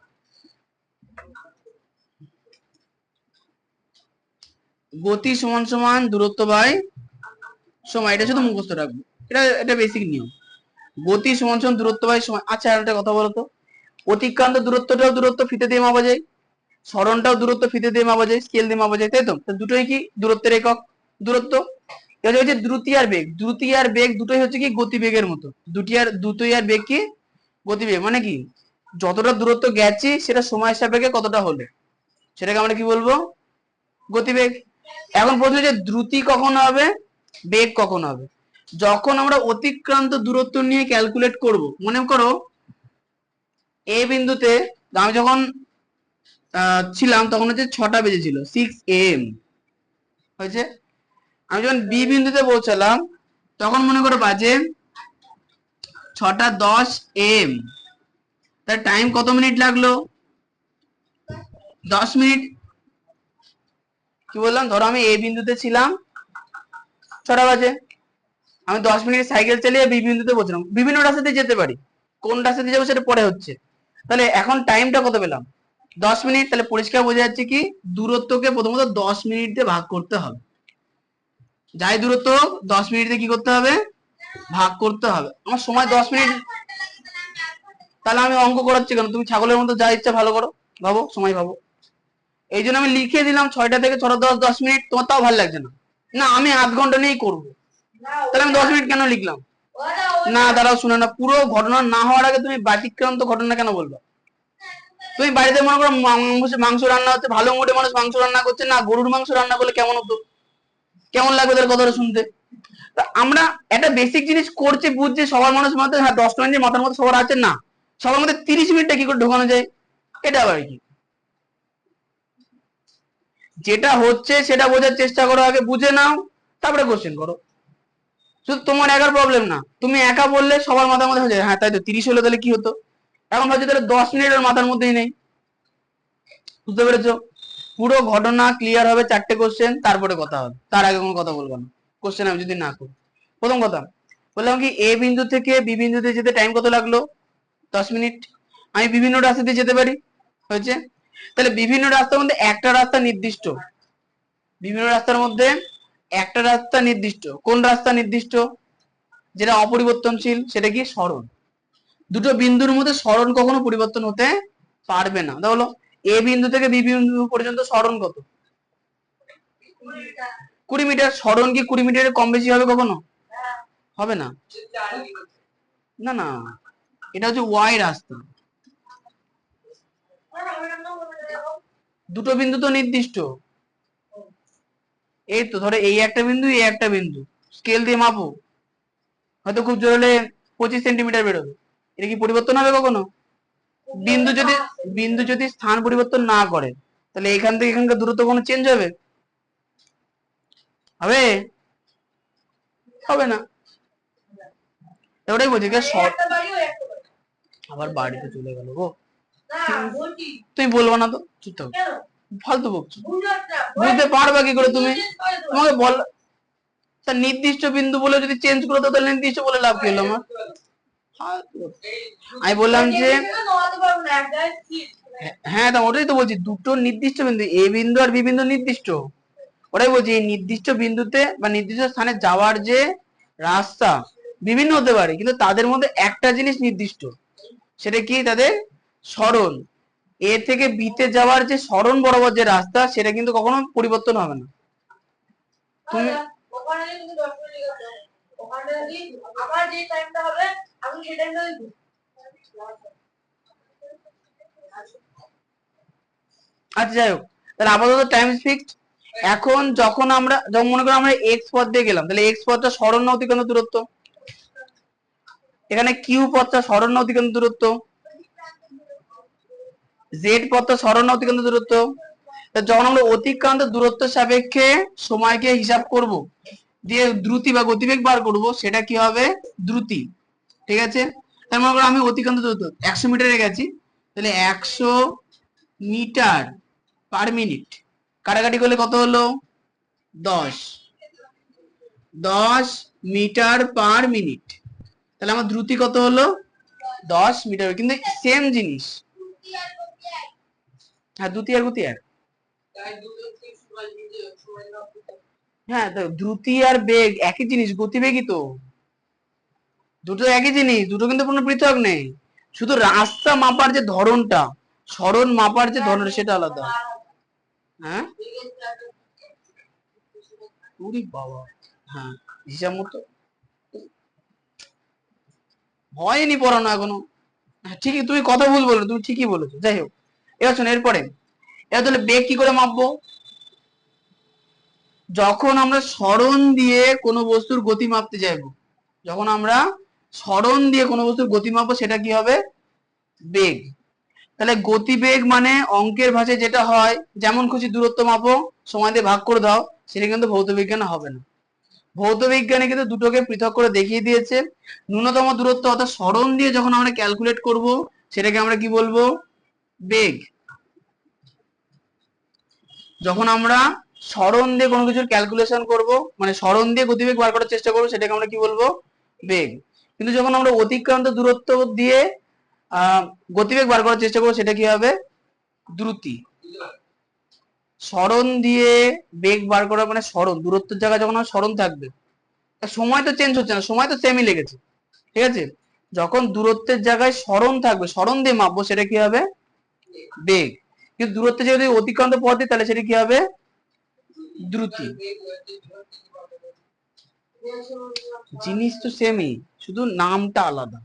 গতি সমান সমান দূরত্ব বাই সময়, এটা শুধু মুখস্থ রাখবো, এটা বেসিক নিয়ম। গতি সমান সমান দূরত্ব বাই সময়। আচ্ছা আর একটা কথা বলো তো, অতিক্রান্ত দূরত্বটাও দূরত্ব ফিতে দিয়ে মাপা যায়, সরণটাও দূরত্ব ফিতে দিয়ে মাপা যায়, স্কেল দিয়ে মাপা যায়, তাই তো? দুটোই কি দূরত্বের একক, দূরত্ব। এটা হচ্ছে দ্রুতি আর বেগ, দ্রুতি আর বেগ দুটোই হচ্ছে কি গতিবেগের মতো, দ্রুতি আর বেগ কি গতিবেগ, মানে কি যতটা দূরত্ব গেছি সেটা সময় সাপেক্ষে কতটা হলে সেটাকে আমরা কি বলবো গতিবেগ। এখন প্রশ্ন যে দ্রুতি কখন হবে, বেগ কখন হবে? যখন আমরা অতিক্রান্ত দূরত্ব নিয়ে ক্যালকুলেট করব। মনে করো এ বিন্দুতে আমি যখন ছিলাম তখন হচ্ছে 6টা বেজেছিল, 6 AM হয়েছে। আমি যখন বি বিন্দুতে পৌঁছালাম তখন মনে করো বাজে 6টা 10 AM, তার টাইম কত মিনিট লাগলো? 10 মিনিট। কি বললাম, ধরো আমি এ বিন্দুতে ছিলাম 6টা বাজে, আমি 10 মিনিট সাইকেল চালিয়ে বি বিন্দুতে পৌঁছলাম, বিভিন্ন রাস্তাতে যেতে পারি, কোন রাস্তাতে যাবো সেটা পরে হচ্ছে। তাহলে এখন টাইমটা কত পেলাম? 10 মিনিট। তাহলে পরিষ্কার বোঝা যাচ্ছে কি দূরত্বকে প্রথমত 10 মিনিট দিয়ে ভাগ করতে হবে, যাই দূরত্ব 10 মিনিট দিয়ে কি করতে হবে ভাগ করতে হবে। আমার সময় 10 মিনিট, তাহলে আমি অঙ্ক করাচ্ছি কেন? তুমি ছাগলের মতো যা ইচ্ছা ভালো করো, ভাবো সময় ভাবো। এই জন্য আমি লিখে দিলাম 6টা থেকে 6টা 10 মিনিট, তোমার তাও ভালো লাগছে না, না আমি আধ ঘন্টা নিয়েই করবো, তাহলে আমি 10 মিনিট কেন লিখলাম? না দাঁড়াও, শুনে না, পুরো ঘটনা না হওয়ার আগে তুমি ব্যতিক্রান্ত ঘটনা কেন বলবা? তুমি বাড়িতে মনে করো মাংস রান্না হচ্ছে, ভালো মুডে মানুষ মাংস রান্না করছে, না গরুর মাংস রান্না করলে কেমন হতো, কেমন লাগবে তার কথাটা শুনতে? আমরা একটা বেসিক জিনিস করছি, বুঝছি, সবার মানুষের মধ্যে হ্যাঁ 10 মিনিট মাথার মধ্যে সবার আছে, না সবার মধ্যে 30 মিনিটটা কি করে ঢোকানো যায়, এটা আবার কি? যেটা হচ্ছে সেটা বোঝার চেষ্টা করো, আগে বুঝে নাও তারপরে কোশ্চেন করো। শুধু তোমার একার প্রবলেম না, তুমি একা বললে সবার মাথার মধ্যে হয়ে যায়, হ্যাঁ তাই তো 30 হলো তাহলে কি হতো। এখন ভাবছি তাহলে 10 মিনিট ওর মাথার মধ্যেই নেই, বুঝতে পেরেছো? পুরো ঘটনা ক্লিয়ার হবে 4টে কোশ্চেন, তারপরে কথা হবে, তার আগে কোনো কথা বলবো না কোশ্চেন আমি যদি না করি। প্রথম কথা বললাম কি এ বিন্দু থেকে বি বিন্দুতে যেতে টাইম কত লাগলো? 10 মিনিট। আমি বিভিন্ন রাস্তা দিয়ে যেতে পারি, হয়েছে। তাহলে বিভিন্ন রাস্তার মধ্যে একটা রাস্তা নির্দিষ্ট, বিভিন্ন রাস্তার মধ্যে একটা রাস্তা নির্দিষ্ট। কোন রাস্তা নির্দিষ্ট? যেটা অপরিবর্তনশীল, সেটা কি? সরণ। দুটো বিন্দুর মধ্যে সরণ কখনো পরিবর্তন হতে পারবে না। তাহলে এ বিন্দু থেকে বি বিন্দু পর্যন্ত সরণ কত? 20 মিটার। সরণ কি 20 মিটারের কম বেশি হবে কখনো? হবে না। না না, এটা হচ্ছে ওয়াই রাস্তা। দুটো বিন্দু তো নির্দিষ্ট। এই তো ধরো এই একটা বিন্দু, এই একটা বিন্দু, স্কেল দিয়ে মাপো, হয়তো খুব জোর হলে 25 সেন্টিমিটার বেরোবে। এটা কি পরিবর্তন হবে কখনো? বিন্দু যদি স্থান পরিবর্তন না করে, তাহলে এখান থেকে এখানকার দূরত্ব কোনো চেঞ্জ হবে? হবে? হবে না। ওটাই বলছি, আবার বাড়িতে চলে গেল গো। তুমি বলবো না তো, চুপ থাকো, ফালতু বকছো। বুঝতে পারবা কি করে তুমি? তোমাকে বল, তা নির্দিষ্ট বিন্দু বলে যদি চেঞ্জ করে দাও, তাহলে নির্দিষ্ট বলে লাভ কি হলো আমার? আমি বললাম যে হ্যাঁ, তা ওটাই তো বলছি, দুটো নির্দিষ্ট বিন্দু, এ বিন্দু আর বি বিন্দু নির্দিষ্ট। ওটাই বলছি, এই নির্দিষ্ট বিন্দুতে বা নির্দিষ্ট স্থানে যাওয়ার যে রাস্তা বিভিন্ন হতে পারে, কিন্তু তাদের মধ্যে একটা জিনিস নির্দিষ্ট, সেটা কি? তাদের সরণ। এ থেকে বিতে যাওয়ার যে সরণ বরাবর যে রাস্তা, সেটা কিন্তু কখনো পরিবর্তন হবে না। তুমি আচ্ছা, যাই হোক, তাহলে আপাতত টাইম ফিক্সড। এখন যখন মনে করো আমরা এক্স পথ দিয়ে গেলাম, তাহলে এক্স পথটা সরণ না অতিক্রান্ত দূরত্ব, এখানে কিউ পথটা সরণ না অতিক্রান্ত দূরত্ব, জেড পথটা সরণ না অতিক্রান্ত দূরত্ব। যখন আমরা অতিক্রান্ত দূরত্ব সাপেক্ষে সময়কে হিসাব করব, দিয়ে দ্রুতি বা গতিবেগ বার করব, সেটা কি হবে? দ্রুতি। ঠিক আছে, তার মনে করো আমি অতিক্রান্ত দূরত্ব 100 মিটারে গেছি, তাহলে 100 মিটার পার মিনিট কাটাকাটি করলে কত হলো? 10 মিটার পার মিনিট। তাহলে আমার দ্রুতি কত হলো? 10 মিটার। কিন্তু সেম জিনিস। হ্যাঁ, দ্রুতি আর গতি এক। হ্যাঁ, তো দ্রুতি আর বেগ একই জিনিস, গতিবেগই তো। দুটো একই জিনিস, দুটো কিন্তু কোনো পৃথক নেই। শুধু রাস্তা মাপার যে ধরনটা, সরণ মাপার যে ধরন, সেটা আলাদা। হ্যাঁ, ওরে বাবা, হ্যাঁ, হিসাব মতো হয়নি পড়ানো এখনো। হ্যাঁ, ঠিকই, তুমি কথা ভুল বলো, তুমি ঠিকই বলেছো। যাই হোক, এবার শোনো, এরপরে এবার তাহলে বেগ কি করে মাপবো? যখন আমরা সরণ দিয়ে কোনো বস্তুর গতি মাপতে চাইবো, যখন আমরা সরণ দিয়ে কোনো বস্তুর গতি মাপবো, সেটা কি হবে? বেগ। তাহলে গতিবেগ মানে অঙ্কের ভাষায় যেটা হয়, যেমন খুশি দূরত্ব মাপো, সময় দিয়ে ভাগ করে দাও, সেটা কিন্তু ভৌত বিজ্ঞানে হবে না। ভৌত বিজ্ঞানে কিন্তু দুটোকে পৃথক করে দেখিয়ে দিয়েছে। ন্যূনতম দূরত্ব অর্থাৎ সরণ দিয়ে যখন আমরা ক্যালকুলেট করব, সেটাকে আমরা কি বলবো? বেগ। যখন আমরা সরণ দিয়ে কোনো কিছুর ক্যালকুলেশন করব, মানে সরণ দিয়ে গতিবেগ বার করার চেষ্টা করবো, সেটাকে আমরা কি বলবো? বেগ। কিন্তু যখন আমরা অতিক্রান্ত দূরত্ব দিয়ে গতিবেগ বার করার চেষ্টা করবো, সেটা কি হবে? দ্রুতি। সরণ দিয়ে বেগ বার করা মানে সরণ, দূরত্বের জায়গায় যখন আমার সরণ থাকবে, সময় তো চেঞ্জ হচ্ছে না, সময় তো সেমই লেগেছে। ঠিক আছে, যখন দূরত্বের জায়গায় সরণ থাকবে, সরণ দিয়ে মাপবো, সেটা কি হবে? বেগ। কিন্তু দূরত্বে যদি অতিক্রান্ত পথ দিই, তাহলে সেটা কি হবে? দ্রুতি। জিনিস তো সেমই, শুধু নামটা আলাদা।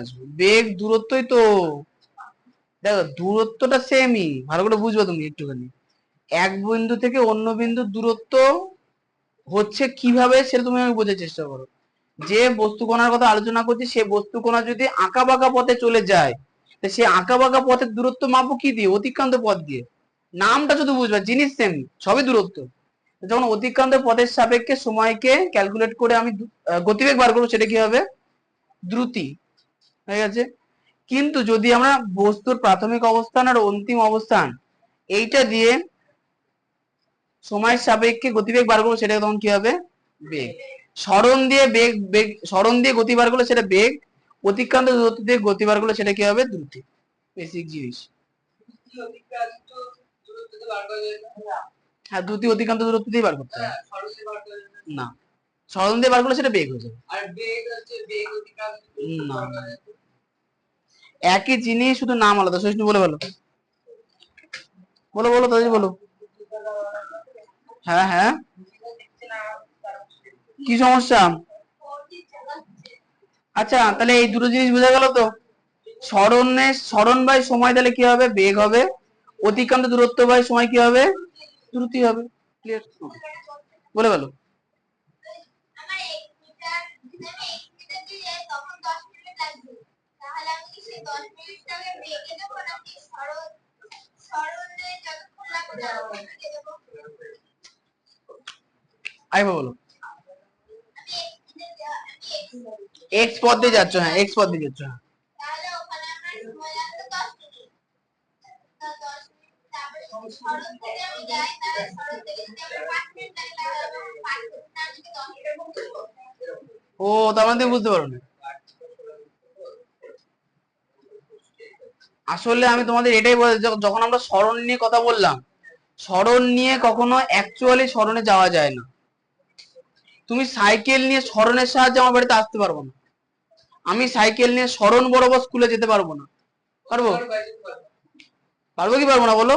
আসবে বেগ দূরত্বই তো, দেখো দূরত্বটা সেমই, ভালো করে বুঝবে তুমি একটুখানি। এক বিন্দু থেকে অন্য বিন্দুর দূরত্ব হচ্ছে কিভাবে, সেটা তুমি আমি বোঝার চেষ্টা করো। যে বস্তু কণার কথা আলোচনা করছি, সে বস্তু কণা যদি আঁকা বাঁকা পথে চলে যায়, সে আঁকা বাঁকা পথের দূরত্ব মাপবো কি দিয়ে? অতিক্রান্ত পথ দিয়ে। নামটা শুধু বুঝবা, জিনিস সেম, সবই দূরত্ব। যখন অতিক্রান্ত পথের সাপেক্ষে সময়কে ক্যালকুলেট করে আমি গতিবেগ বার করবো, সেটা কি হবে? দ্রুতি। হয়ে গেছে। কিন্তু যদি আমরা বস্তুর প্রাথমিক অবস্থান আর অন্তিম অবস্থান এইটা দিয়ে সময়ের সাপেক্ষে গতিবেগ বার করবো, সেটা তখন কি হবে? বেগ। সরণ দিয়ে গতি বার করলে সেটা বেগ, অতিক্রান্ত দূরত্ব দিয়ে গতি বার করলে সেটা কি হবে? দ্রুতি। বেসিক জিনিস। কি অতিক্রান্ত দূরত্বতে বার করা যায় না? হ্যাঁ, দ্রুতি অতিক্রান্ত দূরত্ব দিয়ে বার করতে হবে। হ্যাঁ, সরল দিয়ে বার করা যায় না। না, সরণ দিয়ে বার করলে সেটা বেগ হয়ে যাবে। আর বেগ হচ্ছে বেগ অতিক্রান্ত দূরত্ব না, বার করা যায়। একই জিনিস, শুধু নাম আলাদা। সহিষ্ণু বলে বলো, বলো বলো তাদের বলো। হ্যাঁ হ্যাঁ, কি সমস্যা? আচ্ছা, তাহলে এই দুটো জিনিস বোঝা গেল তো। সরণ বাই সময় তাহলে কি হবে? বেগ হবে। অতিক্রান্ত দূরত্ব বাই সময় কি হবে? দ্রুতি হবে। ক্লিয়ার? বলে গেল। আমার 1 মিটার আমি 1 মিটার দিয়ে যাই তখন 10 মিনিট লাগবে। তাহলে আমি কি সেই 10 মিনিটটাকে বেগে দেবো নাকি সরলে যতক্ষণ লাগবে ততক্ষণ বেগে দেবো? আইবা বলো। আমি 1 মিটার এক্স পদ দিয়ে যাচ্ছ, হ্যাঁ এক্স পদ দিয়ে যাচ্ছ, হ্যাঁ। তাহলে ওখানে আমার সময় লাগবে 10 মিনিট। তো 10 মিনিট তারপরে যদি সরল থেকে আমি যাই তাহলে সরল থেকে যদি আমার 5 মিনিট লাগে তাহলে আমার 5 মিনিট না যদি 10 মিনিট পৌঁছবো। ও, তার মানে তুমি বুঝতে পারো না। আসলে আমি তোমাদের এটাই বলে, যখন আমরা সরণ নিয়ে কথা বললাম, সরণ নিয়ে কখনো অ্যাকচুয়ালি সরণে যাওয়া যায় না। তুমি সাইকেল নিয়ে সরণের সাহায্যে আমার বাড়িতে আসতে পারবো না। আমি সাইকেল নিয়ে সরণ বরাবর স্কুলে যেতে পারবো না। পারবো? পারবো কি পারবো না বলো?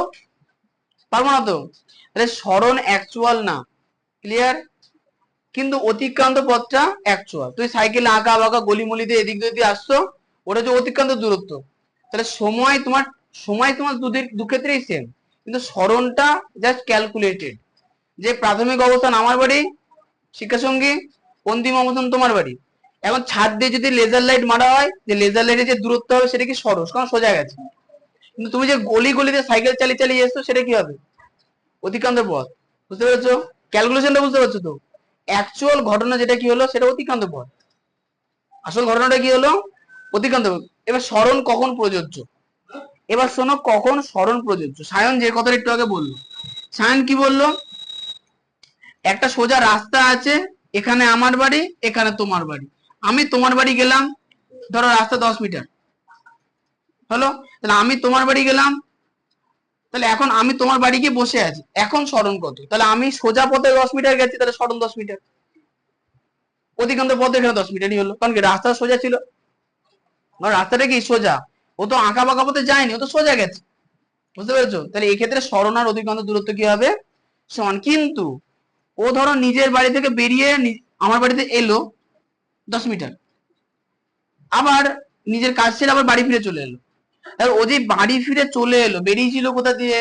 পারবো না তো। তাহলে সরণ অ্যাকচুয়াল না। ক্লিয়ার? কিন্তু অতিক্রান্ত পথটা অ্যাকচুয়াল। তুমি সাইকেলে আঁকা বাঁকা গলিমলি দিয়ে এদিক দিয়ে আসছো, ওটা যে অতিক্রান্ত দূরত্ব। তাহলে সময় তোমার দু ক্ষেত্রেই সেম, কিন্তু সরণটা জাস্ট ক্যালকুলেটেড। যে প্রাথমিক অবস্থান আমার বাড়ি শিক্ষা সঙ্গী, অন্তিম অবস্থান তোমার বাড়ি। এখন ছাদ দিয়ে যদি লেজার লাইট মারা হয়, যে লেজার লাইটের যে দূরত্ব হবে সেটা কি সরস, কারণ সোজা গেছে। কিন্তু তুমি যে গলিতে সাইকেল চালিয়ে চালিয়ে এসছো, সেটা কি হবে? অতিক্রান্ত পথ। বুঝতে পেরেছো? ক্যালকুলেশনটা বুঝতে পারছো তো? অ্যাকচুয়াল ঘটনা যেটা কি হলো, সেটা অতিক্রান্ত পথ। আসল ঘটনাটা কি হলো? অতিক্রান্ত পথ। এবার সরণ কখন প্রযোজ্য? এবার শোনো, কখন সরণ প্রযোজ্য। সায়ন যে কথাটা একটু আগে বললো, সায়ন কি বললো? একটা সোজা রাস্তা আছে, এখানে আমার বাড়ি, এখানে তোমার বাড়ি। আমি তোমার বাড়ি গেলাম, ধরো রাস্তা 10 মিটার হলো, তাহলে আমি তোমার বাড়ি গেলাম, তাহলে এখন আমি তোমার বাড়ি গিয়ে বসে আছি, এখন সরণ কত? তাহলে আমি সোজা পথে 10 মিটার গেছি, তাহলে সরণ 10 মিটার। অতিক্রান্ত পথে এখানে 10 মিটারই হলো, কারণ কি রাস্তা সোজা ছিল। রাস্তাটা কি সোজা, ও তো আঁকা বাঁকা পথে যায়নি, ও তো সোজা গেছে। বুঝতে পেরেছো? তাহলে এই ক্ষেত্রে সরণ আর অতিক্রান্ত দূরত্ব কি হবে? সমান। কিন্তু ও ধরো নিজের বাড়ি থেকে বেরিয়ে আমার বাড়িতে এলো 10 মিটার, আবার নিজের কাজ ছেড়ে আবার বাড়ি ফিরে চলে এলো। আর ও যে বাড়ি ফিরে চলে এলো, বেরিয়েছিল কোথা দিয়ে?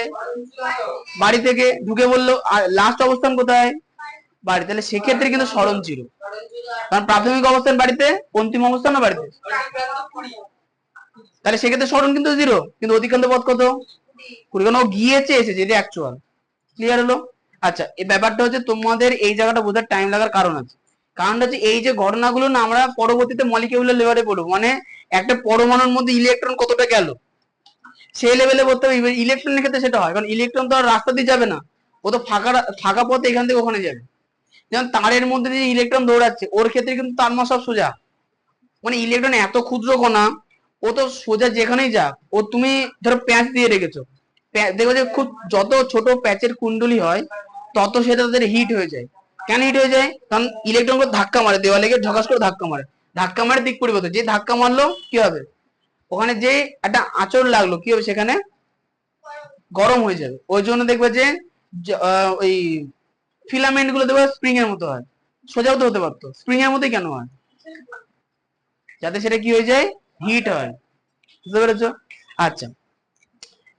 বাড়ি থেকে। ঢুকে বললো আর লাস্ট অবস্থান কোথায়? বাড়ি। তাহলে সেক্ষেত্রে কিন্তু সরণ ছিল, কারণ প্রাথমিক অবস্থান বাড়িতে, অন্তিম অবস্থান না বাড়িতে। তাহলে সেক্ষেত্রে সরণ কিন্তু 0, কিন্তু অতিক্রান্ত পথ কত? 20, কারণ ও গিয়েছে এসেছে, এটা অ্যাকচুয়াল। ক্লিয়ার হলো? আচ্ছা, এই ব্যাপারটা হচ্ছে তোমাদের এই জায়গাটা বোঝার টাইম লাগার কারণ আছে। কারণটা হচ্ছে এই যে ঘটনাগুলো না আমরা পরবর্তীতে মলিকিউলার লেভেলে পড়বো, মানে একটা পরমাণুর মধ্যে ইলেকট্রন কতটা গেল সেই লেভেলে বলতে হবে। ইলেকট্রনের ক্ষেত্রে সেটা হয়, কারণ ইলেকট্রন তো আর রাস্তা দিয়ে যাবে না, ও তো ফাঁকা পথে এখান থেকে ওখানে যাবে। যেমন তারের মধ্যে যে ইলেকট্রন দৌড়াচ্ছে, ওর ক্ষেত্রে কিন্তু তার মা সব সোজা। মানে ইলেকট্রন এত ক্ষুদ্র কণা, ও তো সোজা যেখানেই যাক। ও তুমি ধরো প্যাঁচ দিয়ে রেখেছো, দেখো যে খুব যত ছোট প্যাচের কুণ্ডলি হয়, তত সেটা তাদের হিট হয়ে যায়। কেন হিট হয়ে যায়? কারণ ইলেকট্রন গুলো ধাক্কা মারে, দেওয়ালে গিয়ে ঝকাস করে ধাক্কা মারে। ধাক্কা মারে দিক পরিবর্তন, যে ধাক্কা মারলো কি হবে? ওখানে যে একটা আঁচড় লাগলো, কি হবে? সেখানে গরম হয়ে যাবে। ওই জন্য দেখবে যে ওই ফিলামেন্ট গুলো দেখবে স্প্রিং এর মতো হয়। সোজাও তো হতে পারতো, স্প্রিং এর মতোই কেন হয়? যাতে সেটা কি হয়ে যায়? হিট হয়। বুঝতে পেরেছো? আচ্ছা,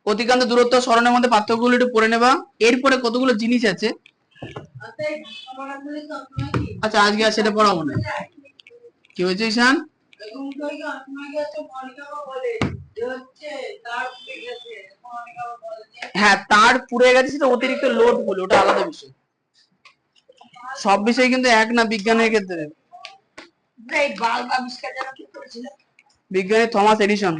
অতিক্রান্ত দূরত্ব সরণের মধ্যে পার্থক্যগুলো একটু পড়ে নেবা। এরপরে কতগুলো জিনিস আছে। আচ্ছা, আজকে আর সেটা পড়াবো না। কি হয়েছে ঈশান? হ্যাঁ, তার পুড়ে গেছে, সেটা অতিরিক্ত লোড বলে, ওটা আলাদা বিষয়। সব বিষয় কিন্তু এক না বিজ্ঞানের ক্ষেত্রে। বিজ্ঞানী থমাস এডিসন।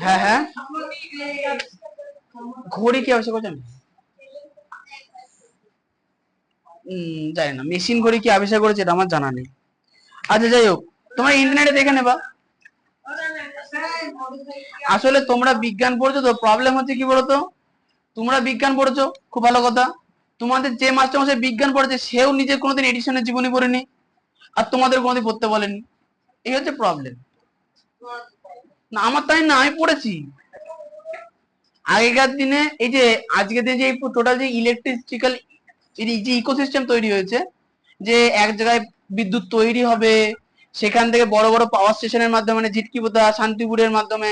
হ্যাঁ হ্যাঁ, ঘড়ি কি আবশ্যক আছে? জানি না মেশিন ঘড়ি কি আবিষ্কার করেছে এটা আমার জানা নেই। আচ্ছা যাই হোক, তোমরা ইন্টারনেটে দেখে নেবা। আসলে তোমরা বিজ্ঞান পড়ছো তো, প্রবলেম হচ্ছে কি বলতো, তোমরা বিজ্ঞান পড়েছো খুব ভালো কথা, তোমাদের যে মাস্টারমশাই বিজ্ঞান পড়েছে সেও নিজে কোনোদিন এডিশনের জীবনী পড়েনি, আর তোমাদের কোনোদিন পড়তে বলেনি। এই হচ্ছে প্রবলেম। না আমার তাই না, আমি পড়েছি। আগেকার দিনে এই যে আজকের দিনে যে টোটাল যে ইলেকট্রিক্যাল যে ইকোসিস্টেম তৈরি হয়েছে, যে এক জায়গায় বিদ্যুৎ তৈরি হবে, সেখান থেকে বড় বড় পাওয়ার স্টেশনের মাধ্যমে মানে জিটকিপোতা শান্তিপুরের মাধ্যমে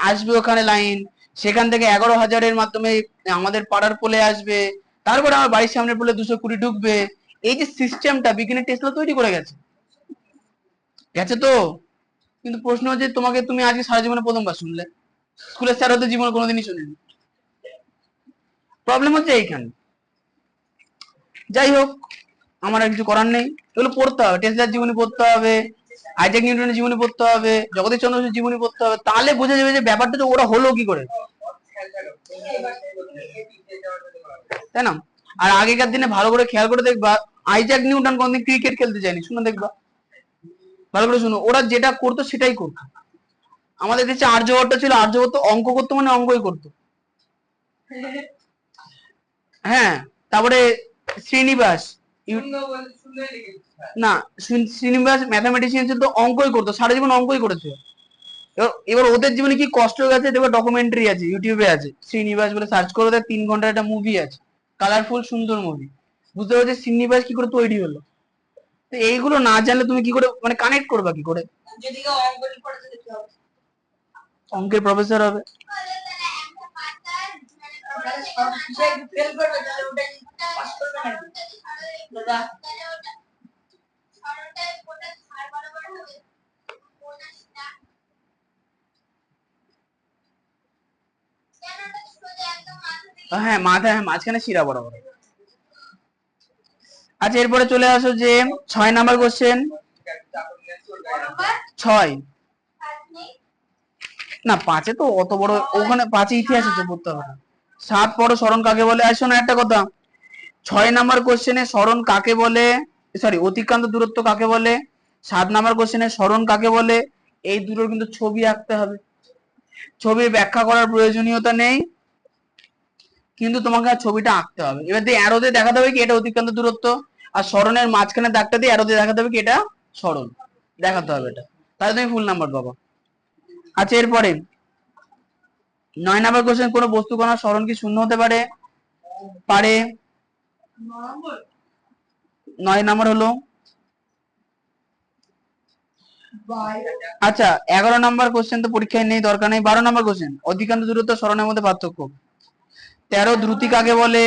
আসবে ওখানে লাইন, সেখান থেকে 11,000-এর মাধ্যমে আমাদের পাড়ার পোলে আসবে, তারপরে আমার বাড়ির সামনে পোলে 220 ঢুকবে। এই যে সিস্টেমটা বিজ্ঞানী টেসলা তৈরি করে গেছে, গেছে তো। কিন্তু প্রশ্ন হচ্ছে তোমাকে, তুমি আজকে সারা জীবনে প্রথমবার শুনলে, স্কুলের স্যার হতে জীবনে কোনোদিনই শুনেনি। প্রবলেম হচ্ছে এইখানে। যাই হোক, আমার আর কিছু করার নেই, এগুলো পড়তে হবে, টেসলার জীবনী পড়তে হবে, আইজাক নিউটনের জীবনী পড়তে হবে, জগদীশ চন্দ্র বসুর জীবনী পড়তে হবে, তাহলে বোঝা যাবে যে ব্যাপারটা তো ওরা হলো কি করে, তাই না? আর আগেকার দিনে ভালো করে খেয়াল করে দেখবা, আইজাক নিউটন কোনদিন ক্রিকেট খেলতে যায়নি, শুনে দেখবা, ভালো করে শুনো, ওরা যেটা করতো সেটাই করতো। আমাদের দেশে আর্যভট্ট ছিল, আর্যভট্ট অঙ্ক করতো মানে অঙ্কই করতো। হ্যাঁ, তারপরে শ্রীনিবাস, না শ্রীনিবাস ম্যাথামেটিশিয়ান ছিল তো, অঙ্কই করতো, সারা জীবন অঙ্কই করেছে। এবার ওদের জীবনে কি কষ্ট গেছে দেখো, ডকুমেন্টারি আছে ইউটিউবে আছে, শ্রীনিবাস বলে সার্চ করে, ওদের 3 ঘন্টার একটা মুভি আছে, কালারফুল সুন্দর মুভি, বুঝতে পারছো শ্রীনিবাস কি করে তৈরি হলো। তো এইগুলো না জানলে তুমি কি করে মানে কানেক্ট করবা কি করে, যদি কেউ অঙ্ক করে দিতে হবে, অঙ্কের প্রফেসর হবে। বলে তাহলে একটা পাতার মানে হিসাব ফেল করবে তাহলে ওটা পাস করবে না দাদা। তাহলে ওটা সরলটায় ওটা ধার বরাবর হবে কোনটা সেটা কেন ওটা সোজা একদম মাথা থেকে হ্যাঁ মাথায়, হ্যাঁ মাঝখানে শিরা বরাবর। আচ্ছা এরপরে চলে আসো যে 6 নাম্বার কোশ্চেন, 6 নেই না 5-এ তো অত বড়, ওখানে 5-এ ইতিহাস আছে, পড়তে হবে না। 7 পড়ো, স্মরণ কাকে বলে। আসো না একটা কথা, 6 নাম্বার কোশ্চেনে স্মরণ কাকে বলে, সরি অতিক্রান্ত দূরত্ব কাকে বলে, 7 নাম্বার কোশ্চেনে স্মরণ কাকে বলে, এই দুটোর কিন্তু ছবি আঁকতে হবে। ছবির ব্যাখ্যা করার প্রয়োজনীয়তা নেই, কিন্তু তোমাকে ছবিটা আঁকতে হবে। এবার দিয়ে অ্যারো দিয়ে দেখাতে হবে কি এটা অতিক্রান্ত দূরত্ব, আর স্মরণের মাঝখানে দাগটা দিয়ে অ্যারো দিয়ে দেখাতে হবে কি এটা স্মরণ, দেখাতে হবে এটা, তাহলে তুমি ফুল নাম্বার পাবো। আচ্ছা এরপরে 9 নাম্বার কোশ্চেন, কোন বস্তু কণার স্মরণ কি শূন্য হতে পারে, পারে। 9 নাম্বার হলো। আচ্ছা 11 নাম্বার কোশ্চেন তো পরীক্ষায় নেই, দরকার নেই। 12 নাম্বার কোশ্চেন, অধিকান্ত দূরত্ব স্মরণের মধ্যে পার্থক্য। 13 দ্রুতি কাকে বলে,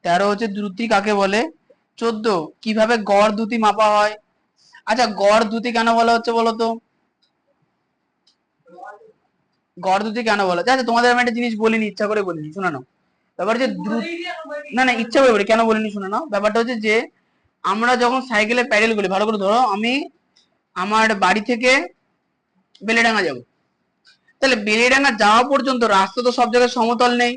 13 হচ্ছে দ্রুতি কাকে বলে। 14 কিভাবে গড় দ্রুতি মাপা হয়। আচ্ছা গড় দ্রুতি কেন বলা হচ্ছে বলো তো, গড় দ্রুতি কেন বলা হচ্ছে। আচ্ছা তোমাদের আমি একটা জিনিস বলিনি, ইচ্ছা করে বলিনি, শোনা নাও। ব্যাপার হচ্ছে না না ইচ্ছা করে বলি, কেন বলিনি শোনা নাও। ব্যাপারটা হচ্ছে যে আমরা যখন সাইকেলে প্যাডেল করি, ভালো করে ধরো, আমি আমার বাড়ি থেকে বেলেডাঙ্গা যাব, তাহলে বেলেডাঙ্গা যাওয়া পর্যন্ত রাস্তা তো সব জায়গায় সমতল নেই,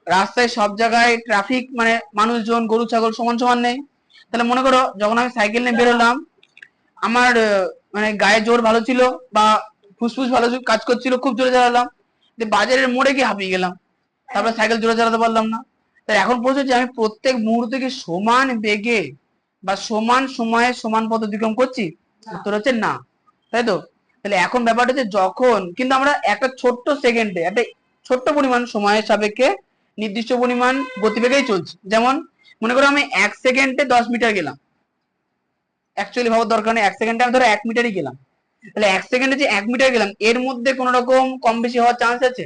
রাস্তায় সব জায়গায় ট্রাফিক মানে মানুষজন গরু ছাগল সমান সমান নেই। তাহলে মনে করো যখন আমি সাইকেল নিয়ে বেরোলাম, আমার মানে গায়ে জোর ভালো ছিল বা ফুসফুস ভালো কাজ করছিল, খুব জোরে চালালাম, বাজারের মোড়ে গিয়ে হাঁপিয়ে গেলাম, তারপরে সাইকেল জোরে চালাতে পারলাম না। তাই এখন বলছো যে আমি প্রত্যেক মুহূর্তে কি সমান বেগে বা সমান সময়ে সমান পথ অতিক্রম করছি, উত্তর হচ্ছে না, তাই তো। তাহলে এখন ব্যাপারটা হচ্ছে যখন কিন্তু আমরা একটা ছোট্ট সেকেন্ডে একটা ছোট্ট পরিমাণ সময়ের সাপেক্ষে নির্দিষ্ট পরিমাণ গতিবেগেই চলছি, যেমন মনে করো আমি 1 সেকেন্ডে 10 মিটার গেলাম, অ্যাকচুয়ালি ভাবার দরকার নেই, 1 সেকেন্ডে আমি ধরো 1 মিটারই গেলাম, তাহলে 1 সেকেন্ডে যে 1 মিটার গেলাম এর মধ্যে কোন রকম কম বেশি হওয়ার চান্স আছে,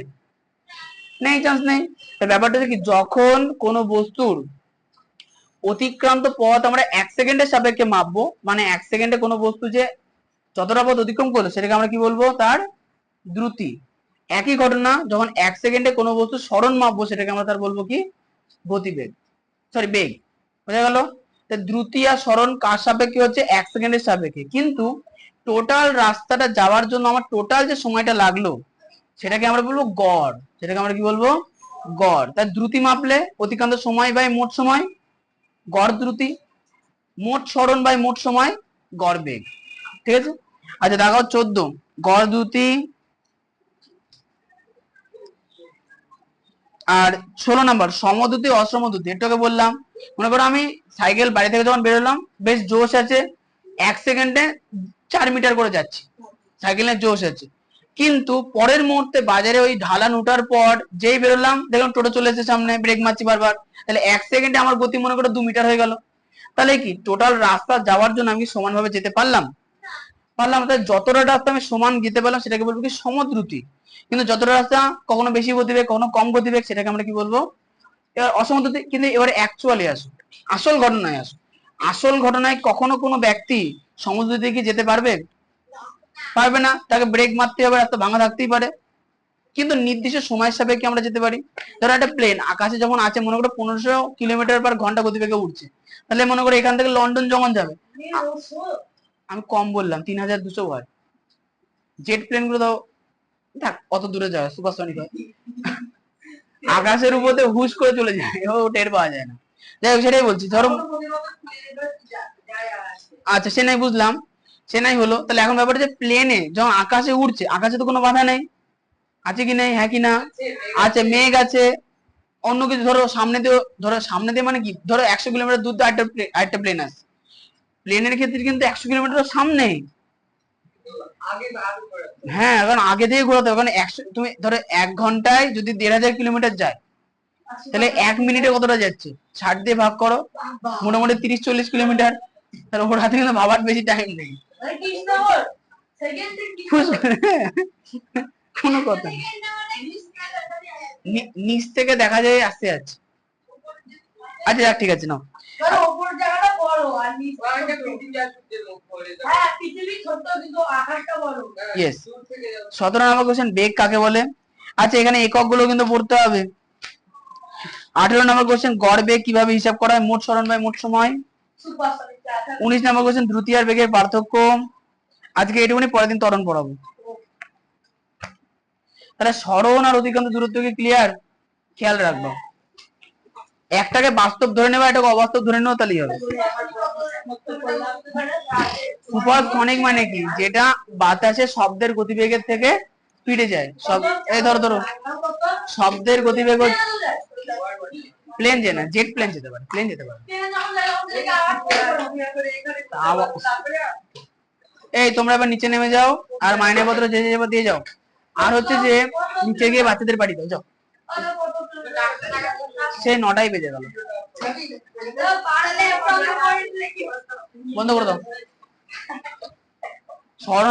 নেই, চান্স নেই। তাহলে ব্যাপারটা হচ্ছে কি যখন কোনো বস্তুর অতিক্রান্ত পথ আমরা 1 সেকেন্ডের সাপেক্ষে মাপবো, মানে 1 সেকেন্ডে কোনো বস্তু যে যতটা পথ অতিক্রম করলো সেটাকে আমরা কি বলবো, তার দ্রুতি। একই ঘটনা যখন 1 সেকেন্ডে কোনো বস্তু সরণ মাপবো সেটাকে আমরা তার বলবো কি, গতিবেগ, সরি বেগ, বোঝা গেল। দ্রুতি আর সরণ কার সাপেক্ষে হচ্ছে, 1 সেকেন্ডের সাপেক্ষে, কিন্তু টোটাল রাস্তাটা যাওয়ার জন্য আমার টোটাল যে সময়টা লাগলো সেটাকে আমরা বলবো গড়, সেটাকে আমরা কি বলবো, গড়, তার দ্রুতি মাপলে অতিক্রান্ত সময় বাই মোট সময় গড় দ্রুতি, মোট সরণ বাই মোট সময় গড় বেগ। ঠিক আছে, আচ্ছা দেখাও 14 গড় দ্রুতি। আর 16 নম্বর সমদ্রুতি অসমদ্রুতি। এটাকে বললাম, মনে করো আমি সাইকেল বাড়ি থেকে যখন বেরোলাম, বেশ জোশ আছে, 1 সেকেন্ডে 4 মিটার করে যাচ্ছি, সাইকেলের জোশ আছে, কিন্তু পরের মুহূর্তে বাজারে ওই ঢালান ওঠার পর যেই বেরোলাম দেখলাম টোটো চলে এসেছে সামনে, ব্রেক মারছি বারবার, তাহলে 1 সেকেন্ডে আমার গতি মনে করো 2 মিটার হয়ে গেল। তাহলে কি টোটাল রাস্তা যাওয়ার জন্য আমি সমানভাবে যেতে পারলাম? পারলাম। তাহলে যতটা রাস্তা আমি সমান যেতে পারলাম সেটাকে বলবো কি সমদ্রুতি। কিন্তু যতটা রাস্তা কখনো বেশি গতিবেগ কখনো কম গতিবেগ সেটাকে আমরা কি বলবো? এবার অসমদ্রুতি। কিন্তু এবারে অ্যাকচুয়ালি আসো, আসল ঘটনায় আসো, আসল ঘটনায় কখনো কোনো ব্যক্তি সমদ্রুতি কি যেতে পারবে? পারবে না, তাকে ব্রেক মারতে হবে, রাস্তা ভাঙা থাকতেই পারে, কিন্তু নির্দিষ্ট সময়ের সাপেক্ষে আমরা যেতে পারি। ধরো একটা প্লেন আকাশে যখন আছে, মনে করো 1500 কিলোমিটার/ঘন্টা গতিবেগে উঠছে, তাহলে মনে করো এখান থেকে লন্ডন যখন যাবে, আমি কম বললাম 3200 ওয়াট, জেট প্লেন গুলো দাও থাক অত দূরে যায়, সুপারসনিক হয়, আকাশের উপরে হুশ করে চলে যায়, ও টের পাওয়া যায় না। যাই হোক, সেটাই বলছি। ধরো আচ্ছা সে নাই বুঝলাম, সে নাই হলো। তাহলে এখন ব্যাপারটা যে প্লেনে যখন আকাশে উঠছে, আকাশে তো কোনো বাধা নেই, আছে কি নেই? হ্যাঁ কি না? আছে, মেঘ আছে, অন্য কিছু। ধরো সামনে দিয়ে, ধরো সামনে দিয়ে মানে কি, ধরো 100 কিলোমিটার দূর দিয়ে আরেকটা প্লেন আছে, প্লেনের ক্ষেত্রে কিন্তু 100 কিলোমিটার সামনে। হ্যাঁ, কারণ আগে দিয়ে ঘোরাতে হবে, কারণ 100, তুমি ধরো 1 ঘন্টায় যদি 1500 কিলোমিটার যায়, তাহলে 1 মিনিটে কতটা যাচ্ছে? 60 দিয়ে ভাগ করো, মোটামুটি 30-40 কিলোমিটার। তাহলে ওর হাতে কিন্তু ভাবার বেশি টাইম নেই, কোনো কথা নেই, নিচ থেকে দেখা যায় আসতে যাচ্ছে। আচ্ছা যাক, ঠিক আছে নাও। ইয়েস, 17 নম্বর কোশ্চেন, বেগ কাকে বলে? আচ্ছা এখানে একক গুলো কিন্তু পড়তে হবে। 18 নম্বর কোশ্চেন, গড় বেগ কিভাবে হিসাব করা হয়? মোট সরণ বাই মোট সময়। 19 নম্বর কোশ্চেন, দ্রুতি আর বেগের পার্থক্য। আজকে এটুকুনি, পরের দিন ত্বরণ পড়াবো। তাহলে সরণ আর অতিক্রান্ত দূরত্ব কি ক্লিয়ার? খেয়াল রাখবো, একটাকে বাস্তব ধরে নেবা, এটাকে অবাস্তব ধরে নেওয়া, তাহলেই হবে। সুপারসনিক মানে কি? যেটা বাতাসে শব্দের গতিবেগের থেকে স্পিডে যায়। এই ধরো ধরো শব্দের গতিবেগ, প্লেন যায় না, জেট প্লেন যেতে পারে, প্লেন যেতে পারে। এই তোমরা এবার নিচে নেমে যাও, আর মাইনেপত্র যে যাবে দিয়ে যাও, আর হচ্ছে যে নিচে গিয়ে বাচ্চাদের বাড়ি দাও, যাও। সেই 9টাই বেজে গেল, বন্ধ করে দাও।